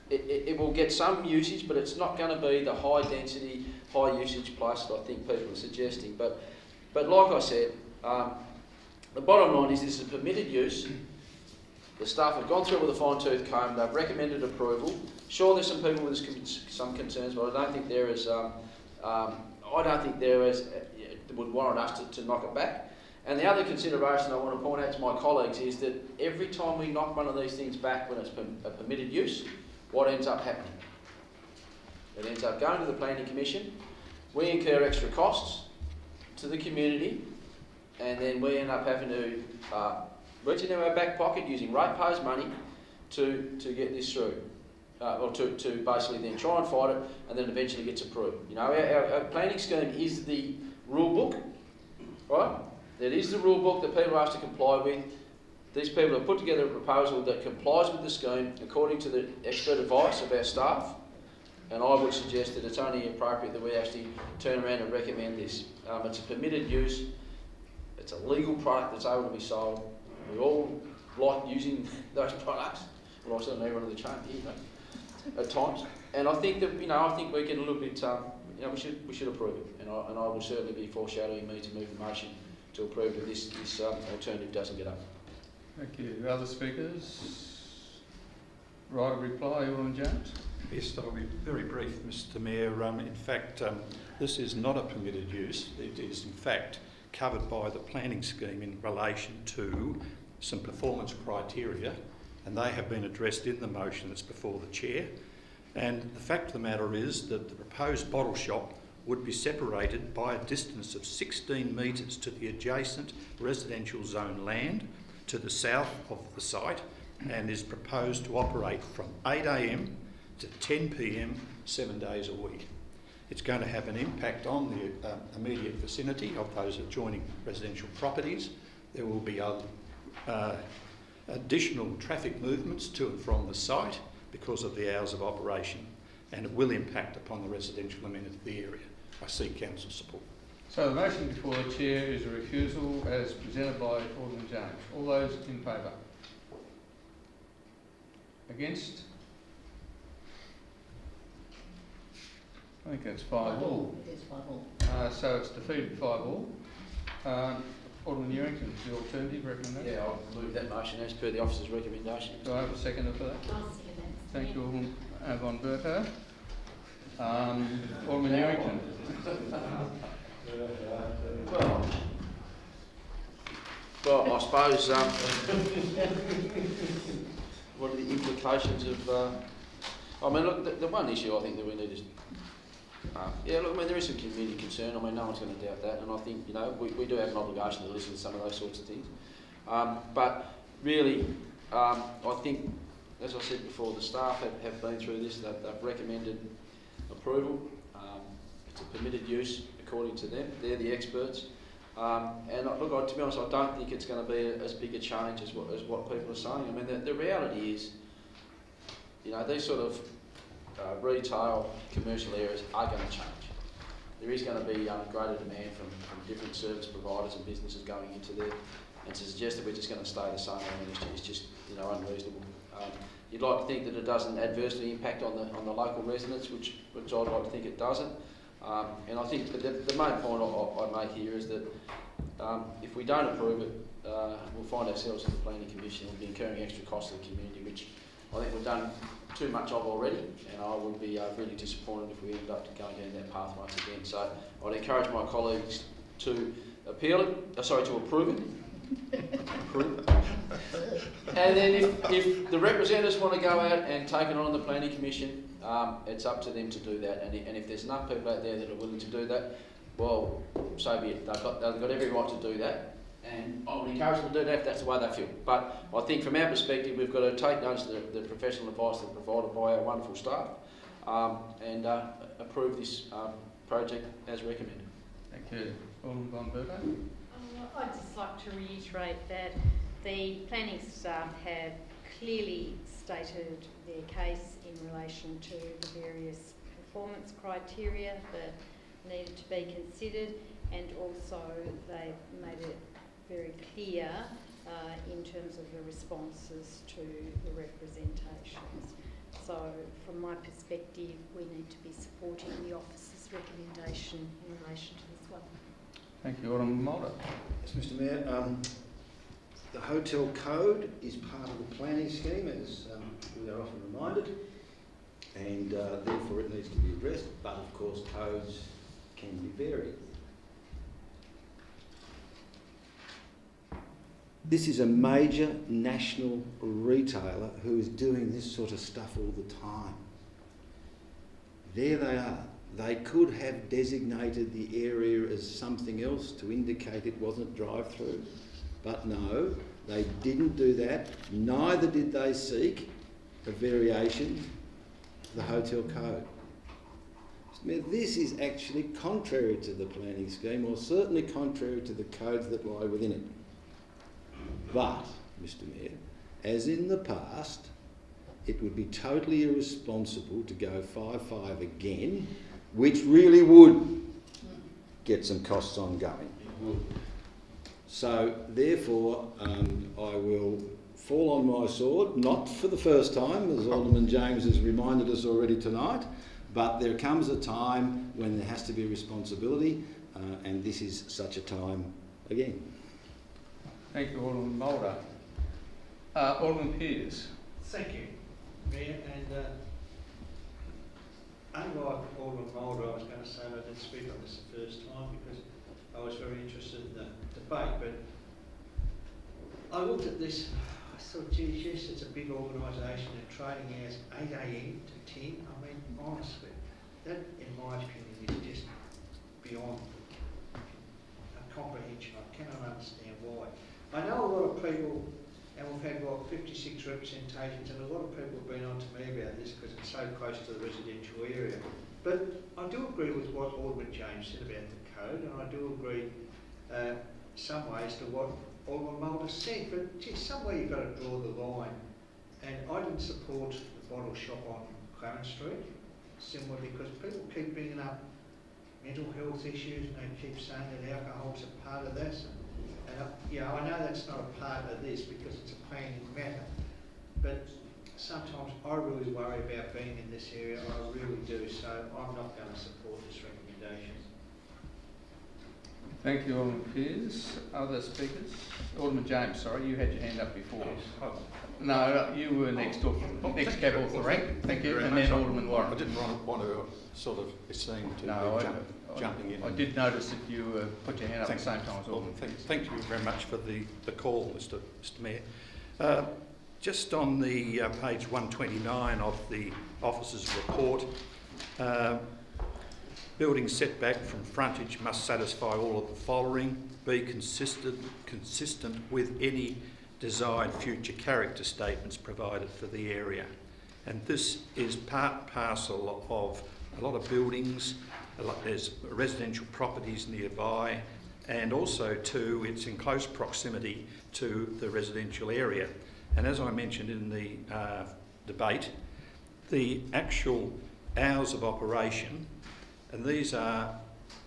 it will get some usage, but it's not going to be the high density, high usage place that I think people are suggesting. But like I said, the bottom line is this is a permitted use. The staff have gone through with a fine-tooth comb. They've recommended approval. Sure, there's some people with some concerns, but I don't think there is. Would warrant us to knock it back. And the other consideration I want to point out to my colleagues is that every time we knock one of these things back when it's a permitted use, what ends up happening? It ends up going to the Planning Commission. We incur extra costs to the community, and then we end up having to reach into our back pocket using ratepayers' money to get this through. Or to basically then try and fight it, and then eventually gets approved. You know, our planning scheme is the rule book, right? It is the rule book that people are asked to comply with. These people have put together a proposal that complies with the scheme according to the expert advice of our staff, and I would suggest that it's only appropriate that we actually turn around and recommend this. It's a permitted use, it's a legal product that's able to be sold. We all like using those products. Well, I certainly run the chain here, at times, and I think that I think we can a little bit. We should approve it, and I will certainly be foreshadowing me to move the motion to approve if this alternative doesn't get up. Thank you. Other speakers? Right of reply, Ewan James. Yes, I'll be very brief, Mr Mayor. In fact, this is not a permitted use. It is in fact covered by the planning scheme in relation to some performance criteria, and they have been addressed in the motion that's before the Chair. And the fact of the matter is that the proposed bottle shop would be separated by a distance of 16 metres to the adjacent residential zone land to the south of the site, and is proposed to operate from 8 a.m. to 10 p.m. 7 days a week. It's going to have an impact on the immediate vicinity of those adjoining residential properties. There will be additional traffic movements to and from the site because of the hours of operation, and it will impact upon the residential amenity of the area. I seek council support. So the motion before the Chair is a refusal as presented by Alderman James. All those in favour? Against? I think that's 5-all. It is 5-all. So it's defeated 5-all. Alderman Newington, the alternative recommendation? Yeah, I'll move that motion as per the officer's recommendation. Do I have a seconder for that? I'll second that. Thank you, Alderman Von Berto. Alderman Newington. Well, I suppose, what are the implications of, I mean, look, the one issue I think that we need is, there is some community concern. I mean, no one's going to doubt that, and I think, we do have an obligation to listen to some of those sorts of things. But really, I think, as I said before, the staff have been through this. They've recommended approval. It's a permitted use according to them. They're the experts. And look, to be honest, I don't think it's going to be as big a change as what people are saying. I mean, the reality is, these sort of retail, commercial areas are going to change. There is going to be greater demand from different service providers and businesses going into there, and to suggest that we're just going to stay the same is just unreasonable. You'd like to think that it doesn't adversely impact on the local residents, which I'd like to think it doesn't. And I think the main point I make here is that if we don't approve it, we'll find ourselves in the Planning Commission and be incurring extra costs to the community, which I think we've done too much of already, and I would be really disappointed if we end up going down that path once again. So I'd encourage my colleagues to to approve it. And then if the representatives want to go out and take it on the Planning Commission, it's up to them to do that. And if there's enough people out there that are willing to do that, well, so be it. They've got every right to do that. And I would encourage them to do that if that's the way they feel. But I think from our perspective, we've got to take notice of the professional advice that's provided by our wonderful staff and approve this project as recommended. Thank you. Alderman Von Berto. I'd just like to reiterate that the planning staff have clearly stated their case in relation to the various performance criteria that needed to be considered, and also they've made it very clear in terms of the responses to the representations. So from my perspective, we need to be supporting the officer's recommendation in relation to this one. Thank you, Alderman Mulder. Yes, Mr Mayor. The hotel code is part of the planning scheme, as we are often reminded, and therefore it needs to be addressed, but of course codes can be varied. This is a major national retailer who is doing this sort of stuff all the time. There they are. They could have designated the area as something else to indicate it wasn't drive-through, but no, they didn't do that. Neither did they seek a variation of the hotel code. This is actually contrary to the planning scheme, or certainly contrary to the codes that lie within it. But, Mr Mayor, as in the past, it would be totally irresponsible to go 5-5 again, which really would get some costs ongoing. It would. So, therefore, I will fall on my sword, not for the first time, as Alderman James has reminded us already tonight, but there comes a time when there has to be responsibility, and this is such a time again. Thank you, Alderman Mulder. Alderman Pearce. Thank you, Mayor. And unlike Alderman Mulder, I was going to say I didn't speak on this the first time because I was very interested in the debate. But I looked at this, I thought, geez, yes, it's a big organisation and trading hours 8 AM to 10. I mean, honestly, that, in my opinion, is just beyond comprehension. I cannot understand why. I know a lot of people, and we've had like 56 representations, and a lot of people have been on to me about this because it's so close to the residential area. But I do agree with what Alderman James said about the code, and I do agree some ways to what Alderman Mulder said, but just somewhere you've got to draw the line. And I didn't support the bottle shop on Clarence Street, similar because people keep bringing up mental health issues and they keep saying that alcohol's a part of this. And I know that's not a part of this because it's a planning matter, but sometimes I really worry about being in this area, I really do, so I'm not going to support this recommendation. Thank you, Alderman Pearce. Other speakers? Alderman James, sorry, you had your hand up before. No, you were next cab off the rank. Thank you. And then Alderman Warren. I didn't want to sort of be seen to be jumping in. I did notice that you put your hand up at the same time as Alderman. Thank you very much for the call, Mr Mayor. Just on the page 129 of the officer's report, building setback from frontage must satisfy all of the following, be consistent with any desired future character statements provided for the area. And this is part and parcel of a lot of buildings, there's residential properties nearby, and also too it's in close proximity to the residential area. And as I mentioned in the debate, the actual hours of operation, and these are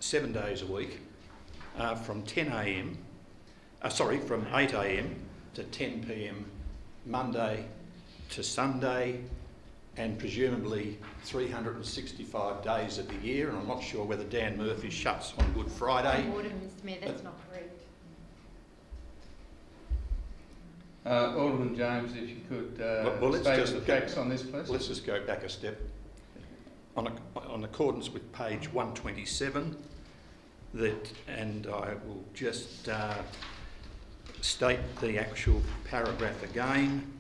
7 days a week, from 8 AM to 10 PM Monday to Sunday, and presumably 365 days of the year. And I'm not sure whether Dan Murphy shuts on Good Friday. Mr Mayor, that's not correct. Alderman James, if you could state the facts on this, please. Let's just go back a step. On accordance with page 127, and I will just state the actual paragraph again.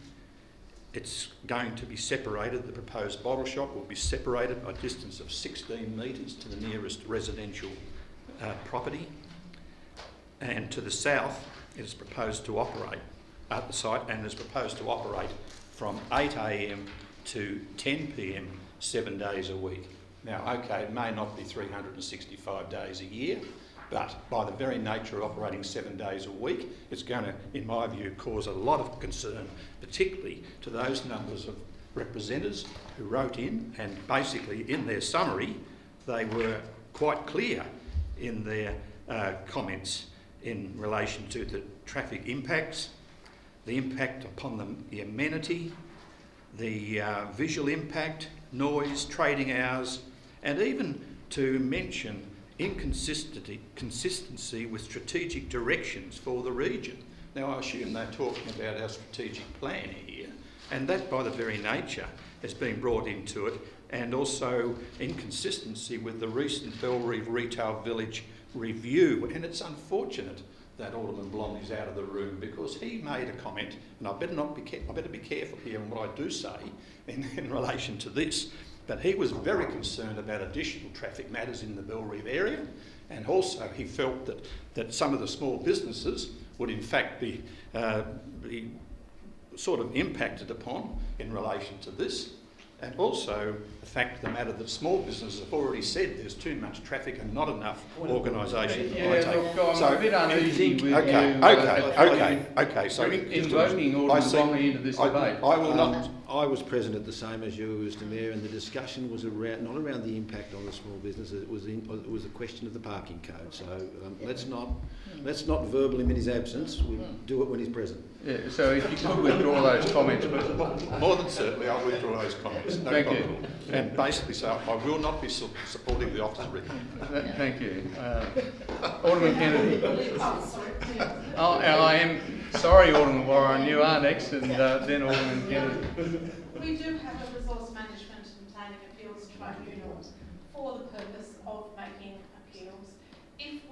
It's going to be separated, the proposed bottle shop will be separated by a distance of 16 metres to the nearest residential property, and to the south it is proposed to operate at the site and is proposed to operate from 8 AM to 10 PM 7 days a week. Now, okay, it may not be 365 days a year, but by the very nature of operating 7 days a week, it's going to, in my view, cause a lot of concern, particularly to those numbers of representatives who wrote in, and basically in their summary, they were quite clear in their comments in relation to the traffic impacts, the impact upon the amenity, the visual impact, noise, trading hours, and even to mention consistency with strategic directions for the region. Now, I assume they're talking about our strategic plan here, and that by the very nature has been brought into it, and also inconsistency with the recent Bellreeve Retail Village review. And it's unfortunate that Alderman Blond is out of the room, because he made a comment, and I better be careful here on what I do say in relation to this, but he was very concerned about additional traffic matters in the Bellreeve area, and also he felt that some of the small businesses would in fact be sort of impacted upon in relation to this. And also the fact of the matter that small businesses have already said there's too much traffic and not enough organisation. Yeah, look, I'm a bit uneasy with Okay. So invoking Alderman Blomley into this debate. I will not. I was present at the same as you, Mr Mayor, and the discussion was around not around the impact on the small businesses. It was a question of the parking code. So let's not verbal him in his absence. We'll do it when he's present. Yeah, so if you could withdraw those comments, but more than certainly, I'll withdraw those comments. No Thank problem. you. And basically, so I will not be supporting the officer written. Thank you, Alderman Kennedy. I am sorry, Alderman Warren. You are next, and then Alderman Kennedy. We do have a resource management and planning appeals tribunal for the purpose of making appeals. If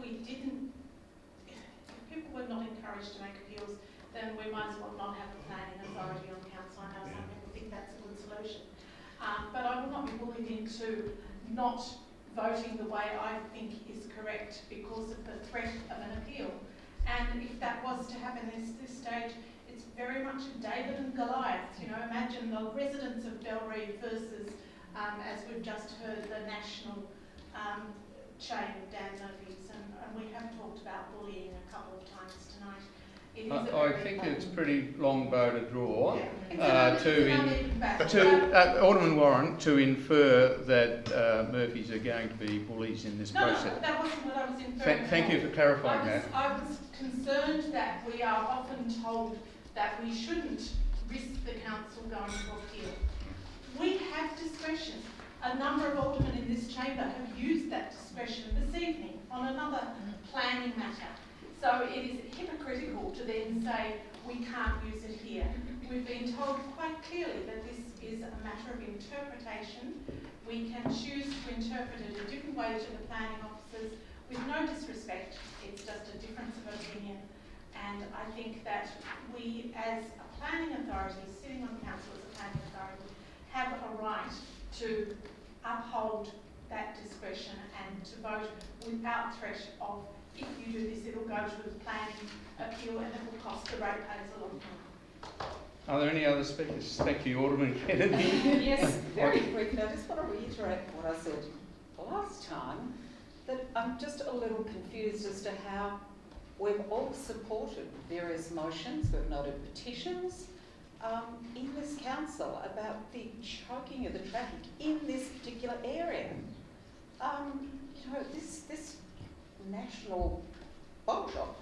people were not encouraged to make appeals, then we might as well not have a planning authority on council. I know some people think that's a good solution. But I will not be bullied into not voting the way I think is correct because of the threat of an appeal. And if that was to happen at this stage, it's very much David and Goliath. You know, imagine the residents of Bellreeve versus, as we've just heard, the national chain of Dan Murphy's. And we have talked about bullying a couple of times tonight. I think it's pretty long bow to draw Alderman Warren to infer that Murphys are going to be bullies in this process. No, that wasn't what I was inferring. Thank you for clarifying that. I was concerned that we are often told that we shouldn't risk the council going to appeal. We have discretion. A number of aldermen in this chamber have used that discretion this evening on another planning matter. So it is hypocritical to then say we can't use it here. We've been told quite clearly that this is a matter of interpretation. We can choose to interpret it a different way to the planning officers with no disrespect. It's just a difference of opinion. And I think that we, as a planning authority, sitting on council as a planning authority, have a right to uphold that discretion and to vote without threat of, if you do this, it'll go to the planning appeal and it will cost the ratepayers a lot more. Are there any other speakers? Thank you, Alderman Kennedy. Yes, very quickly. I just want to reiterate what I said last time, that I'm just a little confused as to how we've all supported various motions, we've noted petitions in this council about the choking of the traffic in this particular area. You know, this national bottle shop,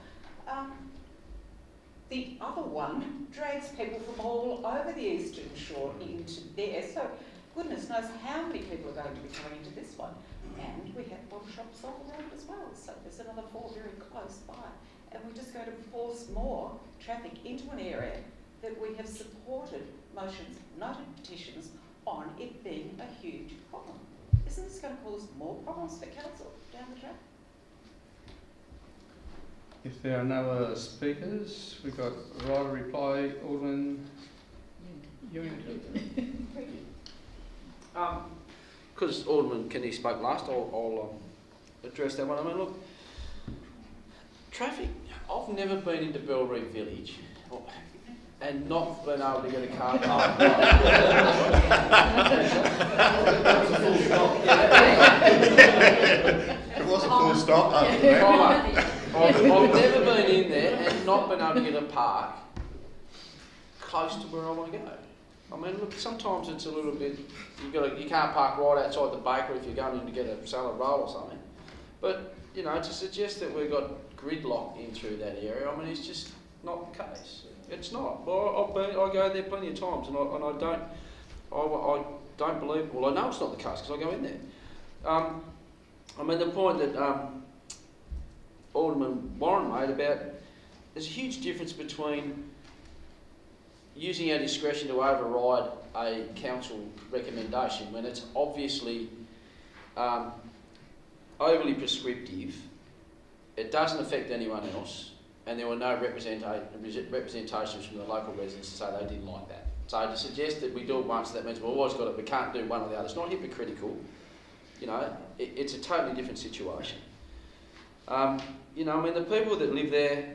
the other one drags people from all over the Eastern Shore into there, so goodness knows how many people are going to be coming into this one. And we have bottle shops all around as well, so there's another 4 very close by. And we're just going to force more traffic into an area that we have supported motions, noted petitions, on it being a huge problem. Isn't this going to cause more problems for council down the track? If there are no other speakers, we've got a right of reply, Alderman Ewing. Because Alderman Kennedy spoke last, I'll address that one. I mean, look, traffic, I've never been into Bellreeve Village and not been able to get a car park. It was a full stop after that. I've never been in there and not been able to get a park close to where I want to go. I mean, look, sometimes it's a little bit, you can't park right outside the bakery if you're going in to get a salad roll or something. But, you know, to suggest that we've got gridlock in through that area, I mean, it's just not the case. It's not. Well, I go there plenty of times and I don't I don't believe, well, I know it's not the case because I go in there. I mean, the point that Alderman Warren made about, there's a huge difference between using our discretion to override a council recommendation when it's obviously overly prescriptive, it doesn't affect anyone else, and there were no representations from the local residents to say they didn't like that. So to suggest that we do it once, that means we've always got it, we can't do one or the other. It's not hypocritical. You know, it's a totally different situation. You know, I mean, the people that live there,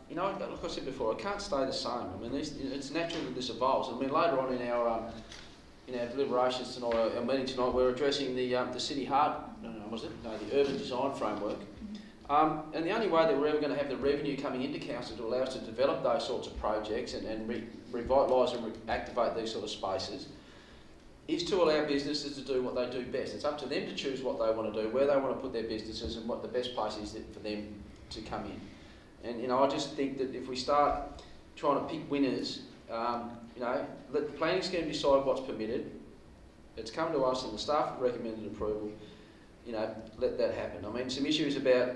you know, like I said before, it can't stay the same. I mean, it's natural that this evolves. I mean, later on in our deliberations tonight, our meeting tonight, we're addressing the city the urban design framework. And the only way that we're ever going to have the revenue coming into council to allow us to develop those sorts of projects and revitalise and activate these sort of spaces is to allow businesses to do what they do best. It's up to them to choose what they want to do, where they want to put their businesses, and what the best place is for them to come in. And, you know, I just think that if we start trying to pick winners, you know, let the planning scheme decide what's permitted. It's come to us and the staff have recommended approval. You know, let that happen. I mean, some issues about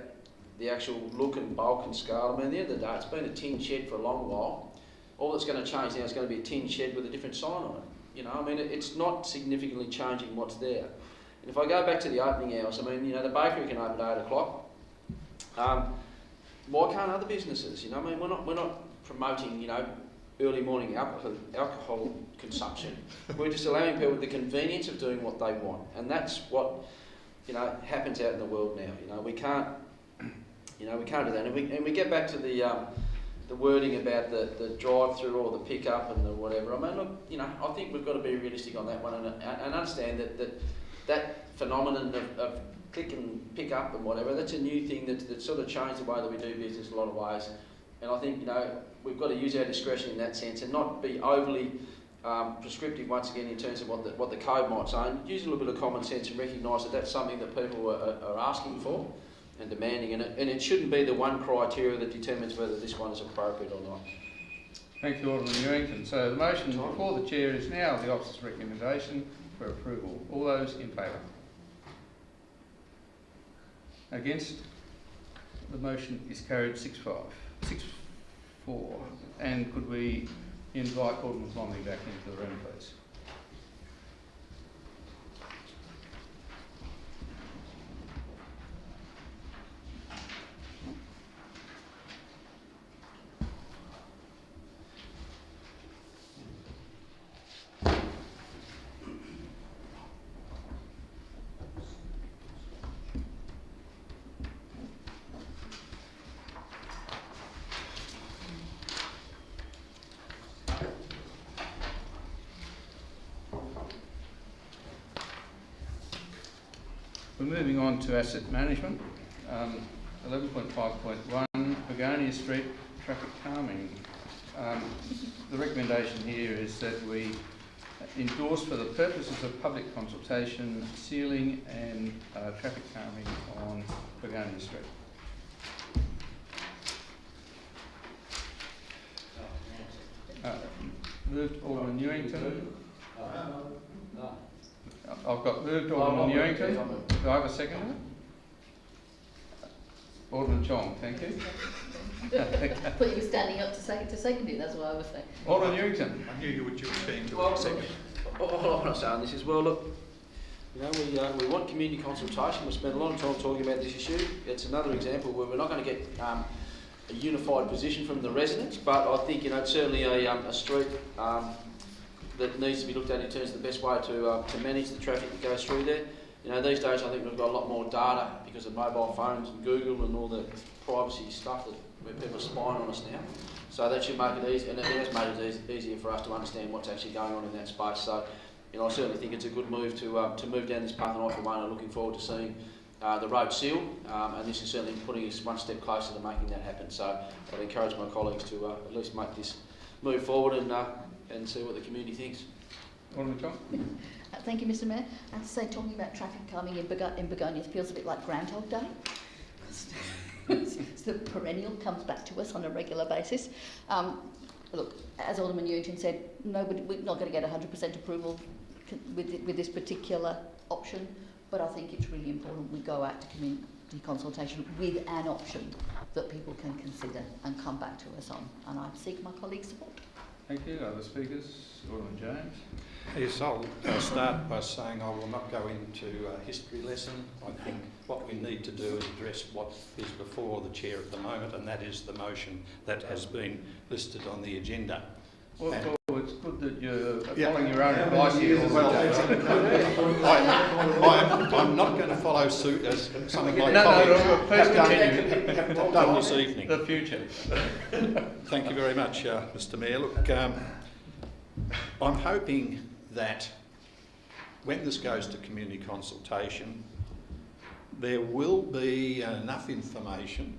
the actual look and bulk and scale. I mean, at the end of the day, it's been a tin shed for a long while. All that's going to change now is going to be a tin shed with a different sign on it. You know, I mean, it's not significantly changing what's there. And if I go back to the opening hours, I mean, you know, the bakery can open at 8 o'clock. Why can't other businesses? You know, I mean, we're not promoting, you know, early morning alcohol consumption. We're just allowing people the convenience of doing what they want, and that's what, you know, happens out in the world now. You know, we can't do that. And we get back to the wording about the drive-through or the pick-up and the whatever. I mean, look, you know, I think we've got to be realistic on that one and understand that phenomenon of click and pick up and whatever, that's a new thing that sort of changed the way that we do business in a lot of ways. And I think, you know, we've got to use our discretion in that sense and not be overly prescriptive once again in terms of what the code might say. And use a little bit of common sense and recognise that that's something that people are asking for and demanding, and it shouldn't be the one criteria that determines whether this one is appropriate or not. Thank you, Alderman Newington. So the motion before the Chair is now the officer's recommendation for approval. All those in favour? Against? The motion is carried 6-4. And could we invite Alderman Rosny back into the room, please? We're moving on to asset management. 11.5.1, Begonia Street traffic calming. The recommendation here is that we endorse for the purposes of public consultation, sealing and traffic calming on Begonia Street. Moved Alderman Newington. I've got moved Alderman Newington. Do I have a second? Alderman Chong, thank you. I thought you were standing up to second it, that's what I was saying. Alderman Newington. I knew you were saying to Well, second. all I'm saying this is, well, look, you know, we want community consultation. We spent a lot of time talking about this issue. It's another example where we're not going to get a unified position from the residents, but I think, you know, it's certainly a street that needs to be looked at in terms of the best way to manage the traffic that goes through there. You know, these days I think we've got a lot more data because of mobile phones and Google and all the privacy stuff where people are spying on us now. So that should make it easy, and it has made it easier for us to understand what's actually going on in that space. So, you know, I certainly think it's a good move to move down this path, and I for one are looking forward to seeing the road sealed, and this is certainly putting us one step closer to making that happen. So I'd encourage my colleagues to at least make this move forward and see what the community thinks. Thank you, Mr. Mayor. I have to say, talking about traffic calming in Begonia feels a bit like Groundhog Day. It's the perennial comes back to us on a regular basis. Look, as Alderman Newington said, we're not going to get 100% approval with this particular option, but I think it's really important we go out to community consultation with an option that people can consider and come back to us on. And I seek my colleagues' support. Thank you. Other speakers? Alderman James. Yes, I'll start by saying I will not go into a history lesson. I think what we need to do is address what is before the Chair at the moment, and that is the motion that has been listed on the agenda. Well, it's good that you're following your own advice here. I'm not going to follow suit as something like please continue. have done this evening. The future. Thank you very much, Mr. Mayor. Look, I'm hoping that when this goes to community consultation, there will be enough information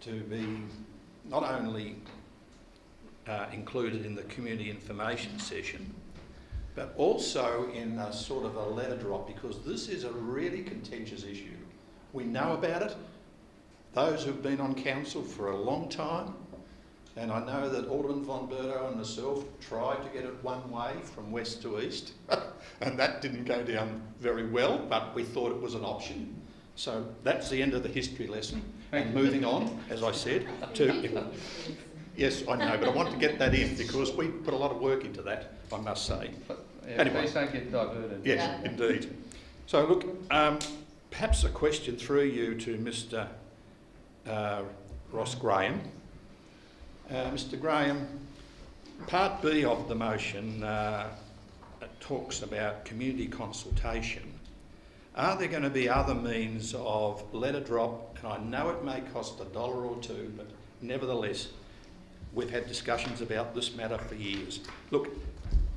to be not only included in the community information session, but also in a sort of a letter drop, because this is a really contentious issue. We know about it, those who've been on council for a long time, and I know that Alderman von Berto and myself tried to get it one way from west to east, and that didn't go down very well, but we thought it was an option. So that's the end of the history lesson. And moving on, as I said, to... Yes, I know, but I want to get that in because we put a lot of work into that, I must say. Anyway, please don't get diverted. Yes, indeed. So look, perhaps a question through you to Mr. Ross Graham. Mr. Graham, Part B of the motion talks about community consultation. Are there going to be other means of letter drop? And I know it may cost $1 or $2, but nevertheless, we've had discussions about this matter for years. Look,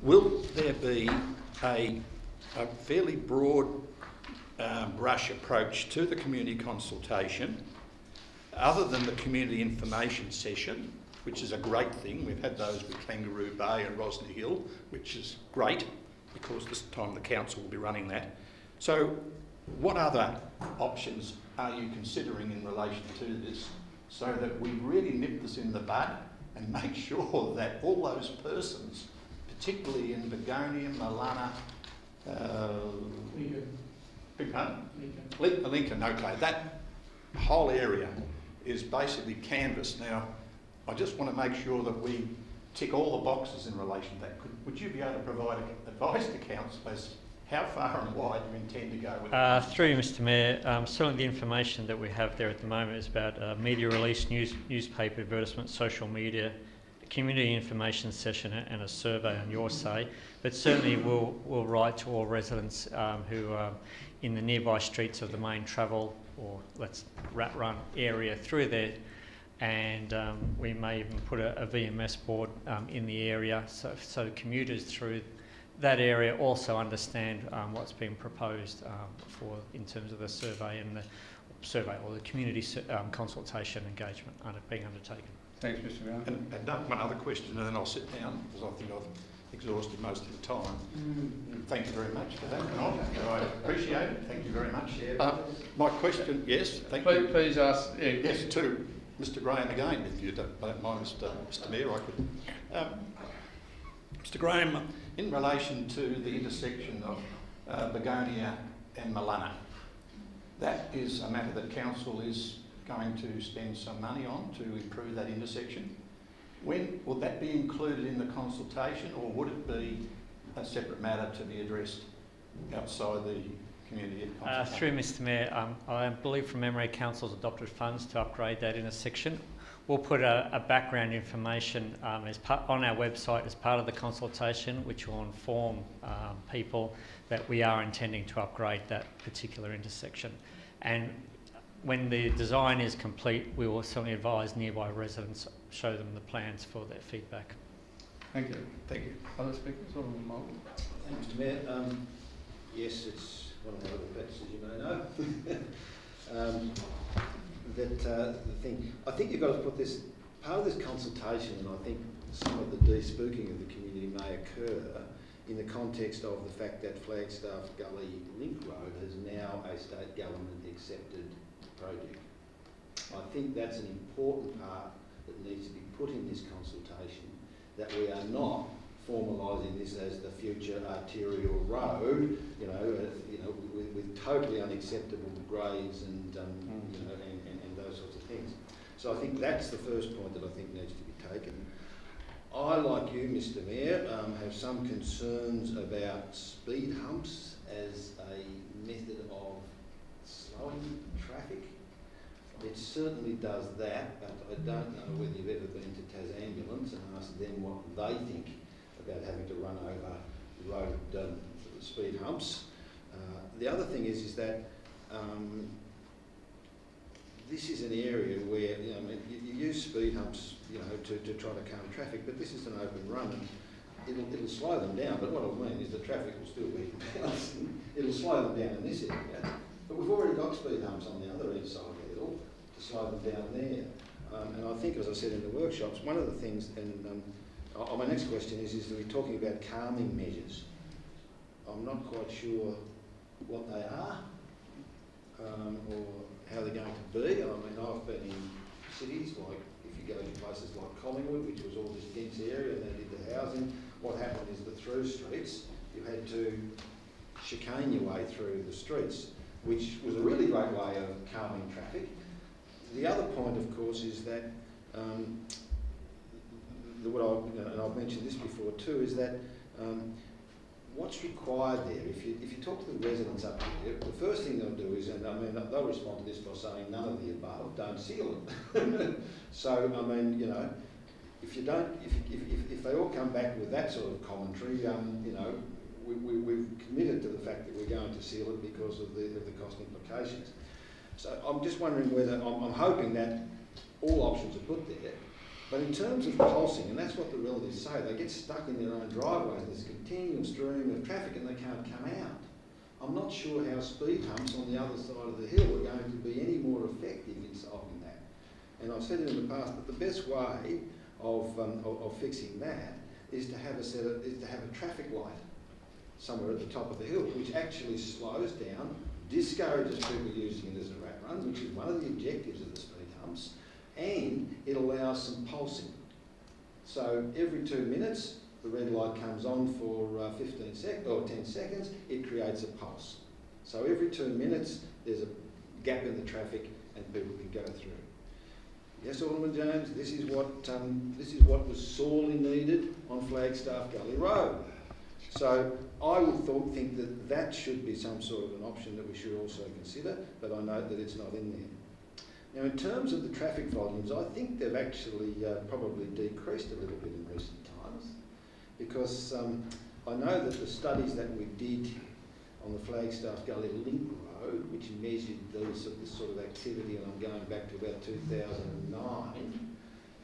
will there be a fairly broad brush approach to the community consultation, other than the community information session, which is a great thing? We've had those with Kangaroo Bay and Rosny Hill, which is great, because this time the council will be running that. So what other options are you considering in relation to this, so that we really nip this in the bud and make sure that all those persons, particularly in Begonia, Malana, Lincoln, okay, that whole area is basically canvassed. Now, I just want to make sure that we tick all the boxes in relation to that. Would you be able to provide advice to council as how far and wide you intend to go with it? Through you, Mr. Mayor, certainly the information that we have there at the moment is about media release, newspaper advertisements, social media, community information session and a survey on your say. But certainly we'll write to all residents who are in the nearby streets of the main travel or rat run area through there, and we may even put a VMS board in the area so commuters through that area also understand what's being proposed in terms of the survey and the survey or the community consultation engagement being undertaken. Thanks, Mr. Brown. And one other question, and then I'll sit down because I think I've exhausted most of the time. Thank you very much for that. I appreciate it. Thank you very much. My question, yes, thank you. Please ask. Yes, to Mr. Graham again, if you don't mind, Mr. Mayor, I could. Mr. Graham, in relation to the intersection of Begonia and Malana, that is a matter that council is going to spend some money on to improve that intersection. When would that be included in the consultation, or would it be a separate matter to be addressed outside the community consultation? Through Mr. Mayor, I believe from memory council's adopted funds to upgrade that intersection. We'll put a background information on our website as part of the consultation, which will inform people that we are intending to upgrade that particular intersection. And when the design is complete, we will certainly advise nearby residents, show them the plans for their feedback. Thank you. Thank you. Other speakers? Alderman Mulder. Thanks, Mr. Mayor. Yes, it's one of my little pets, as you may know. The thing, I think you've got to put this, part of this consultation, and I think some of the de-spooking of the community may occur in the context of the fact that Flagstaff Gully Link Road is now a state government accepted project. I think that's an important part that needs to be put in this consultation, that we are not formalising this as the future arterial road, with totally unacceptable grades and those sorts of things. So I think that's the first point that I think needs to be taken. I, like you, Mr. Mayor, have some concerns about speed humps as a method of slowing traffic. It certainly does that, but I don't know whether you've ever been to Tasambulance and asked them what they think about having to run over road speed humps. The other thing is that this is an area where you use speed humps to try to calm traffic, but this is an open run and it'll slow them down. But what I mean is the traffic will still be bouncing. It'll slow them down in this area, but we've already got speed humps on the other end side of the hill to slow them down there. And I think, as I said in the workshops, one of the things, and my next question is we're talking about calming measures. I'm not quite sure what they are or how they're going to be. I mean, I've been in cities like, if you go to places like Collingwood, which was all this dense area and they did the housing, what happened is the through streets, you had to chicane your way through the streets, which was a really great way of calming traffic. The other point, of course, is that, and I've mentioned this before too, is that what's required there, if you talk to the residents up here, the first thing they'll do is, and I mean, they'll respond to this by saying none of the above, don't seal it. So, I mean, if they all come back with that sort of commentary, we've committed to the fact that we're going to seal it because of the cost implications. So I'm just wondering whether, I'm hoping that all options are put there, but in terms of pulsing, and that's what the relatives say, they get stuck in their own driveways, there's a continual stream of traffic and they can't come out. I'm not sure how speed humps on the other side of the hill are going to be any more effective in solving that. And I've said it in the past that the best way of fixing that is to have a traffic light somewhere at the top of the hill, which actually slows down, discourages people using it as a rat run, which is one of the objectives of the speed humps, and it allows some pulsing. So every 2 minutes, the red light comes on for 10 seconds, it creates a pulse. So every 2 minutes, there's a gap in the traffic and people can go through. Yes, Alderman Jones, this is what was sorely needed on Flagstaff Gully Road. So I would think that should be some sort of an option that we should also consider, but I note that it's not in there. Now, in terms of the traffic volumes, I think they've actually probably decreased a little bit in recent times, because I know that the studies that we did on the Flagstaff Gully Link Road, which measured this sort of activity, and I'm going back to about 2009,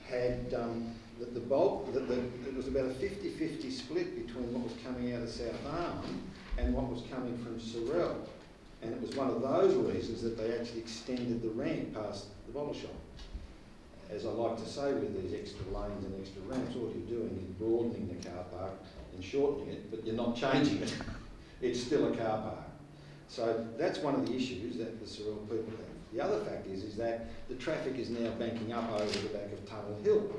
had that it was about a 50-50 split between what was coming out of South Arm and what was coming from Sorrel. And it was one of those reasons that they actually extended the ramp past the bottle shop. As I like to say with these extra lanes and extra ramps, all you're doing is broadening the car park and shortening it, but you're not changing it. It's still a car park. So that's one of the issues that the Sorrel people have. The other fact is that the traffic is now banking up over the back of Tunnel Hill.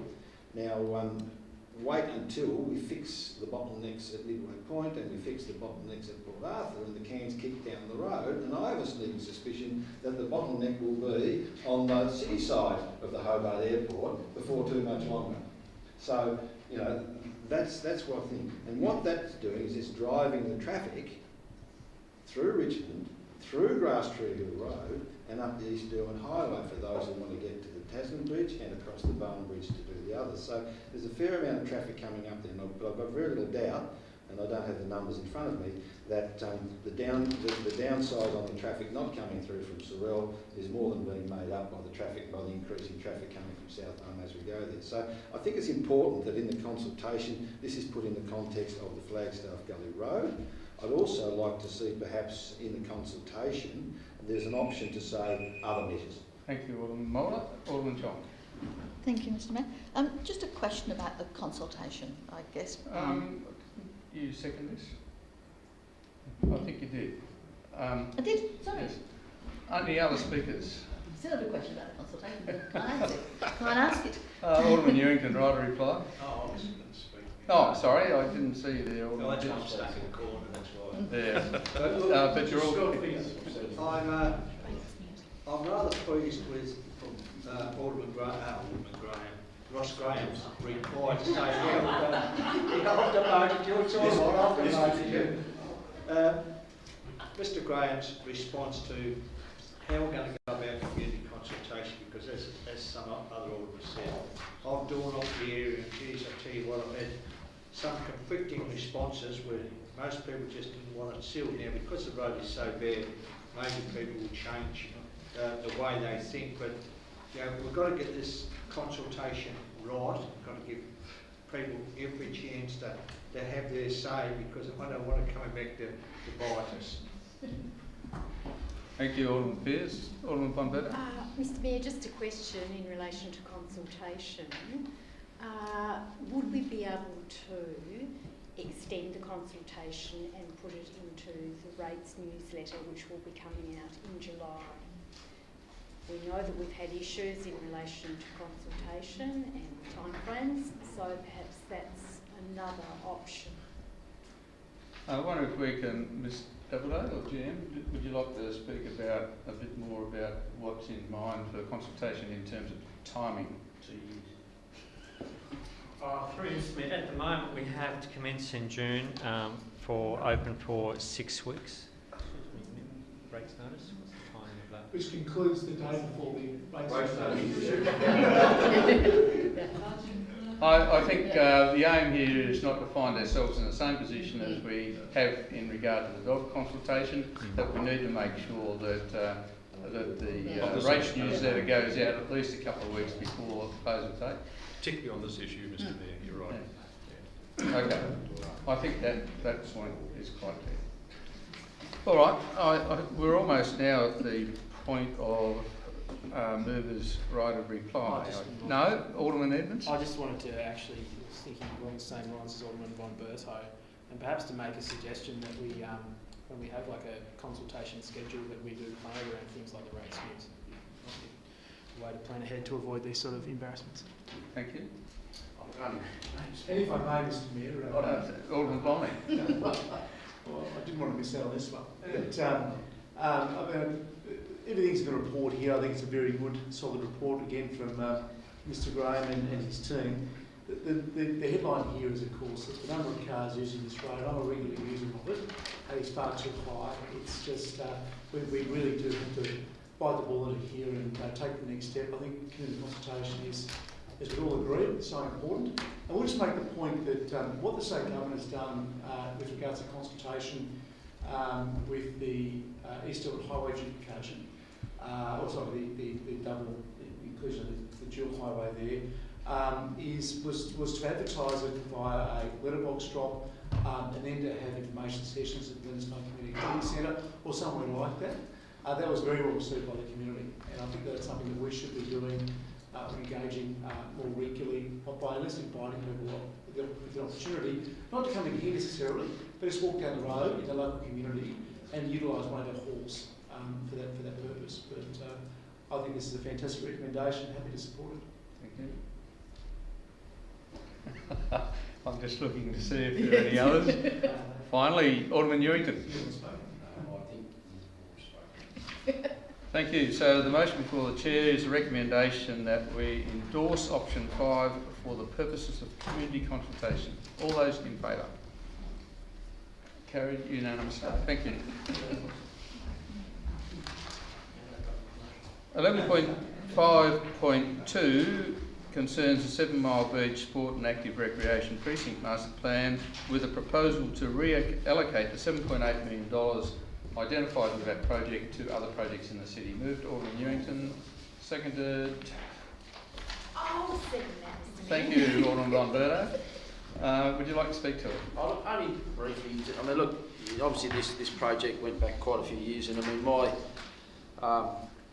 Now, wait until we fix the bottlenecks at Midway Point and we fix the bottlenecks at Port Arthur and the cans kick down the road, and I have a sneaking suspicion that the bottleneck will be on the city side of the Hobart Airport before too much longer. So, that's what I think. And what that's doing is it's driving the traffic through Richmond, through Grass Tree Hill Road and up the East Derwent Highway for those who want to get to the Tasman Bridge and across the Bowen Bridge to do the others. So there's a fair amount of traffic coming up there, but I've got very little doubt, and I don't have the numbers in front of me, that the downside on the traffic not coming through from Sorrel is more than being made up by the increasing traffic coming from South Arm as we go there. So I think it's important that in the consultation this is put in the context of the Flagstaff Gully Road. I'd also like to see perhaps in the consultation there's an option to say other measures. Thank you, Alderman Mulder. Alderman John. Thank you, Mr. Mayor. Just a question about the consultation, I guess. You second this? I think you did. I did? Sorry. Yes. Any other speakers? I still have a question about consultation, but can I ask it? Can I ask it? Alderman Newington, right to reply? Oh, I was going to speak. Oh, sorry, I didn't see you there. No, I jumped stuck in the corner, that's why. Yeah. But you're all... I'm rather pleased with Alderman Graham, Ross Graham's reply to say, I've demoted you, it's all right, I've demoted you. Mr Graham's response to how we're going to go about community consultation, because as some other aldermen said, I've drawn up the area and geez, I tell you what, I've had some conflicting responses where most people just didn't want it sealed. Now, because the road is so bad, maybe people will change the way they think, but you know, we've got to get this consultation right. We've got to give people every chance to have their say, because I don't want it coming back to bite us. Thank you, Alderman Pearce. Alderman Bonbetta. Mr Mayor, just a question in relation to consultation. Would we be able to extend the consultation and put it into the rates newsletter, which will be coming out in July? We know that we've had issues in relation to consultation and timeframes, so perhaps that's another option. I wonder if we can, Ms. Deputy or GM, would you like to speak about a bit more about what's in mind for consultation in terms of timing? Through Mr Mayor, at the moment we have to commence in June open for 6 weeks. Breaks notice. What's the time of that? Which concludes the day before the breaks notice. I think the aim here is not to find ourselves in the same position as we have in regard to the dog consultation, that we need to make sure that the rates newsletter goes out at least a couple of weeks before closing date. Particularly on this issue, Mr Mayor, you're right. Yeah. Okay. I think that point is quite clear. All right. We're almost now at the point of movers' right of reply. No, Alderman Edmonds? I just wanted to actually, was thinking along the same lines as Alderman von Berto, and perhaps to make a suggestion that we, when we have like a consultation schedule, that we do plan around things like the rates news. A way to plan ahead to avoid these sort of embarrassments. Thank you. And if I may, Mr Mayor, Alderman Blomley. Well, I didn't want to miss out on this one. But everything's in the report here. I think it's a very good, solid report again from Mr Graham and his team. The headline here is, of course, that the number of cars using this road, I'm a regular user of it, and it's far too high. It's just, we really do have to bite the bullet here and take the next step. I think community consultation is, as we all agree, so important. I will just make the point that what the state government has done with regards to consultation with the East Elwood Highway duplication, the double inclusion of the dual highway there, was to advertise it via a letterbox drop and then to have information sessions at the Linsmore Community Activity Centre or somewhere like that. That was very well received by the community, and I think that's something that we should be doing, engaging more regularly by at least inviting people with the opportunity, not to come in here necessarily, but just walk down the road in the local community and utilise one of our halls for that purpose. But I think this is a fantastic recommendation. Happy to support it. Thank you. I'm just looking to see if there are any others. Finally, Alderman Newington. Thank you. So the motion before the Chair is a recommendation that we endorse option 5 for the purposes of community consultation. All those in favour? Carried unanimously. Thank you. 11.5.2 concerns the 7 Mile Beach Sport and Active Recreation Precinct Master Plan with a proposal to reallocate the $7.8 million identified with that project to other projects in the city. Moved, Alderman Newington. Seconded. I'll second that, Mr. Thank you, Alderman von Berto. Would you like to speak to it? Only briefly. I mean, look, obviously this project went back quite a few years, and I mean, my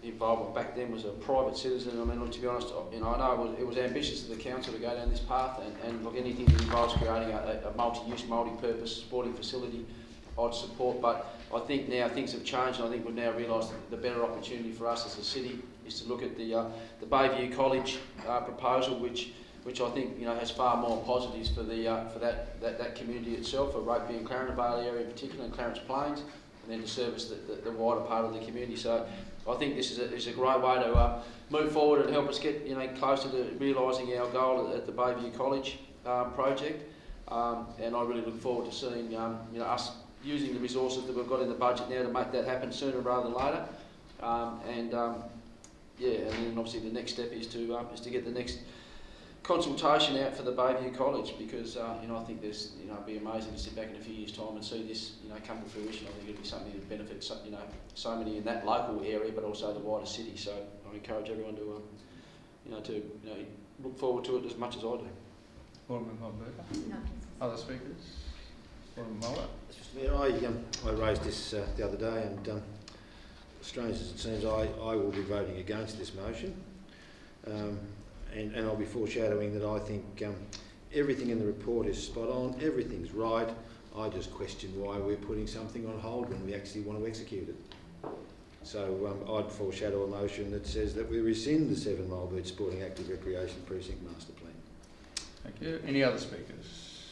involvement back then was a private citizen. I mean, look, to be honest, I know it was ambitious of the council to go down this path, and look, anything that involves creating a multi-use, multi-purpose sporting facility, I'd support. But I think now things have changed, and I think we've now realised the better opportunity for us as a city is to look at the Bayview College proposal, which I think has far more positives for that community itself, for Rugby and Clarence Valley area in particular, and Clarence Plains, and then to service the wider part of the community. So I think this is a great way to move forward and help us get closer to realising our goal at the Bayview College project. And I really look forward to seeing us using the resources that we've got in the budget now to make that happen sooner rather than later. And then obviously the next step is to get the next consultation out for the Bayview College, because I think there's it'd be amazing to sit back in a few years' time and see this come to fruition. I think it'll be something that benefits so many in that local area, but also the wider city. So I encourage everyone to look forward to it as much as I do. Alderman Von Berger. No. Other speakers? Alderman Mulder. Mr. Mayor, I raised this the other day, and strange as it seems, I will be voting against this motion. And I'll be foreshadowing that I think everything in the report is spot on, everything's right. I just question why we're putting something on hold when we actually want to execute it. So I'd foreshadow a motion that says that we rescind the 7 Mile Beach Sporting Active Recreation Precinct Master Plan. Thank you. Any other speakers?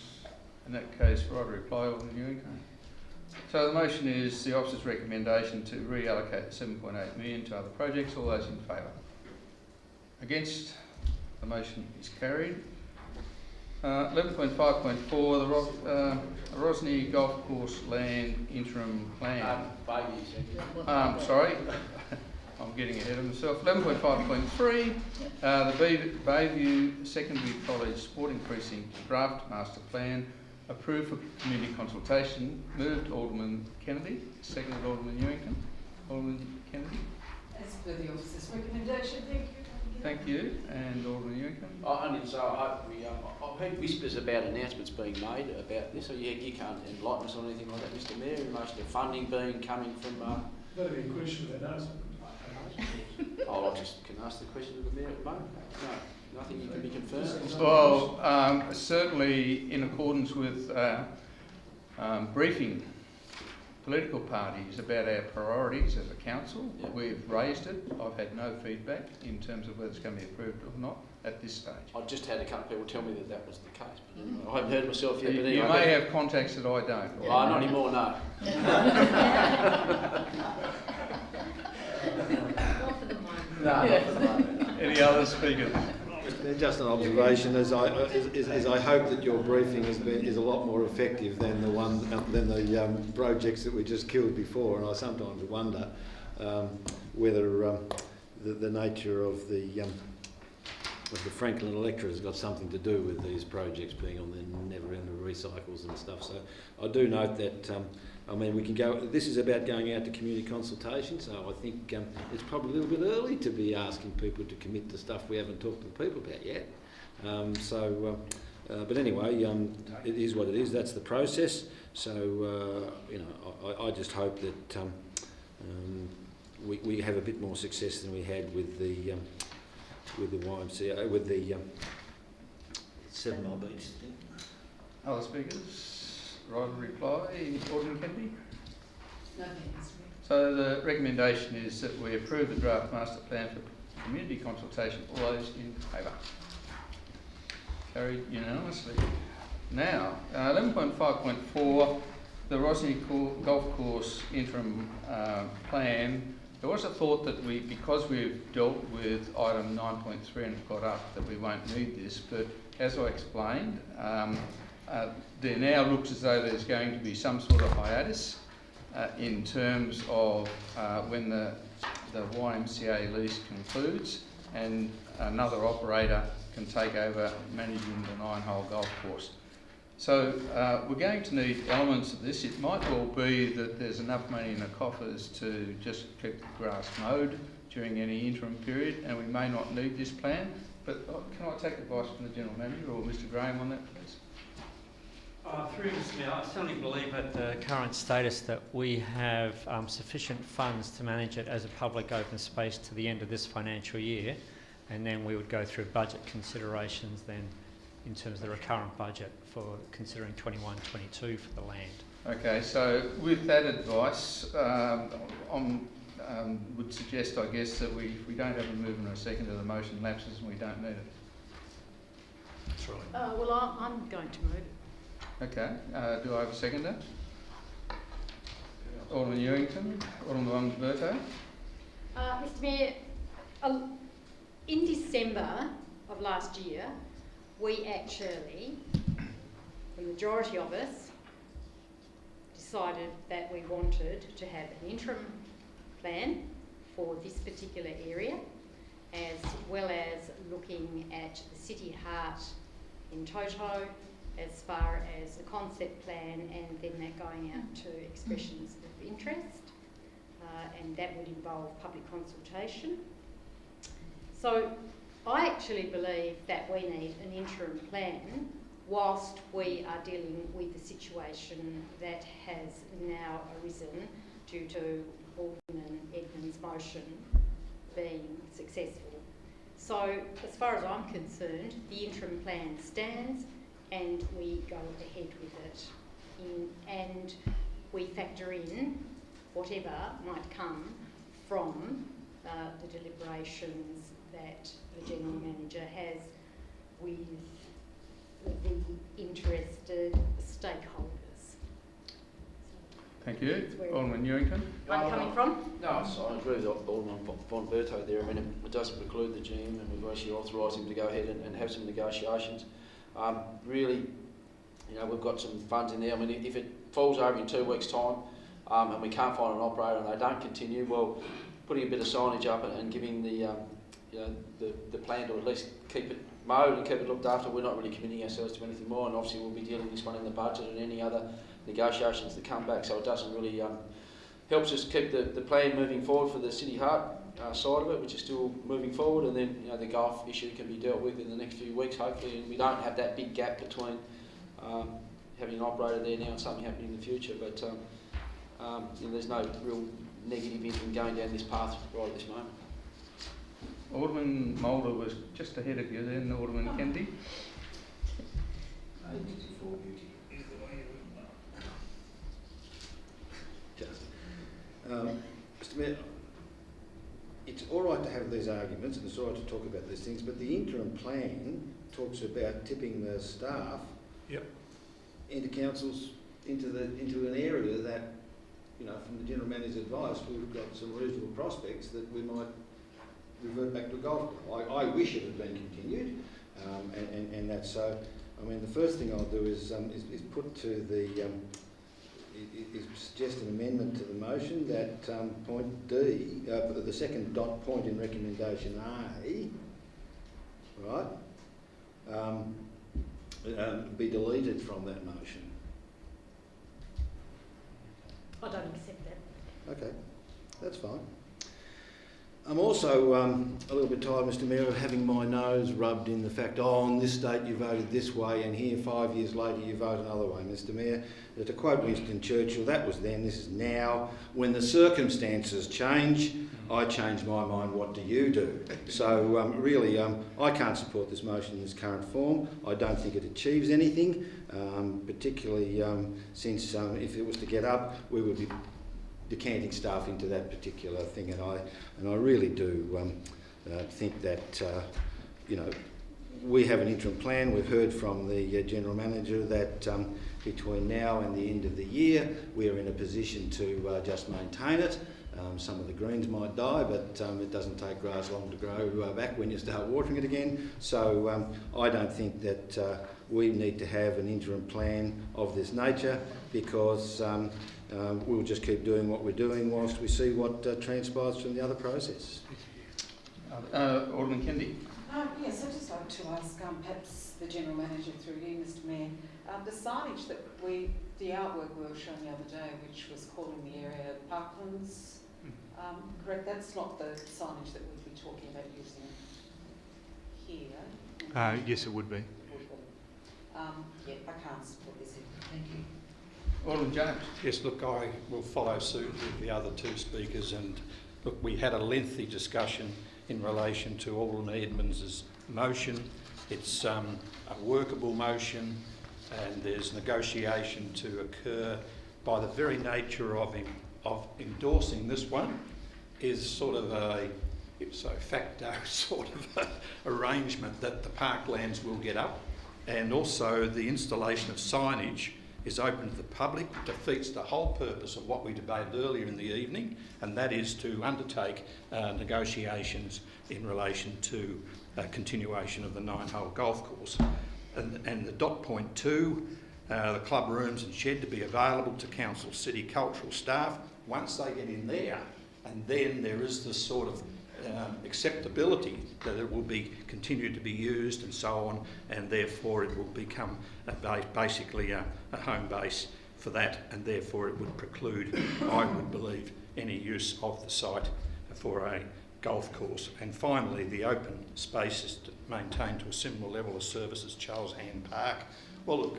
In that case, right reply, Alderman Ewington. So the motion is the officer's recommendation to reallocate 7.8 million to other projects. All those in favour? Against? The motion is carried. 11.5.4, the Rosny Golf Course Land Interim Plan. Sorry, I'm getting ahead of myself. 11.5.3, the Bayview Secondary College Sporting Precinct Draft Master Plan approved for community consultation. Moved Alderman Kennedy, seconded Alderman Ewington. Alderman Kennedy. As per the officer's recommendation, thank you. Thank you. And Alderman Ewington. I need to say, I've heard whispers about announcements being made about this, so you can't enlighten us on anything like that, Mr. Mayor, in relation to funding coming from... That'd be a question about those. I just can ask the question of the Mayor at the moment. No, nothing you can be confirmed. Well, certainly in accordance with briefing political parties about our priorities as a council, we've raised it. I've had no feedback in terms of whether it's going to be approved or not at this stage. I've just had a couple of people tell me that was the case, but anyway, I haven't heard myself yet. But anyway, you may have contacts that I don't. Well, not anymore, no. Not for the moment. No, not for the moment. Any other speakers? Just an observation, is I hope that your briefing is a lot more effective than the projects that we just killed before, and I sometimes wonder whether the nature of the Franklin electorate has got something to do with these projects being on the never-ending recycles and stuff. So I do note that we can go. This is about going out to community consultation, so I think it's probably a little bit early to be asking people to commit to stuff we haven't talked to the people about yet. But anyway, it is what it is. That's the process. So I just hope that we have a bit more success than we had with the YMCA, with the 7 Mile Beach thing. Other speakers? Right in reply, Alderman Kennedy. No thanks. So the recommendation is that we approve the draft master plan for community consultation. All those in favour? Carried unanimously. Now, 11.5.4, the Rosny Golf Course Interim Plan. There was a thought that because we've dealt with item 9.3 and got up, that we won't need this, but as I explained, there now looks as though there's going to be some sort of hiatus in terms of when the YMCA lease concludes and another operator can take over managing the 9-hole golf course. So we're going to need elements of this. It might well be that there's enough money in the coffers to just keep the grass mowed during any interim period, and we may not need this plan. But can I take advice from the General Manager or Mr Graham on that, please? Through Mr Mayor, I certainly believe at the current status that we have sufficient funds to manage it as a public open space to the end of this financial year, and then we would go through budget considerations then in terms of the recurrent budget for considering 21-22 for the land. Okay, so with that advice, I'm would suggest, I guess, that we don't have a move and a second to the motion lapses and we don't need it. That's right. Well, I'm going to move it. Okay. Do I have a seconder? Alderman Ewington, Alderman Berto. Mr Mayor, in December of last year, we actually, the majority of us, decided that we wanted to have an interim plan for this particular area, as well as looking at the city heart in toto, as far as a concept plan, and then that going out to expressions of interest, and that would involve public consultation. So I actually believe that we need an interim plan whilst we are dealing with the situation that has now arisen due to Alderman Edmonds' motion being successful. So as far as I'm concerned, the interim plan stands and we go ahead with it, and we factor in whatever might come from the deliberations that the General Manager has with the interested stakeholders. Thank you. Alderman Ewington. Where I'm coming from? No, I agree with Alderman von Berto there. I mean, it doesn't preclude the GM, and we've actually authorised him to go ahead and have some negotiations. Really, you know, we've got some funds in there. I mean, if it falls over in 2 weeks' time and we can't find an operator and they don't continue, well, putting a bit of signage up and giving the, you know, the plan to at least keep it mowed and keep it looked after, we're not really committing ourselves to anything more, and obviously we'll be dealing with this one in the budget and any other negotiations that come back, so it doesn't really helps us keep the plan moving forward for the City Heart side of it, which is still moving forward, and then, you know, the golf issue can be dealt with in the next few weeks hopefully, and we don't have that big gap between having an operator there now and something happening in the future, but you know, there's no real negative in going down this path right at this moment. Alderman Mulder was just ahead of you then, Alderman Kennedy. Mr Mayor, it's all right to have these arguments and it's all right to talk about these things, but the interim plan talks about tipping the staff into councils into an area that, you know, from the General Manager's advice, we've got some reasonable prospects that we might revert back to a golf club. I wish it had been continued, and that's so. I mean, the first thing I'll do is put to the is suggest an amendment to the motion that point D, the second dot point in recommendation A, right, be deleted from that motion. I don't accept that. Okay, that's fine. I'm also a little bit tired, Mr Mayor, of having my nose rubbed in the fact, oh, on this date you voted this way and here 5 years later you vote another way, Mr Mayor. To quote Winston Churchill, that was then, this is now. When the circumstances change, I change my mind, what do you do? So really, I can't support this motion in its current form. I don't think it achieves anything, particularly since if it was to get up, we would be decanting staff into that particular thing, and I really do think that you know, we have an interim plan. We've heard from the General Manager that between now and the end of the year we're in a position to just maintain it. Some of the greens might die, but it doesn't take grass long to grow back when you start watering it again. So I don't think that we need to have an interim plan of this nature, because we'll just keep doing what we're doing whilst we see what transpires from the other process. Alderman Kennedy. Yes, I'd just like to ask perhaps the General Manager through you, Mr Mayor, the signage that the artwork we were showing the other day, which was calling the area Parklands, correct? That's not the signage that we'd be talking about using here. Yes, it would be. Yeah, I can't support this. Thank you. Alderman James. Yes, look, I will follow suit with the other two speakers, and look, we had a lengthy discussion in relation to Alderman Edmonds' motion. It's a workable motion, and there's negotiation to occur by the very nature of endorsing this one. is sort of a ipso facto sort of arrangement that the parklands will get up, and also the installation of signage is open to the public, defeats the whole purpose of what we debated earlier in the evening, and that is to undertake negotiations in relation to continuation of the 9-hole golf course. And the dot point 2, the club rooms and shed to be available to council city cultural staff once they get in there, and then there is this sort of acceptability that it will be continued to be used and so on, and therefore it will become basically a home base for that, and therefore it would preclude, I would believe, any use of the site for a golf course. And finally, the open space is maintained to a similar level of service as Charles Hand Park. Well, look,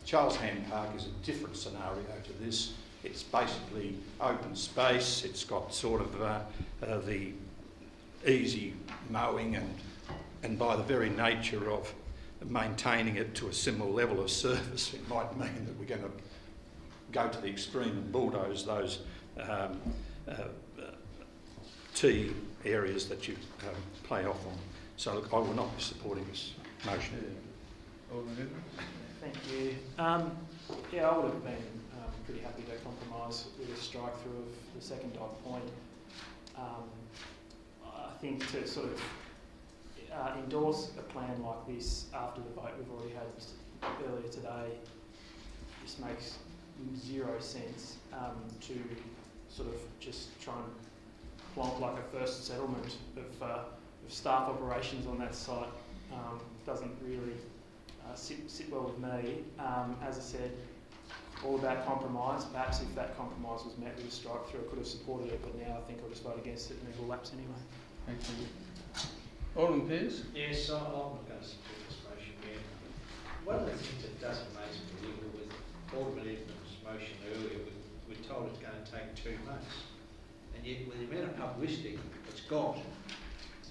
Charles Hand Park is a different scenario to this. It's basically open space. It's got sort of the easy mowing, and by the very nature of maintaining it to a similar level of service, it might mean that we're going to go to the extreme and bulldoze those tee areas that you play off on. So look, I will not be supporting this motion. Thank you. Yeah, I would have been pretty happy to compromise with a strike through of the second dot point. I think to sort of endorse a plan like this after the vote we've already had earlier today, this makes zero sense to sort of just try and plonk like a first settlement of staff operations on that site. Doesn't really sit well with me. As I said, all about compromise. Perhaps if that compromise was met with a strike through, I could have supported it, but now I think I'll just vote against it and it will lapse anyway. Thank you. Alderman Pearce? Yes, I'm not going to support this motion yet. One of the things that doesn't make me believe with Alderman Edmund's motion earlier, we're told it's going to take 2 months. And yet with the amount of publicity it's got,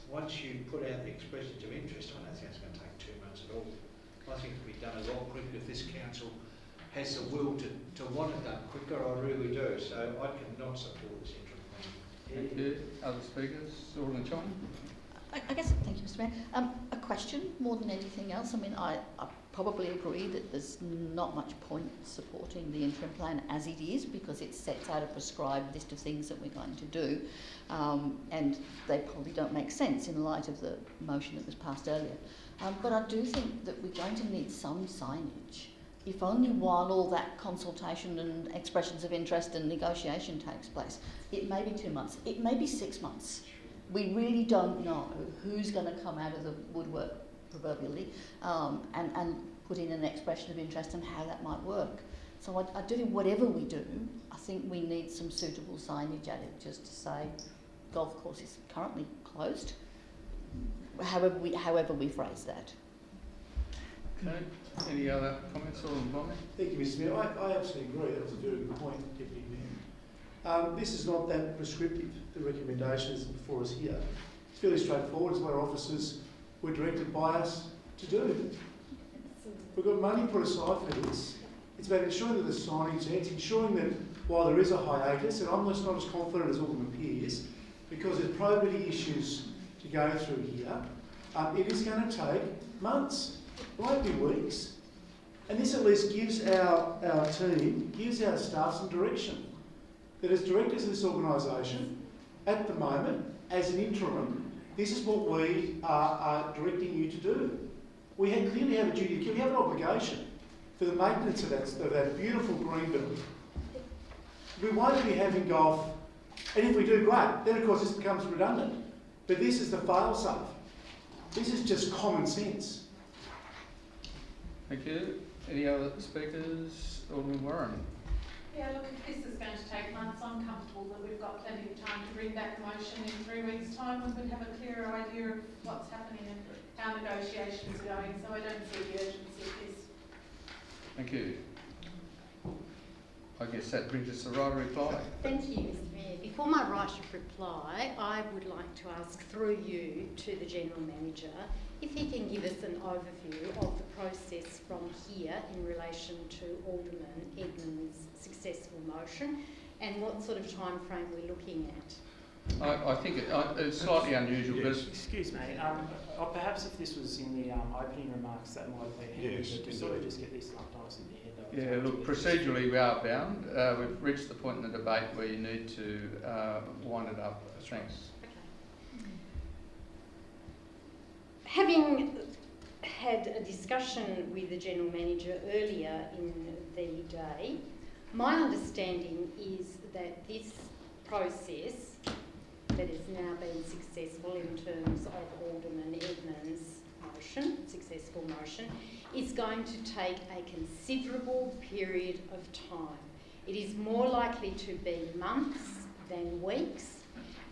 once you put out the expressions of interest, I don't think it's going to take 2 months at all. I think it can be done a lot quicker if this council has the will to want it done quicker. I really do. So I cannot support this interim plan. Thank you. Other speakers? Alderman Chong? I guess, thank you, Mr. Mayor. A question more than anything else. I mean, I probably agree that there's not much point supporting the interim plan as it is, because it sets out a prescribed list of things that we're going to do, and they probably don't make sense in light of the motion that was passed earlier. But I do think that we're going to need some signage, if only while all that consultation and expressions of interest and negotiation takes place. It may be 2 months, it may be 6 months. We really don't know who's going to come out of the woodwork, proverbially, and put in an expression of interest and how that might work. So I do think whatever we do, I think we need some suitable signage at it, just to say golf course is currently closed, however we phrase that. Okay. Any other comments, Alderman Blomley? Thank you, Mr. Mayor. I absolutely agree. That was a very good point, Deputy Mayor. This is not that prescriptive, the recommendations before us here. It's fairly straightforward. It's what our officers were directed by us to do. We've got money put aside for this. It's about ensuring that the signage ends, ensuring that while there is a hiatus, and I'm just not as confident as Alderman Pearce, because there's probity issues to go through here, it is going to take months. It won't be weeks. And this at least gives our team, gives our staff some direction. That as directors of this organisation, at the moment, as an interim, this is what we are directing you to do. We clearly have a duty, we have an obligation for the maintenance of that beautiful green belt. We won't be having golf, and if we do, great. Then of course this becomes redundant. But this is the fail-safe. This is just common sense. Thank you. Any other speakers? Alderman Warren? Yeah, look, if this is going to take months, I'm comfortable that we've got plenty of time to bring back the motion in 3 weeks' time when we have a clearer idea of what's happening and how negotiations are going. So I don't see the urgency of this. Thank you. I guess that brings us the right reply. Thank you, Mr. Mayor. Before my right of reply, I would like to ask through you to the General Manager if he can give us an overview of the process from here in relation to Alderman Edmund's successful motion and what sort of time frame we're looking at. I think it's slightly unusual, Yes. but Excuse me, perhaps if this was in the opening remarks, that might have been handy, Yes, but to sort of just get this up nice in the end. yeah, look, procedurally we are bound. We've reached the point in the debate where you need to wind it up. Thanks. Having had a discussion with the General Manager earlier in the day, my understanding is that this process that has now been successful in terms of Alderman Edmonds' motion, successful motion, is going to take a considerable period of time. It is more likely to be months than weeks,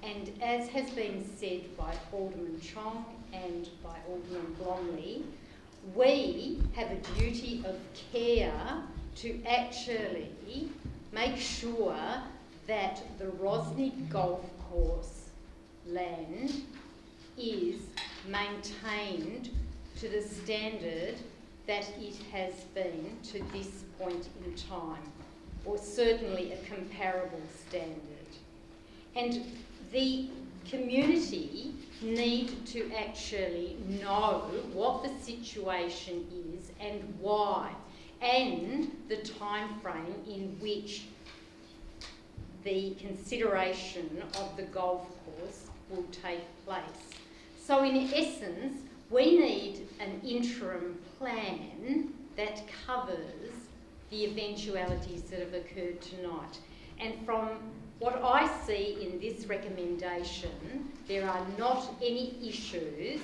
and as has been said by Alderman Chong and by Alderman Blomley, we have a duty of care to actually make sure that the Rosny Golf Course land is maintained to the standard that it has been to this point in time, or certainly a comparable standard. And the community need to actually know what the situation is and why, and the time frame in which the consideration of the golf course will take place. So in essence, we need an interim plan that covers the eventualities that have occurred tonight. And from what I see in this recommendation, there are not any issues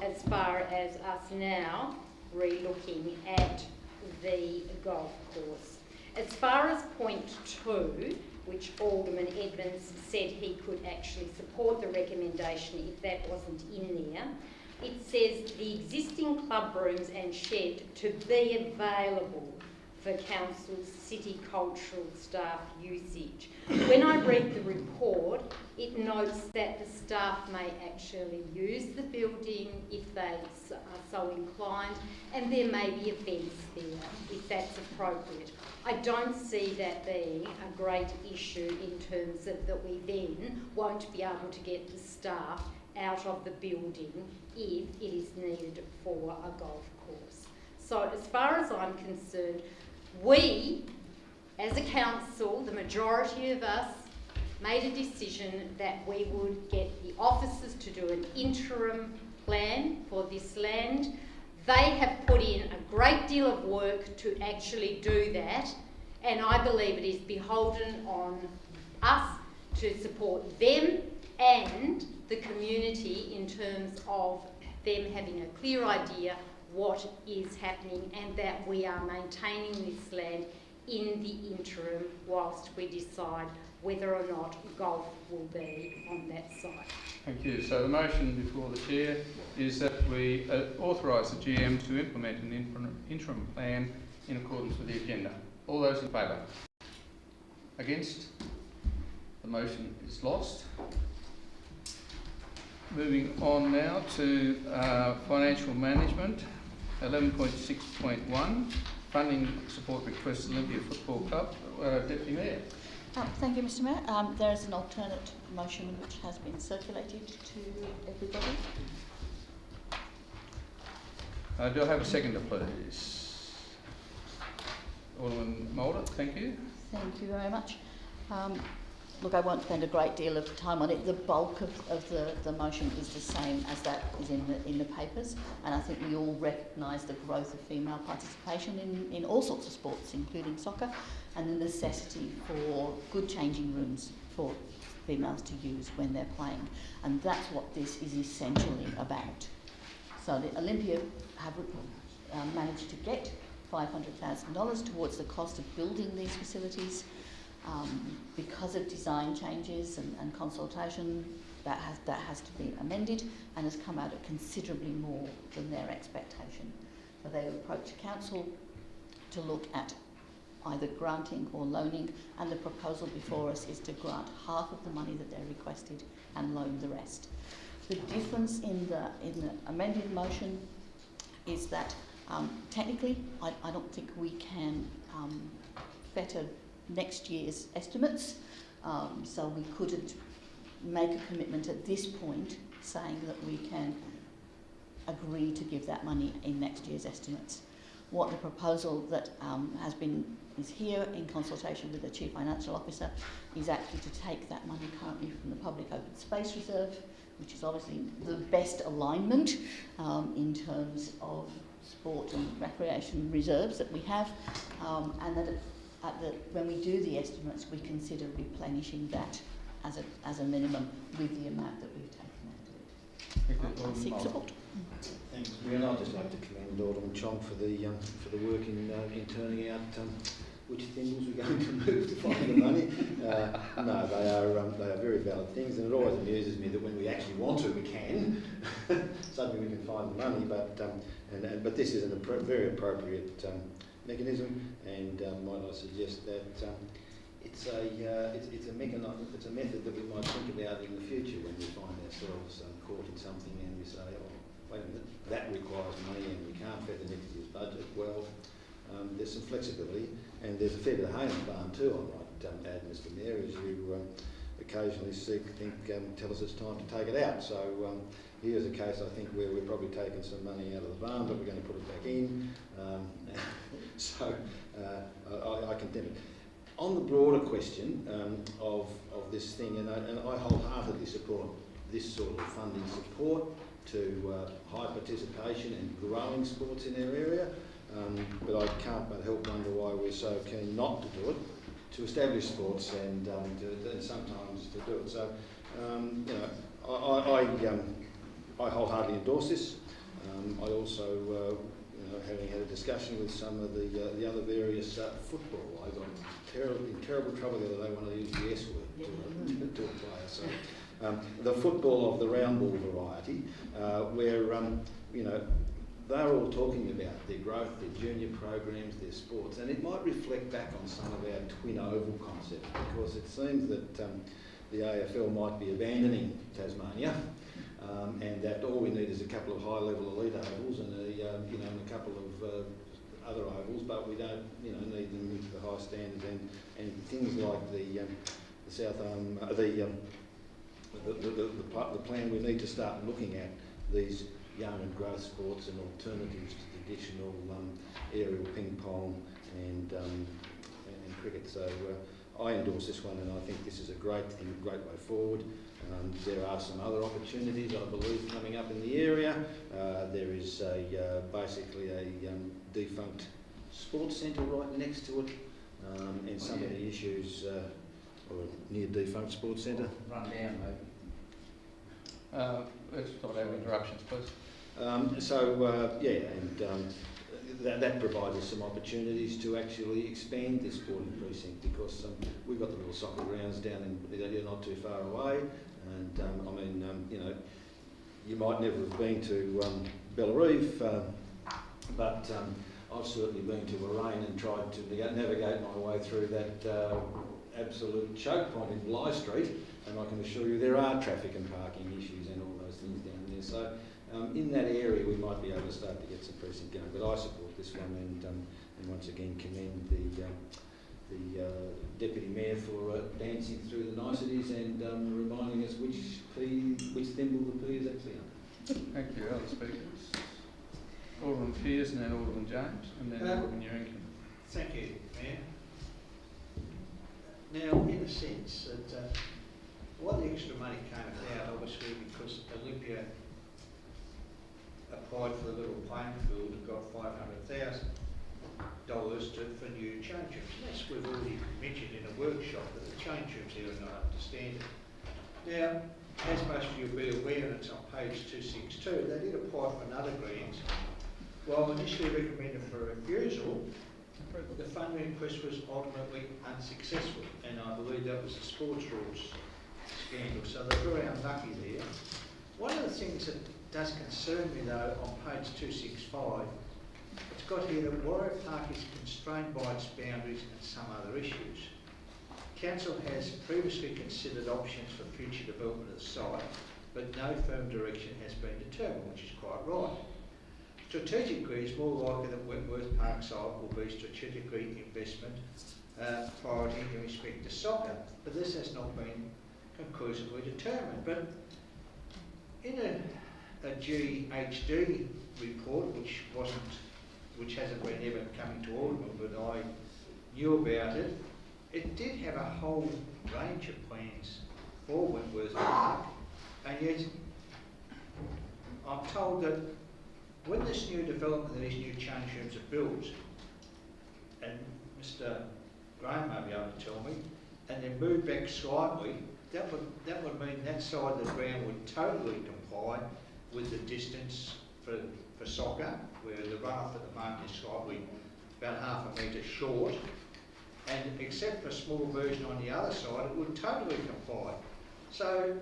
as far as us now re-looking at the golf course. As far as point 2, which Alderman Edmonds said he could actually support the recommendation if that wasn't in there, it says the existing club rooms and shed to be available for council's city cultural staff usage. When I read the report, it notes that the staff may actually use the building if they are so inclined, and there may be events there if that's appropriate. I don't see that being a great issue in terms of that we then won't be able to get the staff out of the building if it is needed for a golf course. So as far as I'm concerned, we, as a council, the majority of us, made a decision that we would get the officers to do an interim plan for this land. They have put in a great deal of work to actually do that, and I believe it is beholden on us to support them and the community in terms of them having a clear idea what is happening and that we are maintaining this land in the interim whilst we decide whether or not golf will be on that site. thank you. So the motion before the Chair is that we authorise the GM to implement an interim plan in accordance with the agenda. All those in favour? Against? The motion is lost. Moving on now to financial management, 11.6.1, funding support request Olympia Football Club. Deputy Mayor. Thank you, Mr. Mayor. There is an alternate motion which has been circulated to everybody. Do I have a seconder, please? Alderman Mulder, thank you. Thank you very much. Look, I won't spend a great deal of time on it. The bulk of the motion is the same as that is in the papers, and I think we all recognise the growth of female participation in all sorts of sports, including soccer, and the necessity for good changing rooms for females to use when they're playing, and that's what this is essentially about. So the Olympia have managed to get $500,000 towards the cost of building these facilities. Because of design changes and consultation, that has to be amended and has come out at considerably more than their expectation. So they approached council to look at either granting or loaning, and the proposal before us is to grant half of the money that they requested and loan the rest. The difference in the amended motion is that technically I don't think we can better next year's estimates, so we couldn't make a commitment at this point saying that we can agree to give that money in next year's estimates. What the proposal that is here in consultation with the Chief Financial Officer is actually to take that money currently from the Public Open Space Reserve, which is obviously the best alignment in terms of sport and recreation reserves that we have, and that when we do the estimates, we consider replenishing that as a minimum with the amount that we've taken out of it. Seek support. Thanks, Mayor. I'd just like to commend Alderman Chong for the work in turning out which thimbles we're going to move to find the money. No, they are very valid things, and it always amuses me that when we actually want to, we can. Suddenly we can find the money, but this is a very appropriate mechanism, and might I suggest that it's a method that we might think about in the future when we find ourselves caught in something and we say, oh, wait a minute, that requires money and we can't fit the next year's budget. Well, there's some flexibility, and there's a fair bit of hay in the barn too, I might add, Mr Mayor, as you occasionally tell us it's time to take it out. So here's a case, I think, where we're probably taking some money out of the barn, but we're going to put it back in. So I condemn it. On the broader question of this thing, and I wholeheartedly support this sort of funding support to high participation and growing sports in our area, but I can't but help wonder why we're so keen not to do it, to establish sports and sometimes to do it. So, I wholeheartely endorse this. I also, having had a discussion with some of the other various football, I got in terrible trouble the other day when I used the S word to a player. So, the football of the round ball variety, where they're all talking about their growth, their junior programs, their sports, and it might reflect back on some of our twin oval concepts, because it seems that the AFL might be abandoning Tasmania, and that all we need is a couple of high-level elite ovals and a couple of other ovals, but we don't need them with the high standards and things like the plan. We need to start looking at these young and growth sports and alternatives to traditional aerial ping pong and cricket. So I endorse this one, and I think this is a great thing, a great way forward. There are some other opportunities, I believe, coming up in the area. There is basically a defunct sports centre right next to it, and some of the issues, or near defunct sports centre. Run down, maybe. Let's not have interruptions, please. That provides us some opportunities to actually expand this sporting precinct, because we've got the little soccer grounds down in not too far away, and you might never have been to Bellareve, but I've certainly been to Warrane and tried to navigate my way through that absolute choke point in Bligh Street, and I can assure you there are traffic and parking issues and all those things down there. So in that area we might be able to start to get some precinct going, but I support this one, and once again commend the Deputy Mayor for dancing through the niceties and reminding us which thimble the P is actually on. Thank you. Other speakers? Alderman Fears and then Alderman James, and then Alderman Urington. Thank you, Mayor. Now, in a sense, that what the extra money came about, obviously, because Olympia applied for the little playing field and got $500,000 for new change rooms. And as we've already mentioned in a workshop, that the change rooms here are not up to standard. Now, as most of you will be aware, and it's on page 262, they did apply for another grant. While initially recommended for refusal, the funding request was ultimately unsuccessful, and I believe that was a sports rules scandal, so they're very unlucky there. One of the things that does concern me though, on page 265, it's got here that Warrior Park is constrained by its boundaries and some other issues. Council has previously considered options for future development of the site, but no firm direction has been determined, which is quite right. Strategically, it's more likely that Wentworth Park site will be strategically investment priority in respect to soccer, but this has not been conclusively determined. But in a GHD report, which hasn't been ever coming to Alderman, but I knew about it, it did have a whole range of plans for Wentworth Park, and yet I'm told that when this new development and these new change rooms are built, and Mr. Graham may be able to tell me, and then move back slightly, that would mean that side of the ground would totally comply with the distance for soccer, where the runoff at the moment is slightly about half a metre short, and except for a small version on the other side, it would totally comply. So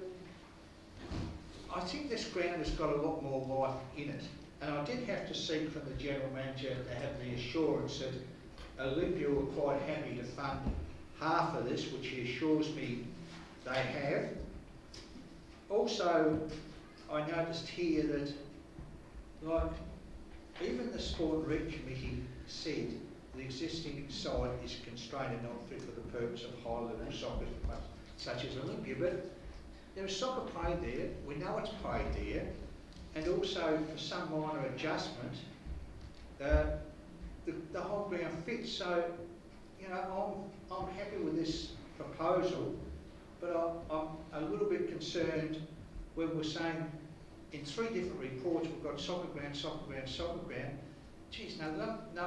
I think this ground has got a lot more life in it, and I did have to seek from the General Manager to have the assurance that Olympia were quite happy to fund half of this, which he assures me they have. Also, I noticed here that, like, even the Sport and Rec Committee said the existing site is constrained and not fit for the purpose of high-level soccer such as Olympia. But there is soccer played there, we know it's played there, and also for some minor adjustment, the whole ground fits. So, you know, I'm happy with this proposal, but I'm a little bit concerned when we're saying in 3 different reports we've got soccer ground, soccer ground, soccer ground. Geez, no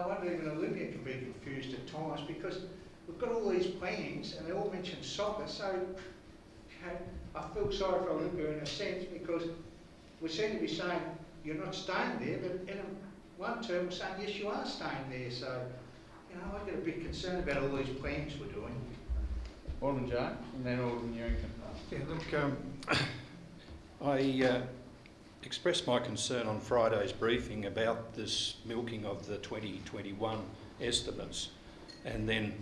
wonder even Olympia can be confused at times, because we've got all these plans and they all mention soccer. So, you know, I feel sorry for Olympia in a sense, because we seem to be saying you're not staying there, but in one term we're saying yes, you are staying there. So, you know, I get a bit concerned about all these plans we're doing. Alderman Jones and then Alderman Ewington. Yeah, look, I expressed my concern on Friday's briefing about this milking of the 2021 estimates and then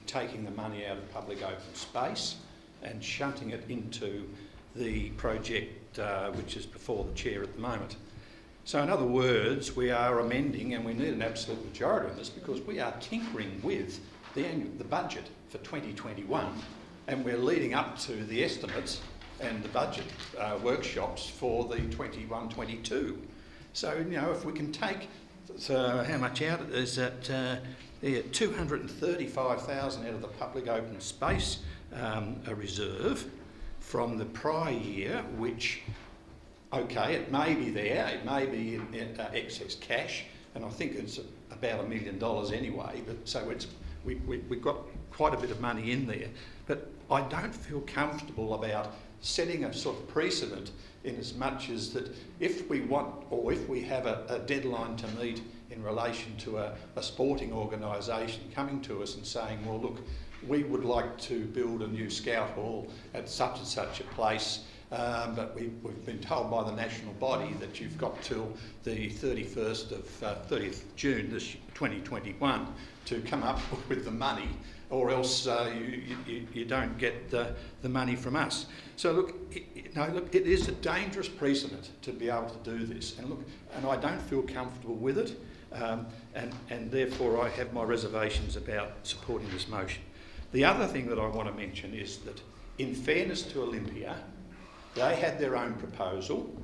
taking the money out of public open space and shunting it into the project which is before the chair at the moment. So in other words, we are amending, and we need an absolute majority on this, because we are tinkering with the budget for 2021, and we're leading up to the estimates and the budget workshops for the 21-22. So, you know, if we can take how much out is that 235,000 out of the public open space reserve from the prior year, which, okay, it may be there, it may be in excess cash, and I think it's about $1 million anyway, but so we've got quite a bit of money in there. But I don't feel comfortable about setting a sort of precedent in as much as that if we want, or if we have a deadline to meet in relation to a sporting organisation coming to us and saying, well, look, we would like to build a new scout hall at such and such a place, but we've been told by the national body that you've got till the 30th June this 2021 to come up with the money, or else you don't get the money from us. So look, it is a dangerous precedent to be able to do this, and I don't feel comfortable with it, and therefore I have my reservations about supporting this motion. The other thing that I want to mention is that, in fairness to Olympia, they had their own proposal,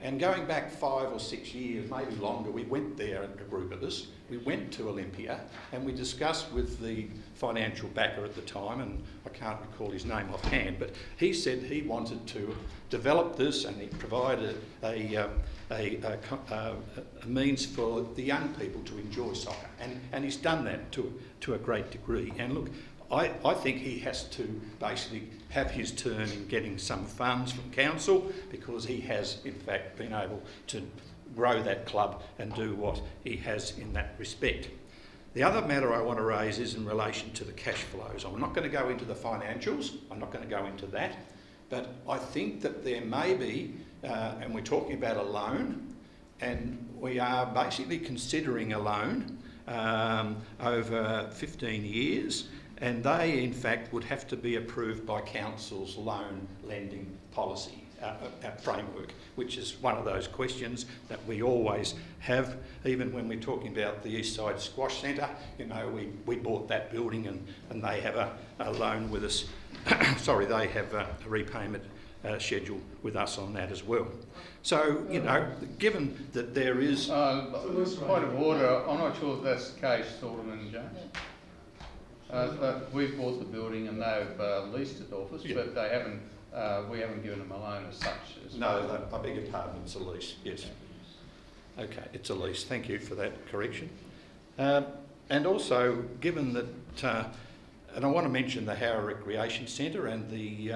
and going back 5 or 6 years, maybe longer, we went there, a group of us, we went to Olympia and we discussed with the financial backer at the time, and I can't recall his name offhand, but he said he wanted to develop this and he provided a means for the young people to enjoy soccer, and he's done that to a great degree. And look, I think he has to basically have his turn in getting some funds from council, because he has in fact been able to grow that club and do what he has in that respect. The other matter I want to raise is in relation to the cash flows. I'm not going to go into the financials, I'm not going to go into that, but I think that there may be, and we're talking about a loan, and we are basically considering a loan over 15 years, and they in fact would have to be approved by council's loan lending policy. framework, which is one of those questions that we always have, even when we're talking about the East Side Squash Centre. You know, we bought that building and they have a loan with us. Sorry, they have a repayment schedule with us on that as well. So, you know, given that there is... point of order, I'm not sure if that's the case, Alderman Jones. But we've bought the building and they've leased it off us, but they haven't. We haven't given them a loan as such. No, I beg your pardon, it's a lease, yes. Okay, it's a lease. Thank you for that correction. And also, given that, and I want to mention the Howrah Recreation Centre and the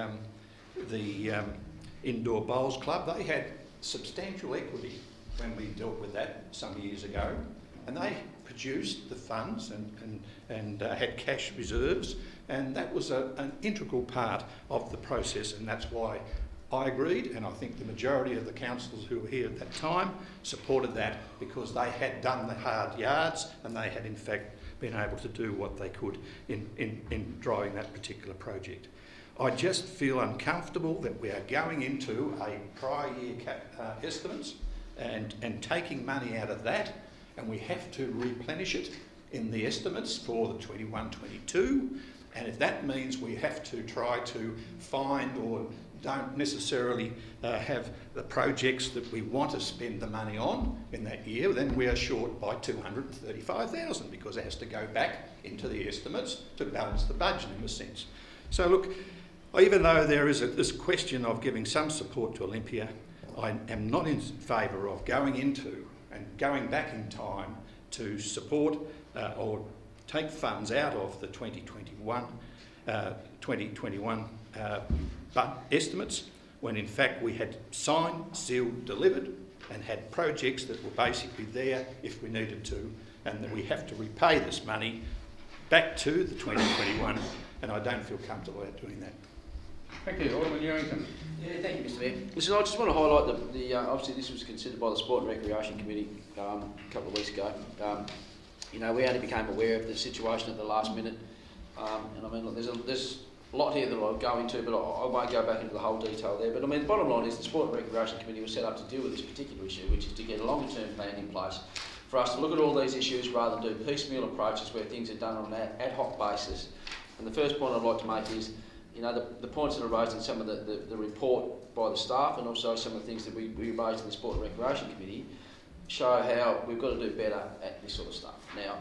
Indoor Bowls Club, they had substantial equity when we dealt with that some years ago, and they produced the funds and had cash reserves, and that was an integral part of the process, and that's why I agreed, and I think the majority of the councillors who were here at that time supported that, because they had done the hard yards and they had in fact been able to do what they could in driving that particular project. I just feel uncomfortable that we are going into a prior year estimates and taking money out of that, and we have to replenish it in the estimates for the 21-22, and if that means we have to try to find or don't necessarily have the projects that we want to spend the money on in that year, then we are short by $235,000, because it has to go back into the estimates to balance the budget in a sense. So look, even though there is this question of giving some support to Olympia, I am not in favour of going into and going back in time to support or take funds out of the 2021 estimates, when in fact we had signed, sealed, delivered and had projects that were basically there if we needed to, and that we have to repay this money back to the 2021, and I don't feel comfortable about doing that. Thank you, Alderman Ewington. Yeah, thank you, Mr Mayor. Listen, I just want to highlight the obviously this was considered by the Sport and Recreation Committee a couple of weeks ago. You know, we only became aware of the situation at the last minute, and I mean, look, there's a lot here that I'll go into, but I won't go back into the whole detail there. But I mean, the bottom line is the Sport and Recreation Committee was set up to deal with this particular issue, which is to get a longer-term plan in place for us to look at all these issues rather than do piecemeal approaches where things are done on an ad hoc basis. And the first point I'd like to make is, you know, the points that are raised in some of the report by the staff, and also some of the things that we raised in the Sport and Recreation Committee, show how we've got to do better at this sort of stuff. Now,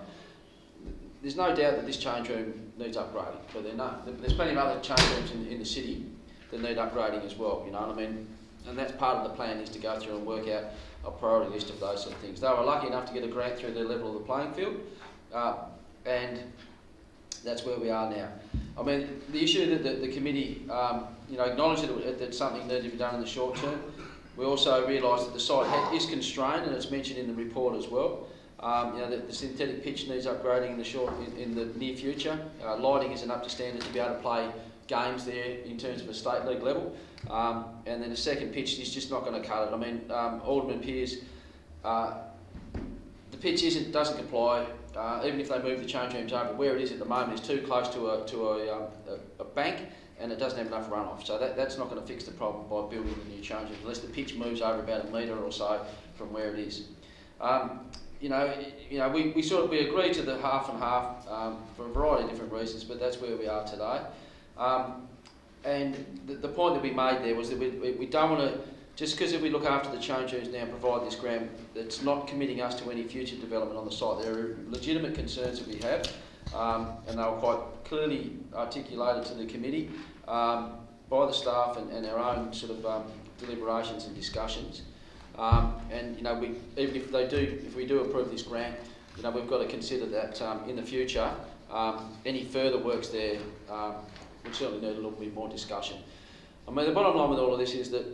there's no doubt that this change room needs upgrading, but there's plenty of other change rooms in the city that need upgrading as well, you know what I mean? And that's part of the plan, is to go through and work out a priority list of those sort of things. They were lucky enough to get a grant through the level of the playing field, and that's where we are now. I mean, the issue that the committee, you know, acknowledged that something needed to be done in the short term. We also realised that the site is constrained, and it's mentioned in the report as well. You know, the synthetic pitch needs upgrading in the near future. Lighting isn't up to standard to be able to play games there in terms of a state league level. And then the second pitch is just not going to cut it. I mean, Alderman Pearce, the pitch doesn't comply. Even if they move the change rooms over, where it is at the moment is too close to a bank, and it doesn't have enough runoff. So that's not going to fix the problem by building the new change rooms, unless the pitch moves over about a metre or so from where it is. You know, we agreed to the half and half for a variety of different reasons, but that's where we are today. And the point that we made there was that we don't want to, just because if we look after the change rooms now and provide this grant, that's not committing us to any future development on the site. There are legitimate concerns that we have, and they were quite clearly articulated to the committee by the staff and our own sort of deliberations and discussions. And you know, even if we do approve this grant, you know, we've got to consider that in the future, any further works there would certainly need a little bit more discussion. I mean, the bottom line with all of this is that,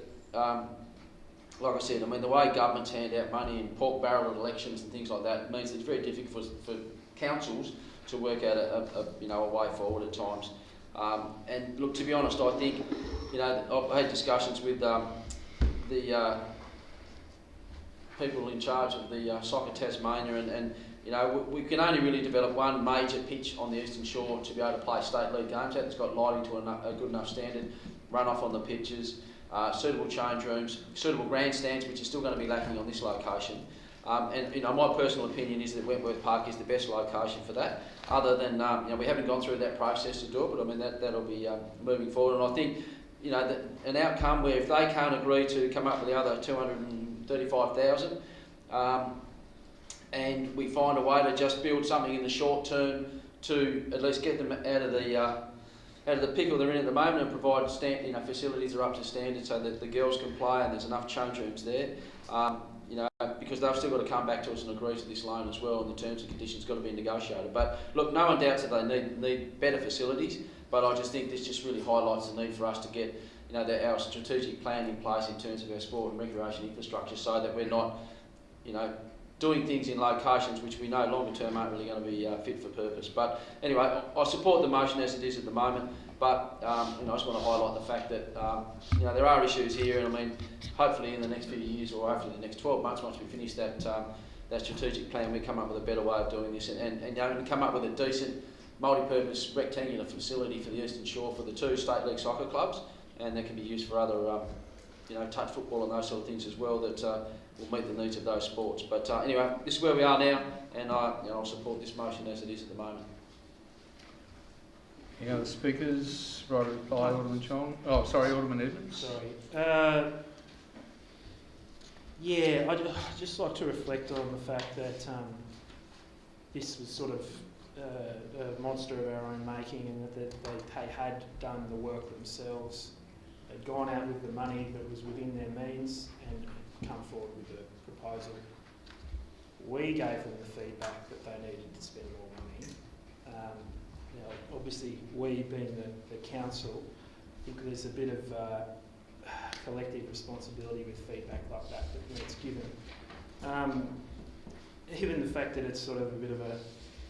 like I said, I mean, the way governments hand out money in pork barrel elections and things like that means that it's very difficult for councils to work out a way forward at times. And look, to be honest, I think, you know, I've had discussions with the people in charge of the Soccer Tasmania, and you know, we can only really develop one major pitch on the Eastern Shore to be able to play state league games at. It's got lighting to a good enough standard, run off on the pitches. suitable change rooms, suitable grandstands, which is still going to be lacking on this location. And you know, my personal opinion is that Wentworth Park is the best location for that. Other than you know, we haven't gone through that process to do it, but I mean that'll be moving forward. And I think you know an outcome where if they can't agree to come up with the other 235,000, and we find a way to just build something in the short term to at least get them out of the pickle they're in at the moment and provide facilities that are up to standard so that the girls can play and there's enough change rooms there. You know, because they've still got to come back to us and agree to this loan as well, and the terms and conditions got to be negotiated. But look, no one doubts that they need better facilities, but I just think this just really highlights the need for us to get our strategic plan in place in terms of our sport and recreation infrastructure, so that we're not doing things in locations which we know longer term aren't really going to be fit for purpose. But anyway, I support the motion as it is at the moment, but I just want to highlight the fact that there are issues here, and I mean, hopefully in the next few years, or hopefully in the next 12 months, once we finish that strategic plan, we come up with a better way of doing this, and come up with a decent multi-purpose rectangular facility for the Eastern Shore for the 2 state league soccer clubs, and that can be used for other touch football and those sort of things as well that will meet the needs of those sports. But anyway, this is where we are now, and I'll support this motion as it is at the moment. Any other speakers? Right, reply, Alderman Chong. Oh, sorry, Alderman Edmonds. Sorry. Yeah, I'd just like to reflect on the fact that this was sort of a monster of our own making, and that they had done the work themselves. They'd gone out with the money that was within their means and come forward with a proposal. We gave them the feedback that they needed to spend more money. Obviously, we being the council, I think there's a bit of collective responsibility with feedback like that when it's given. Even the fact that it's sort of a bit of a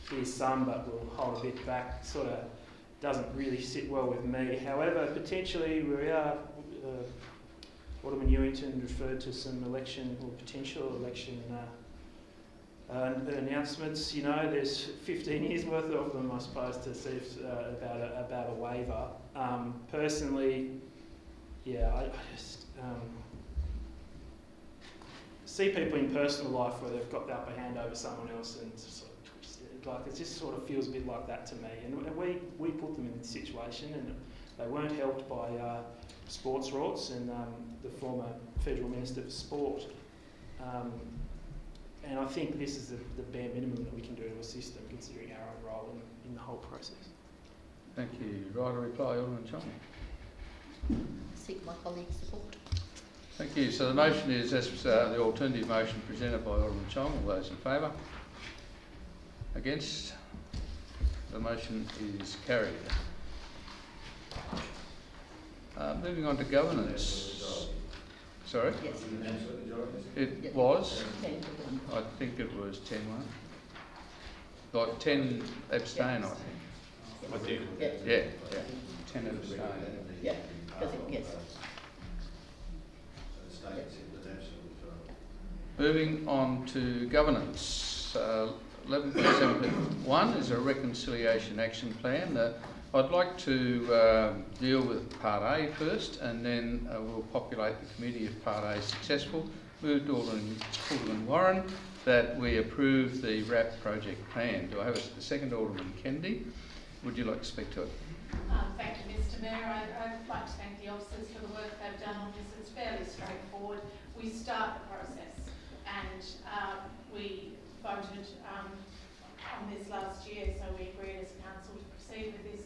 here's some but we'll hold a bit back sort of doesn't really sit well with me. However, potentially we are, Alderman Ewington referred to some election or potential election announcements. There's 15 years worth of them, I suppose, to see if, about a waiver. Personally, yeah, I just see people in personal life where they've got the upper hand over someone else, and it just sort of feels a bit like that to me. And we put them in this situation, and they weren't helped by sports rorts and the former Federal Minister for Sport. And I think this is the bare minimum that we can do to assist them, considering our own role in the whole process. Thank you. Right, a reply, Alderman Chong. Seek my colleagues' support. Thank you. So the motion is as the alternative motion presented by Alderman Chong. All those in favour? Against? The motion is carried. Moving on to governance. Sorry? Yes. It was. I think it was 10-1. Like 10 abstain, I think. I did. Yeah. 10 abstain. Yeah, because yes. Moving on to governance. 11.7.1 is a reconciliation action plan. I'd like to deal with Part A first, and then we'll populate the committee if Part A is successful. Moved Alderman Warren that we approve the RAP project plan. Do I have a second? Alderman Kennedy. Would you like to speak to it? Thank you, Mr Mayor. I'd like to thank the officers for the work they've done on this. It's fairly straightforward. We start the process, and we voted on this last year, so we agreed as a council to proceed with this.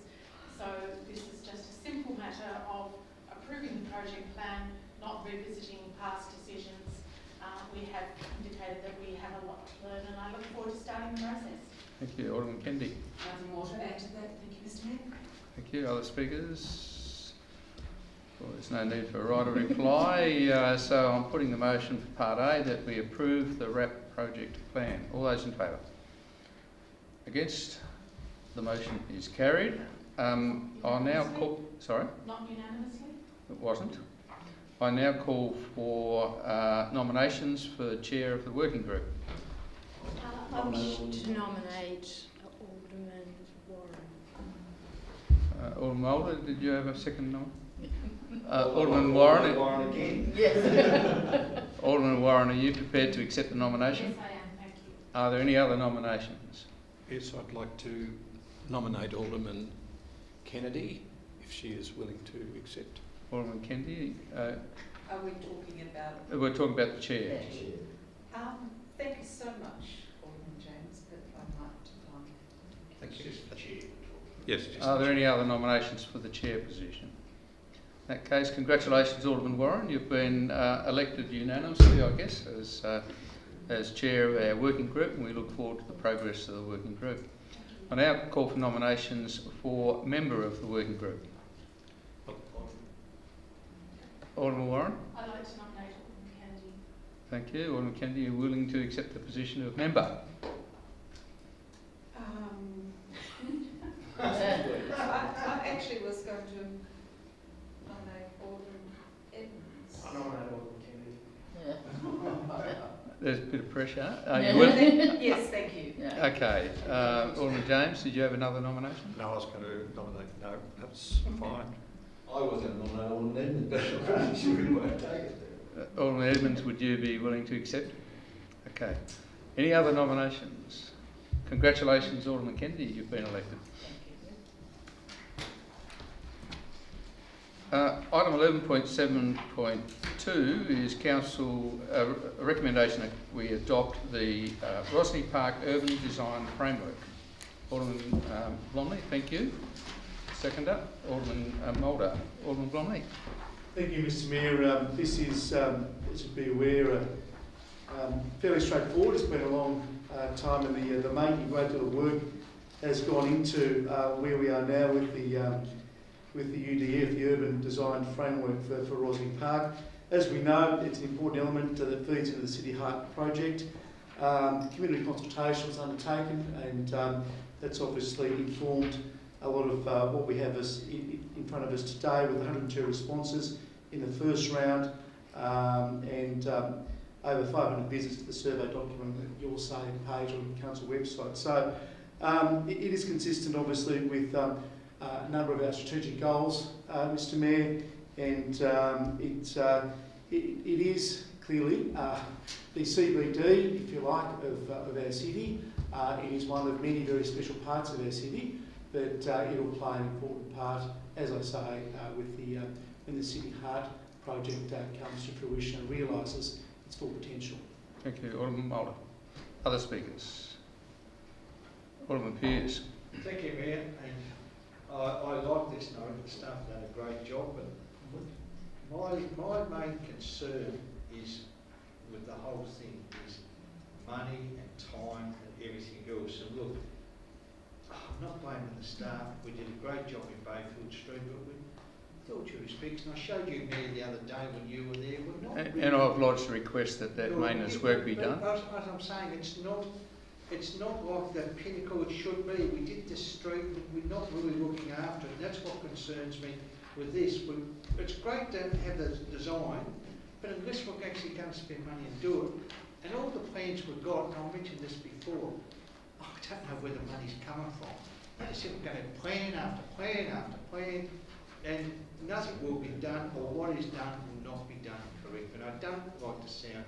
So this is just a simple matter of approving the project plan, not revisiting past decisions. We have indicated that we have a lot to learn, and I look forward to starting the process. Thank you. Alderman Kennedy. Nothing more to add to that. Thank you, Mr Mayor. Thank you. Other speakers? Well, there's no need for a right of reply, so I'm putting the motion for Part A that we approve the RAP project plan. All those in favour? Against? The motion is carried. I'll now call... Sorry? Not unanimously? It wasn't. I now call for nominations for the chair of the working group. I wish to nominate Alderman Warren. Alderman Mulder, did you have a second nomination? Alderman Warren. Warren again. Yes. Alderman Warren, are you prepared to accept the nomination? Yes, I am, thank you. Are there any other nominations? Yes, I'd like to nominate Alderman Kennedy, if she is willing to accept. Alderman Kennedy. Are we talking about? We're talking about the chair. Thank you so much, Alderman James, but I might decline. Thank you. Just the chair. Yes. Are there any other nominations for the chair position? In that case, congratulations, Alderman Warren. You've been elected unanimously, I guess, as chair of our working group, and we look forward to the progress of the working group. I now call for nominations for member of the working group. Alderman Warren. I'd like to nominate Alderman Kennedy. Thank you. Alderman Kennedy, are you willing to accept the position of member? I actually was going to nominate Alderman Edmonds. I nominate Alderman Kennedy. Yeah. There's a bit of pressure. Are you willing? Yes, thank you. Yeah. Okay. Alderman James, did you have another nomination? No, I was going to nominate. No, that's fine. I was going to nominate Alderman Edmonds, but I'm pretty sure he won't take it. Alderman Edmonds, would you be willing to accept? Okay. Any other nominations? Congratulations, Alderman Kennedy, you've been elected. Item 11.7.2 is Council a recommendation that we adopt the Rosny Park Urban Design Framework. Alderman Blomley, thank you. Seconder, Alderman Mulder. Alderman Blomley. Thank you, Mr Mayor. This is, as you'd be aware, fairly straightforward. It's been a long time in the making. A great deal of work has gone into where we are now with the UDF, the Urban Design Framework for Rosny Park. As we know, it's an important element that feeds into the City Heart project. Community consultation was undertaken, and that's obviously informed a lot of what we have in front of us today, with 102 responses in the first round, and over 500 visits to the survey document that you'll see page on the council website. So it is consistent, obviously, with a number of our strategic goals, Mr Mayor, and it is clearly the CBD, if you like, of our city. It is one of many very special parts of our city, but it will play an important part, as I say, when the City Heart project comes to fruition and realises its full potential. Thank you, Alderman Mulder. Other speakers? Alderman Pearce. Thank you, Mayor. And I like this note. The staff have done a great job, but my main concern is with the whole thing is money and time and everything else. And look, I'm not blaming the staff. We did a great job in Bayfield Street, but with all due respect, and I showed you, Mayor, the other day when you were there, we're not really... And I've lodged a request that maintenance work be done. As I'm saying, it's not like the pinnacle it should be. We did this street, but we're not really looking after it. That's what concerns me with this. It's great to have the design, but unless we're actually going to spend money and do it, and all the plans we've got, and I mentioned this before, I don't know where the money's coming from. They said we're going to plan after plan after plan, and nothing will be done, or what is done will not be done correct. But I don't like to sound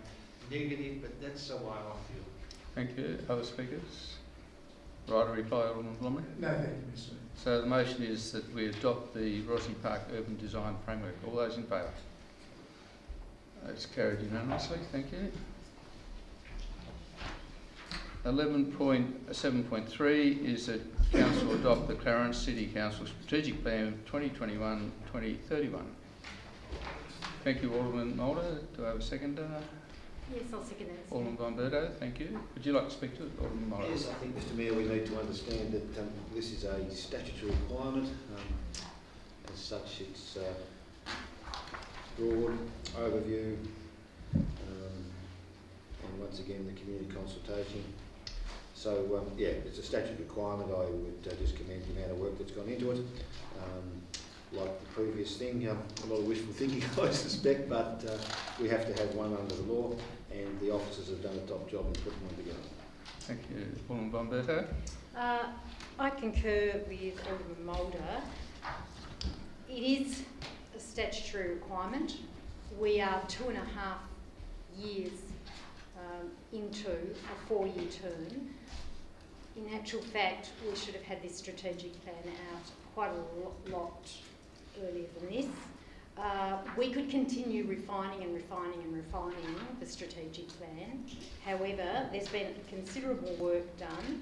negative, but that's the way I feel. Thank you. Other speakers? Right, a reply, Alderman Blomley? No, thank you, Mr. So the motion is that we adopt the Rosny Park Urban Design Framework. All those in favour? That's carried unanimously. Thank you. 11.7.3 is that Council adopt the Clarence City Council Strategic Plan 2021-2031. Thank you, Alderman Mulder. Do I have a seconder? Yes, I'll second that. Alderman Von Berto, thank you. Would you like to speak to it, Alderman Mulder? Yes, I think, Mr Mayor, we need to understand that this is a statutory requirement. As such, it's broad overview, and once again the community consultation. So yeah, it's a statutory requirement. I would just commend the amount of work that's gone into it. Like the previous thing, a lot of wishful thinking, I suspect, but we have to have one under the law, and the officers have done a top job in putting one together. Thank you. Alderman Von Berto? I concur with Alderman Mulder. It is a statutory requirement. We are 2.5 years into a 4-year term. In actual fact, we should have had this strategic plan out quite a lot earlier than this. We could continue refining and refining and refining the strategic plan. However, there's been considerable work done.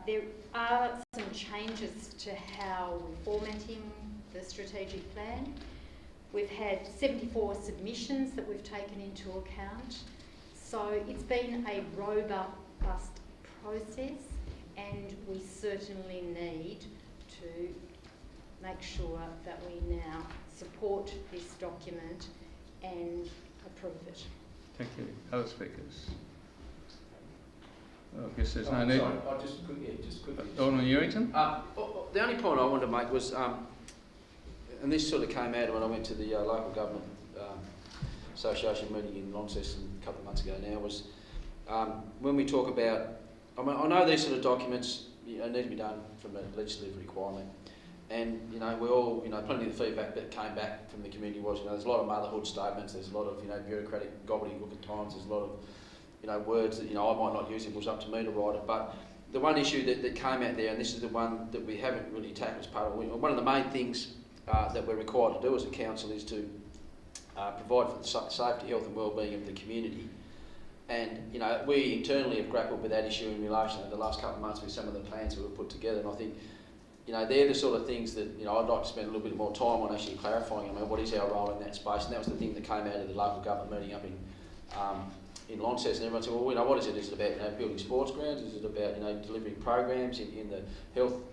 There are some changes to how we're formatting the strategic plan. We've had 74 submissions that we've taken into account. So it's been a robust process, and we certainly need to make sure that we now support this document and approve it. Thank you. Other speakers? Well, I guess there's no need. Sorry, I just quickly. Alderman Ewington? The only point I wanted to make was, and this sort of came out when I went to the local government association meeting in Launceston a couple of months ago now, was when we talk about, I mean, I know these sort of documents need to be done from a legislative requirement, and we all, plenty of the feedback that came back from the community was, there's a lot of motherhood statements, there's a lot of bureaucratic gobbledygook at times, there's a lot of words that I might not use if it was up to me to write it, but the one issue that came out there, and this is the one that we haven't really tackled as part of it, one of the main things that we're required to do as a council is to provide for the safety, health and wellbeing of the community. And we internally have grappled with that issue in relation to the last couple of months with some of the plans that were put together, and I think they're the sort of things that I'd like to spend a little bit more time on actually clarifying. What is our role in that space? And that was the thing that came out of the local government meeting up in Launceston. Everyone said, well, what is it? Is it about building sports grounds? Is it about delivering programs in the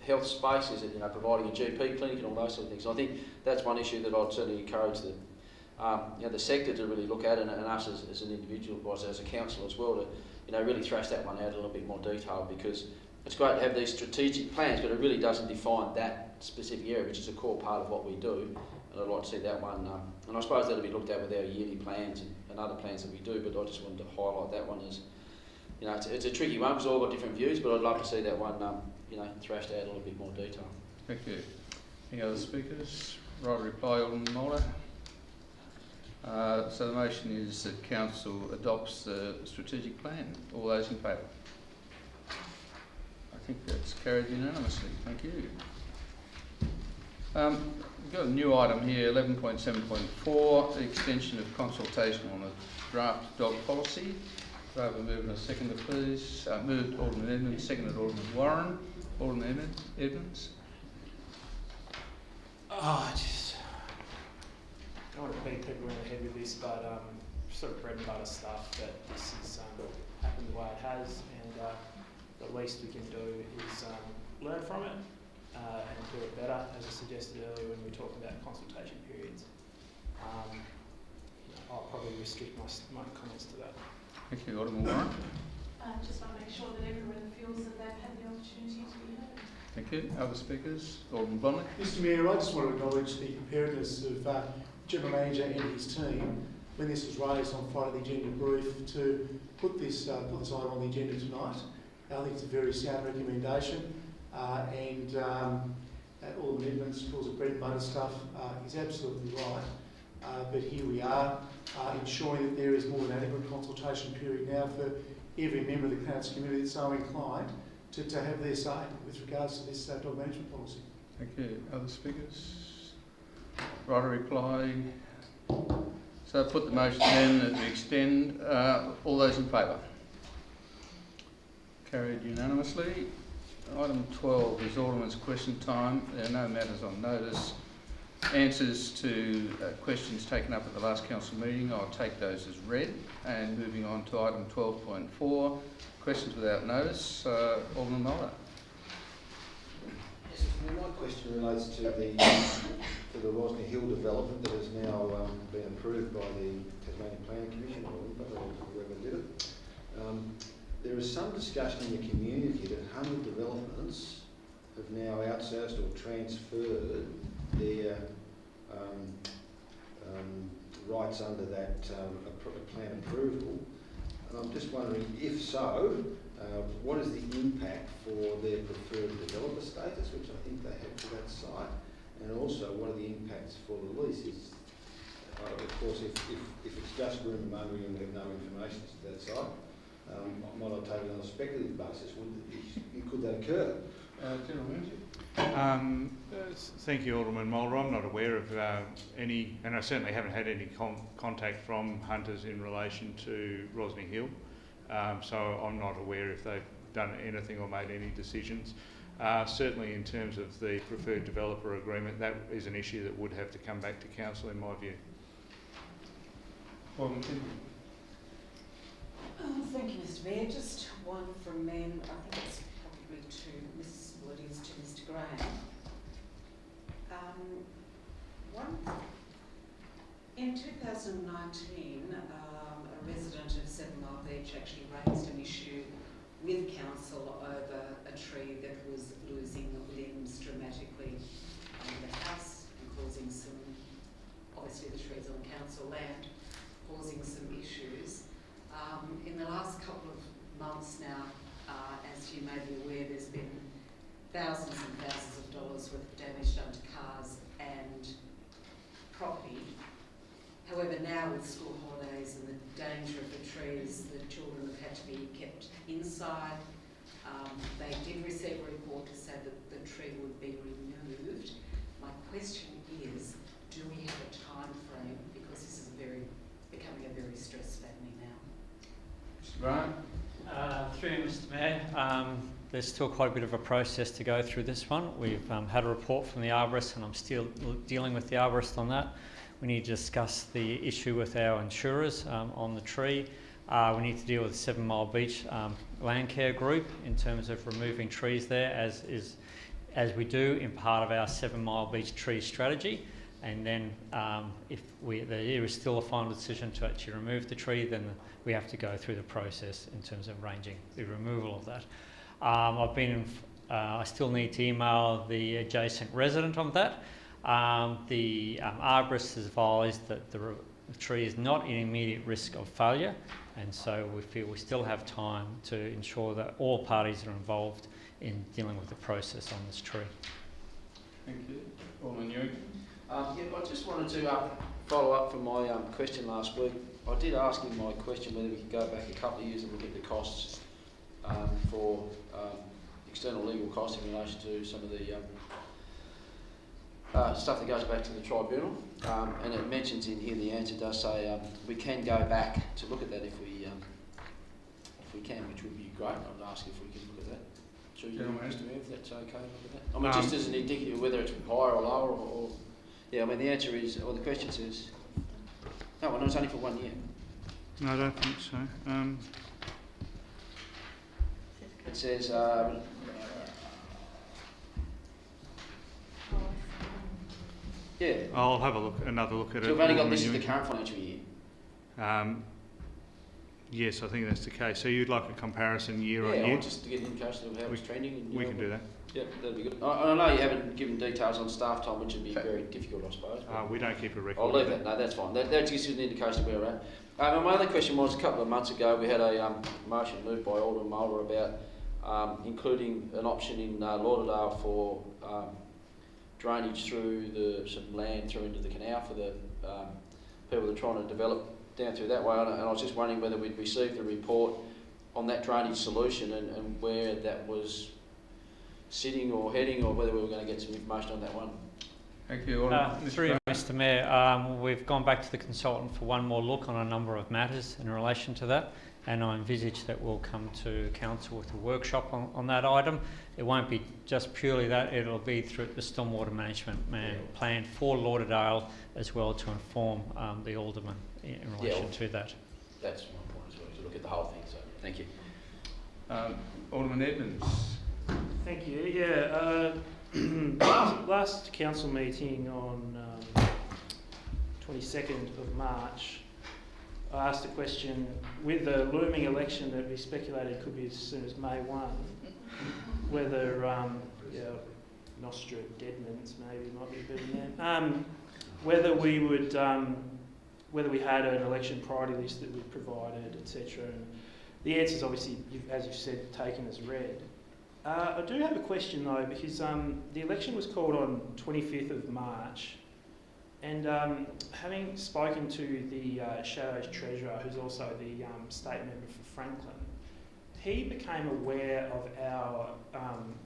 health space? Is it providing a GP clinic and all those sort of things? So I think that's one issue that I'd certainly encourage the sector to really look at, and us as an individual, as a council as well, to really thrash that one out a little bit more detail, because it's great to have these strategic plans, but it really doesn't define that specific area, which is a core part of what we do. And I'd like to see that one, and I suppose that'll be looked at with our yearly plans and other plans that we do, but I just wanted to highlight that one as, it's a tricky one because we've all got different views, but I'd love to see that one, thrashed out a little bit more detail. Thank you. Any other speakers? Right, reply, Alderman Mulder. So the motion is that Council adopts the strategic plan. All those in favour? I think that's carried unanimously. Thank you. We've got a new item here, 11.7.4, the extension of consultation on the draft dog policy. Do I have a move and a seconder, please? Moved Alderman Edmonds, seconded Alderman Warren. Alderman Edmonds. I don't want to beat people around the head with this, but sort of bread and butter stuff, that this has happened the way it has, and the least we can do is learn from it and do it better, as I suggested earlier when we talked about consultation periods. I'll probably restrict my comments to that. Thank you, Alderman Warren. Just want to make sure that everyone feels that they've had the opportunity to be heard. Thank you. Other speakers? Alderman Blomley. Mr Mayor, I just want to acknowledge the preparedness of General Manager and his team when this was raised on Friday the agenda brief to put this item on the agenda tonight. I think it's a very sound recommendation, and Alderman Edmonds calls it bread and butter stuff. He's absolutely right, but here we are ensuring that there is more than adequate consultation period now for every member of the Clarence community that's so inclined to have their say with regards to this dog management policy. Thank you. Other speakers? Right, a reply. So I put the motion then that we extend. All those in favour? Carried unanimously. Item 12 is Alderman's question time. There are no matters on notice. Answers to questions taken up at the last council meeting, I'll take those as read. And moving on to item 12.4, questions without notice. Alderman Mulder. Yes, my question relates to the Rosny Hill development that has now been approved by the Tasmanian Planning Commission, or Olympia, or whoever did it. There is some discussion in the community that 100 developments have now outsourced or transferred their rights under that plan approval. And I'm just wondering, if so, what is the impact for their preferred developer status, which I think they have for that site, and also what are the impacts for the leases. Of course, if it's just rumour mongering and we have no information to that side, might I take it on a speculative basis? Could that occur? General Manager. Thank you, Alderman Mulder. I'm not aware of any, and I certainly haven't had any contact from hunters in relation to Rosny Hill, so I'm not aware if they've done anything or made any decisions. Certainly in terms of the preferred developer agreement, that is an issue that would have to come back to council in my view. Thank you, Mr. Mayor. Just one from me, and I think it's probably to Mr. Graham. In 2019, a resident of 7 Mile Beach actually raised an issue with council over a tree that was losing limbs dramatically under the house and causing some, obviously the tree's on council land, causing some issues. In the last couple of months now, as you may be aware, there's been thousands and thousands of dollars worth of damage done to cars and property. However, now with school holidays and the danger of the trees, the children have had to be kept inside. They did receive a report to say that the tree would be removed. My question is, do we have a time frame? Because this is becoming a very stressed family now. Mr. Graham. Through you, Mr. Mayor, there's still quite a bit of a process to go through this one. We've had a report from the arborist, and I'm still dealing with the arborist on that. We need to discuss the issue with our insurers on the tree. We need to deal with the 7 Mile Beach Land Care Group in terms of removing trees there, as we do in part of our 7 Mile Beach tree strategy. And then if there is still a final decision to actually remove the tree, then we have to go through the process in terms of arranging the removal of that. I still need to email the adjacent resident on that. The arborist has advised that the tree is not in immediate risk of failure, and so we feel we still have time to ensure that all parties are involved in dealing with the process on this tree. Thank you. Alderman Ewing. I just wanted to follow up from my question last week. I did ask in my question whether we could go back a couple of years and look at the costs for external legal costs in relation to some of the stuff that goes back to the tribunal. And it mentions in here, the answer does say we can go back to look at that if we can, which would be great. I'd ask if we can look at that. Through you, Mr. Mayor, if that's okay, look at that. I mean, just as an indicative, whether it's higher or lower, or yeah, I mean, the answer is, or the question says, no, well, no, it's only for 1 year. No, I don't think so. It says, yeah. I'll have another look at it. So we've only got this is the current financial year. Yes, I think that's the case. So you'd like a comparison year on year? Yeah, just to get an indication of how it's trending. And, we can do that. Yep, that'd be good. I know you haven't given details on staff time, which would be very difficult, I suppose. We don't keep a record. I'll leave that. No, that's fine. That gives you an indication of where we're at. My other question was, a couple of months ago, we had a motion moved by Alderman Mulder about including an option in Lauderdale for drainage through some land through into the canal for the people that are trying to develop down through that way. And I was just wondering whether we'd received the report on that drainage solution and where that was sitting or heading, or whether we were going to get some information on that one. Thank you. Through Mr. Mayor, we've gone back to the consultant for one more look on a number of matters in relation to that, and I envisage that we'll come to council with a workshop on that item. It won't be just purely that, it'll be through the stormwater management plan for Lauderdale as well, to inform the alderman in relation to that. That's my point as well, to look at the whole thing, so thank you. Alderman Edmonds. Thank you. Yeah, last council meeting on 22nd of March, I asked a question with the looming election that we speculated could be as soon as May 1, whether, Nostra Deadmans maybe might be a better name, whether we would, whether we had an election priority list that we provided, etc. And the answer is obviously, as you've said, taken as read. I do have a question though, because the election was called on 25th of March, and having spoken to the Shadows Treasurer, who's also the state member for Franklin, he became aware of our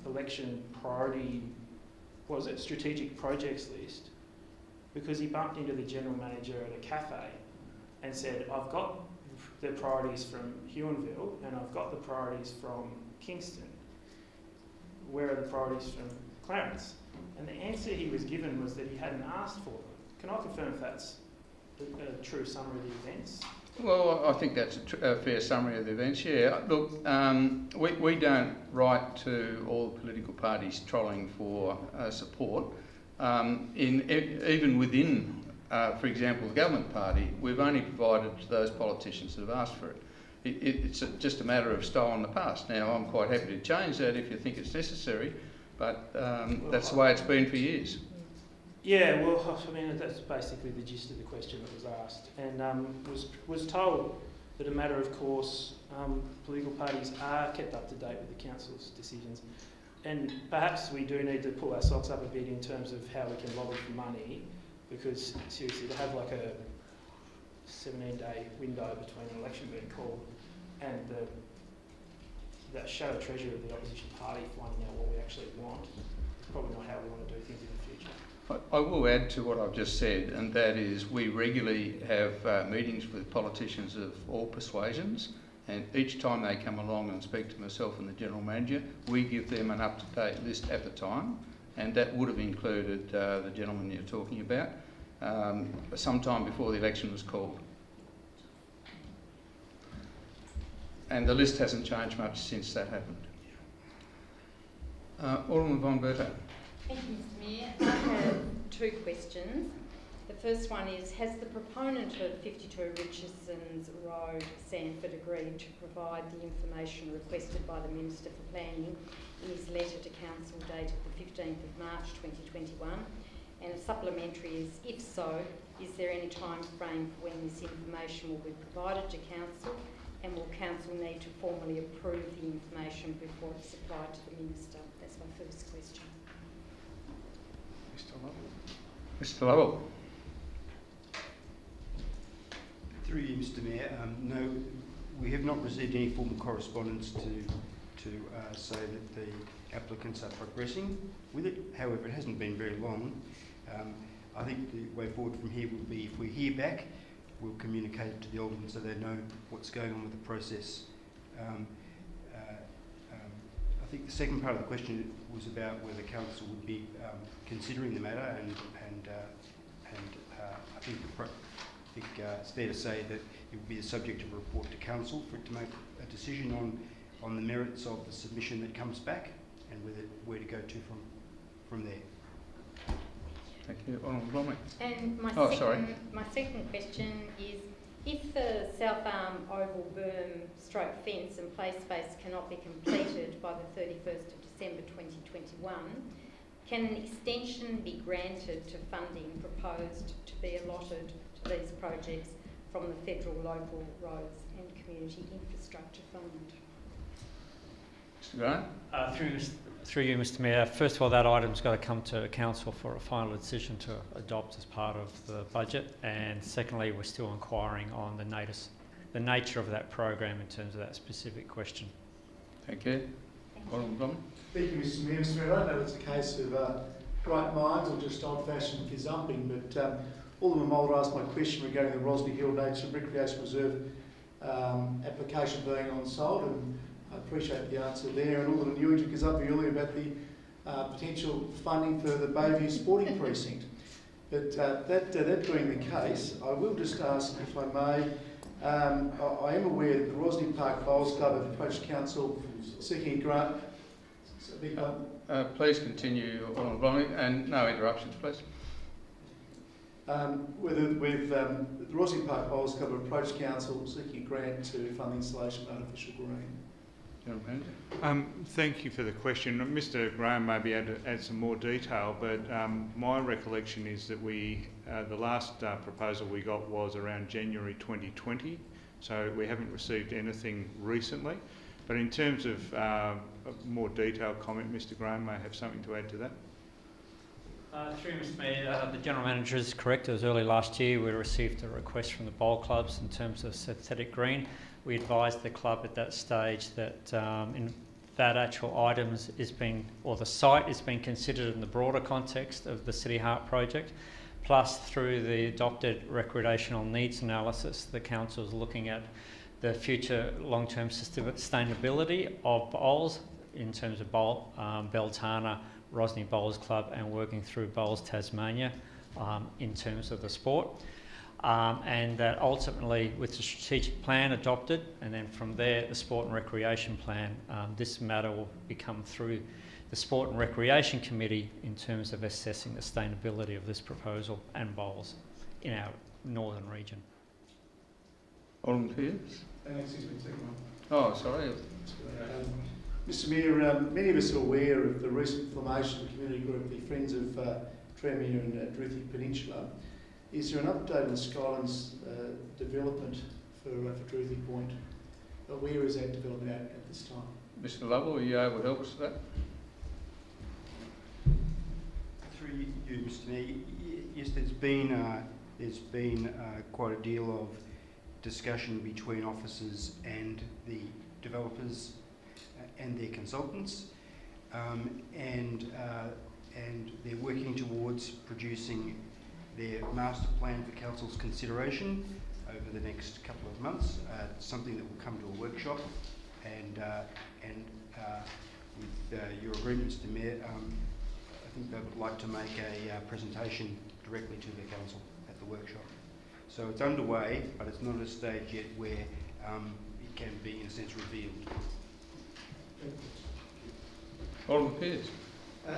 election priority, what was it, strategic projects list, because he bumped into the general manager at a cafe and said, I've got the priorities from Huonville and I've got the priorities from Kingston. Where are the priorities from Clarence? And the answer he was given was that he hadn't asked for them. Can I confirm if that's a true summary of the events? Well, I think that's a fair summary of the events, yeah. Look, we don't write to all the political parties trolling for support. Even within, for example, the government party, we've only provided to those politicians that have asked for it. It's just a matter of style in the past. Now, I'm quite happy to change that if you think it's necessary, but that's the way it's been for years. Yeah, well, I mean, that's basically the gist of the question that was asked, and was told that a matter of course, political parties are kept up to date with the council's decisions, and perhaps we do need to pull our socks up a bit in terms of how we can lobby for money, because seriously, to have like a 17-day window between an election being called and the shadow treasurer of the opposition party finding out what we actually want, is probably not how we want to do things in the future. I will add to what I've just said, and that is we regularly have meetings with politicians of all persuasions, and each time they come along and speak to myself and the General Manager, we give them an up-to-date list at the time, and that would have included the gentleman you're talking about, sometime before the election was called. And the list hasn't changed much since that happened. Alderman von Berto. Thank you, Mr Mayor. I have two questions. The first one is, has the proponent of 52 Richardson's Road, Sandford, agreed to provide the information requested by the Minister for Planning in his letter to Council dated the 15th of March 2021? And a supplementary is, if so, is there any time frame for when this information will be provided to Council, and will Council need to formally approve the information before it's supplied to the Minister? That's my first question. Mr Lovell. Through you, Mr Mayor, no, we have not received any formal correspondence to say that the applicants are progressing with it. However, it hasn't been very long. I think the way forward from here will be, if we hear back, we'll communicate it to the Aldermen so they know what's going on with the process. I think the second part of the question was about whether Council would be considering the matter, and I think it's fair to say that it would be the subject of a report to Council for it to make a decision on the merits of the submission that comes back and where to go to from there. Thank you. Honourable Bromley. And my second question is, if the South Arm Oval Berm stroke fence and play space cannot be completed by the 31st of December 2021, can an extension be granted to funding proposed to be allotted to these projects from the Federal Local Roads and Community Infrastructure Fund? Mr Graham. Through you, Mr Mayor. First of all, that item's got to come to Council for a final decision to adopt as part of the budget. And secondly, we're still inquiring on the nature of that program in terms of that specific question. Thank you. Honourable Bromley. Thank you, Mr Mayor. Mr Mayor, I don't know if it's a case of great minds or just old-fashioned gazumping, but Alderman Mulder asked my question regarding the Rosny Hill Nature and Recreation Reserve application being on sold, and I appreciate the answer there. And Alderman Ewing took us up earlier about the potential funding for the Bayview Sporting Precinct. But that being the case, I will just ask, if I may, I am aware that the Rosny Park Bowls Club have approached Council seeking a grant. Please continue, Honourable Bromley, and no interruptions, please. The Rosny Park Bowls Club have approached Council seeking a grant to fund the installation of artificial green. Thank you for the question. Mr Graham may be able to add some more detail, but my recollection is that the last proposal we got was around January 2020, so we haven't received anything recently. But in terms of a more detailed comment, Mr Graham may have something to add to that. Through Mr Mayor, the General Manager is correct. It was early last year we received a request from the bowl clubs in terms of synthetic green. We advised the club at that stage that that actual items is being, or the site is being considered in the broader context of the City Heart project. Plus, through the adopted recreational needs analysis, the council is looking at the future long-term sustainability of bowls in terms of Beltana, Rosny Bowls Club, and working through Bowls Tasmania in terms of the sport. And that ultimately, with the strategic plan adopted, and then from there the sport and recreation plan, this matter will become through the Sport and Recreation Committee in terms of assessing the sustainability of this proposal and bowls in our northern region. Alderman Pearce. Excuse me, take one. Oh, sorry. Mr Mayor, many of us are aware of the recent formation of the community group, the Friends of Tremere and Druthi Peninsula. Is there an update on Skyland's development for Druthi Point? Where is that development at this time? Mr Lovell, are you able to help us with that? Through you, Mr Mayor, yes, there's been quite a deal of discussion between officers and the developers and their consultants, and they're working towards producing their master plan for council's consideration over the next couple of months. Something that will come to a workshop, and with your agreement, Mr Mayor, I think they would like to make a presentation directly to the council at the workshop. So it's underway, but it's not at a stage yet where it can be, in a sense, revealed. Alderman Pearce.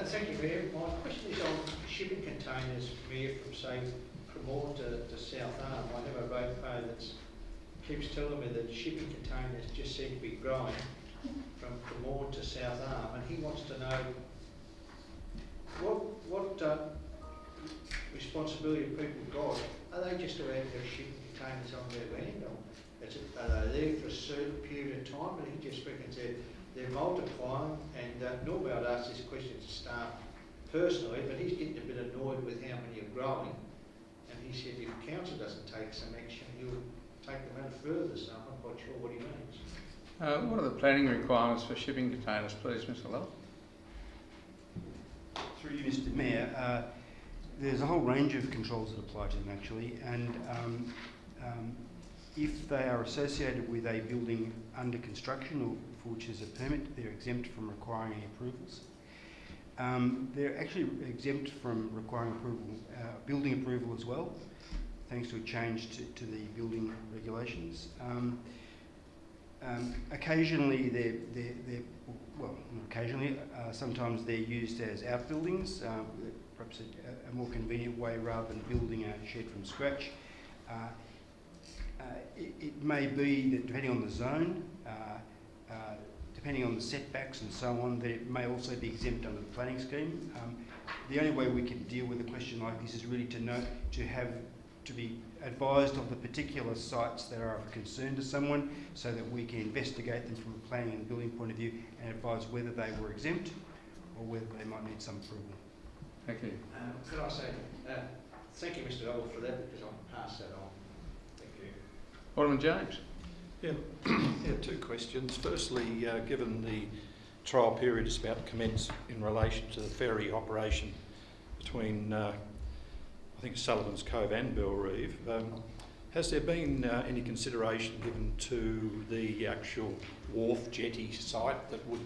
Thank you, Mayor. My question is on shipping containers, Mayor, from say Cremorne to South Arm. I have a ratepayer that keeps telling me that shipping containers just seem to be growing from Cremorne to South Arm, and he wants to know what responsibility have people got? Are they just allowed to have shipping containers on their land, or are they there for a certain period of time? But he just reckons they're multiplying, and normally I'd ask this question to staff personally, but he's getting a bit annoyed with how many are growing, and he said if council doesn't take some action, he'll take the matter further, so I'm not quite sure what he means. What are the planning requirements for shipping containers, please, Mr Lovell? Through you, Mr Mayor, there's a whole range of controls that apply to them actually, and if they are associated with a building under construction or for which is a permit, they're exempt from requiring any approvals. They're actually exempt from requiring approval, building approval as well, thanks to a change to the building regulations. Occasionally, well, not occasionally, sometimes they're used as outbuildings, perhaps a more convenient way rather than building a shed from scratch. It may be that depending on the zone, depending on the setbacks and so on, that it may also be exempt under the planning scheme. The only way we can deal with a question like this is really to be advised of the particular sites that are of concern to someone, so that we can investigate them from a planning and building point of view and advise whether they were exempt or whether they might need some approval. Thank you. Could I say, thank you, Mr. Lovell, for that, because I'll pass that on. Thank you. Alderman James. Yeah, two questions. Firstly, given the trial period is about to commence in relation to the ferry operation between, I think, Sullivan's Cove and Bellreeve, has there been any consideration given to the actual wharf jetty site that would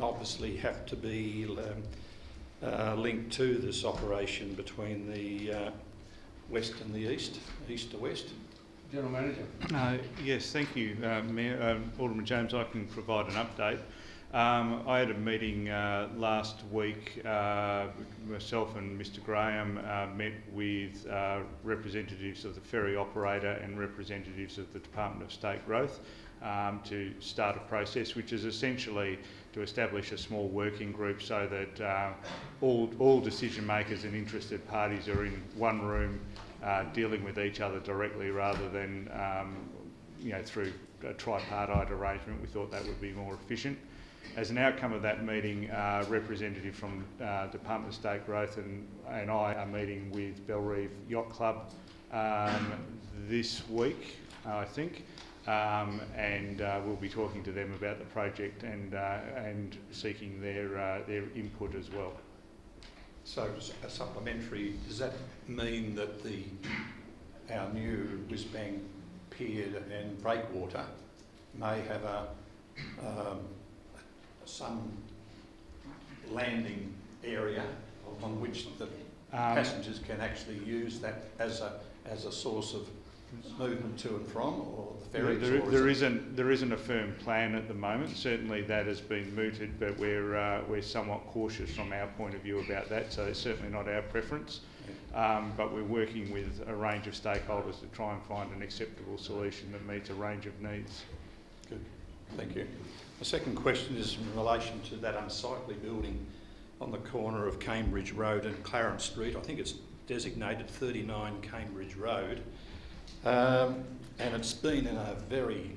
obviously have to be linked to this operation between the west and the east to west? General Manager. Yes, thank you, Mayor. Alderman James, I can provide an update. I had a meeting last week. Myself and Mr Graham met with representatives of the ferry operator and representatives of the Department of State Growth to start a process which is essentially to establish a small working group so that all decision makers and interested parties are in one room dealing with each other directly rather than through a tripartite arrangement. We thought that would be more efficient. As an outcome of that meeting, a representative from Department of State Growth and I are meeting with Bellerive Yacht Club this week, I think, and we'll be talking to them about the project and seeking their input as well. So, a supplementary, does that mean that our new Whizbang Pier and breakwater may have some landing area on which the passengers can actually use that as a source of movement to and from, or the ferries? There isn't a firm plan at the moment. Certainly that has been mooted, but we're somewhat cautious from our point of view about that. So it's certainly not our preference. But we're working with a range of stakeholders to try and find an acceptable solution that meets a range of needs. Good, thank you. The second question is in relation to that unsightly building on the corner of Cambridge Road and Clarence Street. I think it's designated 39 Cambridge Road, and it's been in a very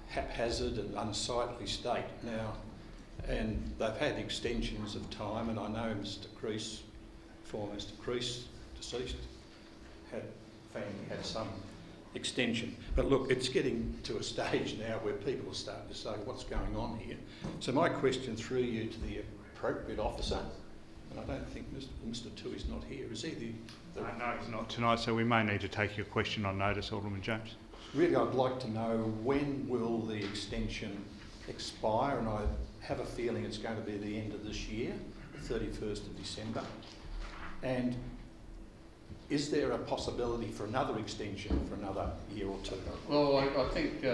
haphazard and unsightly state now, and they've had extensions of time, and I know Mr Crease, before Mr Crease, deceased, family had some extension. But look, it's getting to a stage now where people are starting to say, what's going on here? So my question through you to the appropriate officer, and I don't think Mr Tui's not here, is he No, he's not tonight, so we may need to take your question on notice, Alderman James. Really, I'd like to know, when will the extension expire? And I have a feeling it's going to be the end of this year, the 31st of December. And is there a possibility for another extension for another year or two? Well, I think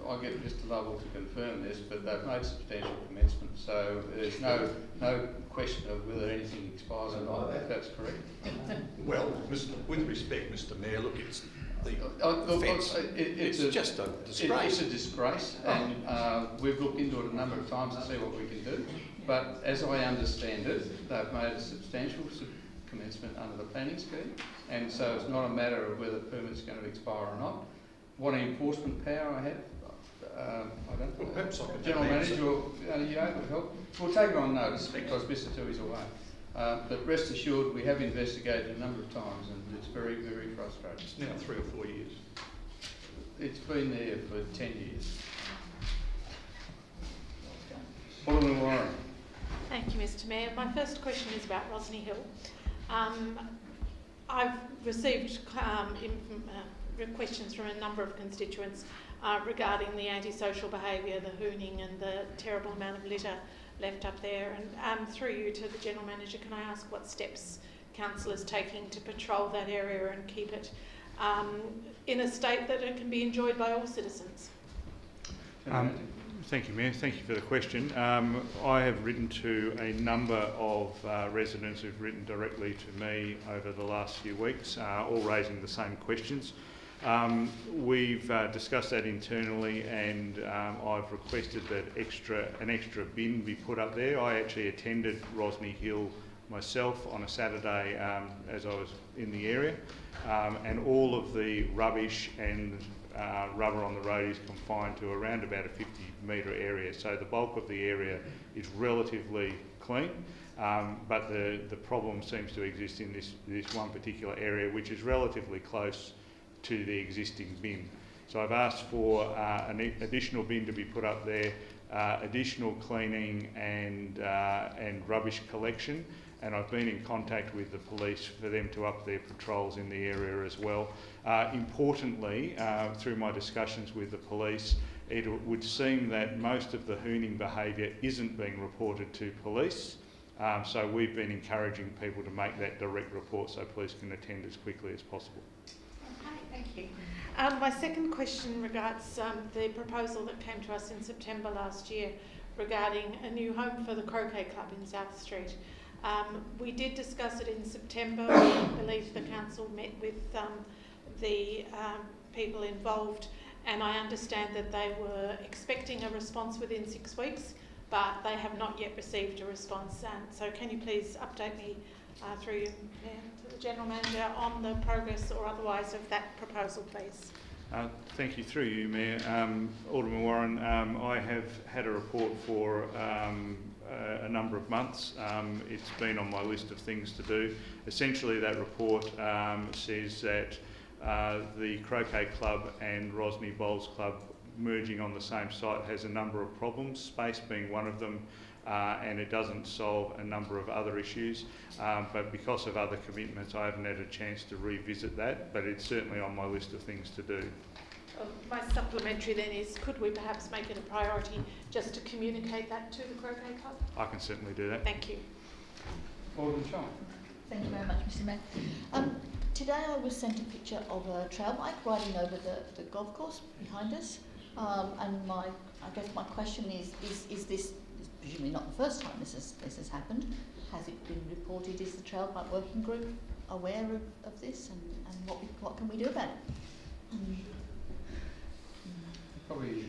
I'll get Mr Lovell to confirm this, but they've made substantial commencement, so there's no question of whether anything expires or not, if that's correct. Well, with respect, Mr Mayor, look, it's it's just a disgrace. It's a disgrace, and we've looked into it a number of times to see what we can do. But as I understand it, they've made a substantial commencement under the planning scheme, and so it's not a matter of whether the permit's going to expire or not. What enforcement power I have, I don't know. Well, perhaps I could General Manager, are you able to help? We'll take it on notice because Mr Tui's away. But rest assured, we have investigated a number of times, and it's very, very frustrating. It's now 3 or 4 years. It's been there for 10 years. Alderman Warren. Thank you, Mr Mayor. My first question is about Rosny Hill. I've received questions from a number of constituents regarding the antisocial behaviour, the hooning and the terrible amount of litter left up there. And through you to the General Manager, can I ask what steps Council is taking to patrol that area and keep it in a state that it can be enjoyed by all citizens? Thank you, Mayor. Thank you for the question. I have written to a number of residents who've written directly to me over the last few weeks, all raising the same questions. We've discussed that internally, and I've requested that an extra bin be put up there. I actually attended Rosny Hill myself on a Saturday as I was in the area, and all of the rubbish and rubber on the road is confined to around about a 50-metre area. So the bulk of the area is relatively clean, but the problem seems to exist in this one particular area, which is relatively close to the existing bin. So I've asked for an additional bin to be put up there, additional cleaning and rubbish collection, and I've been in contact with the police for them to up their patrols in the area as well. Importantly, through my discussions with the police, it would seem that most of the hooning behaviour isn't being reported to police, so we've been encouraging people to make that direct report so police can attend as quickly as possible. Okay, thank you. My second question regards the proposal that came to us in September last year regarding a new home for the Croquet Club in South Street. We did discuss it in September. I believe the council met with the people involved, and I understand that they were expecting a response within 6 weeks, but they have not yet received a response. And so can you please update me through you to the General Manager on the progress or otherwise of that proposal, please? Thank you. Through you, Mayor. Alderman Warren, I have had a report for a number of months. It's been on my list of things to do. Essentially, that report says that the Croquet Club and Rosny Bowls Club merging on the same site has a number of problems, space being one of them, and it doesn't solve a number of other issues. But because of other commitments, I haven't had a chance to revisit that, but it's certainly on my list of things to do. My supplementary then is, could we perhaps make it a priority just to communicate that to the Croquet Club? I can certainly do that. Thank you. Alderman Chong. Thank you very much, Mr Mayor. Today I was sent a picture of a trail bike riding over the golf course behind us. And I guess my question is this presumably not the first time this has happened? Has it been reported? Is the trail bike working group aware of this, and what can we do about it? Probably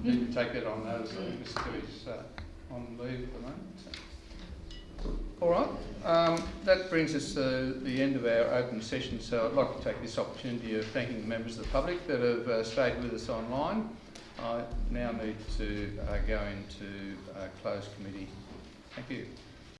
need to take that on notice. Mr. Toohey's on leave at the moment. All right, that brings us to the end of our open session, so I'd like to take this opportunity of thanking the members of the public that have stayed with us online. I now need to go into closed committee. Thank you.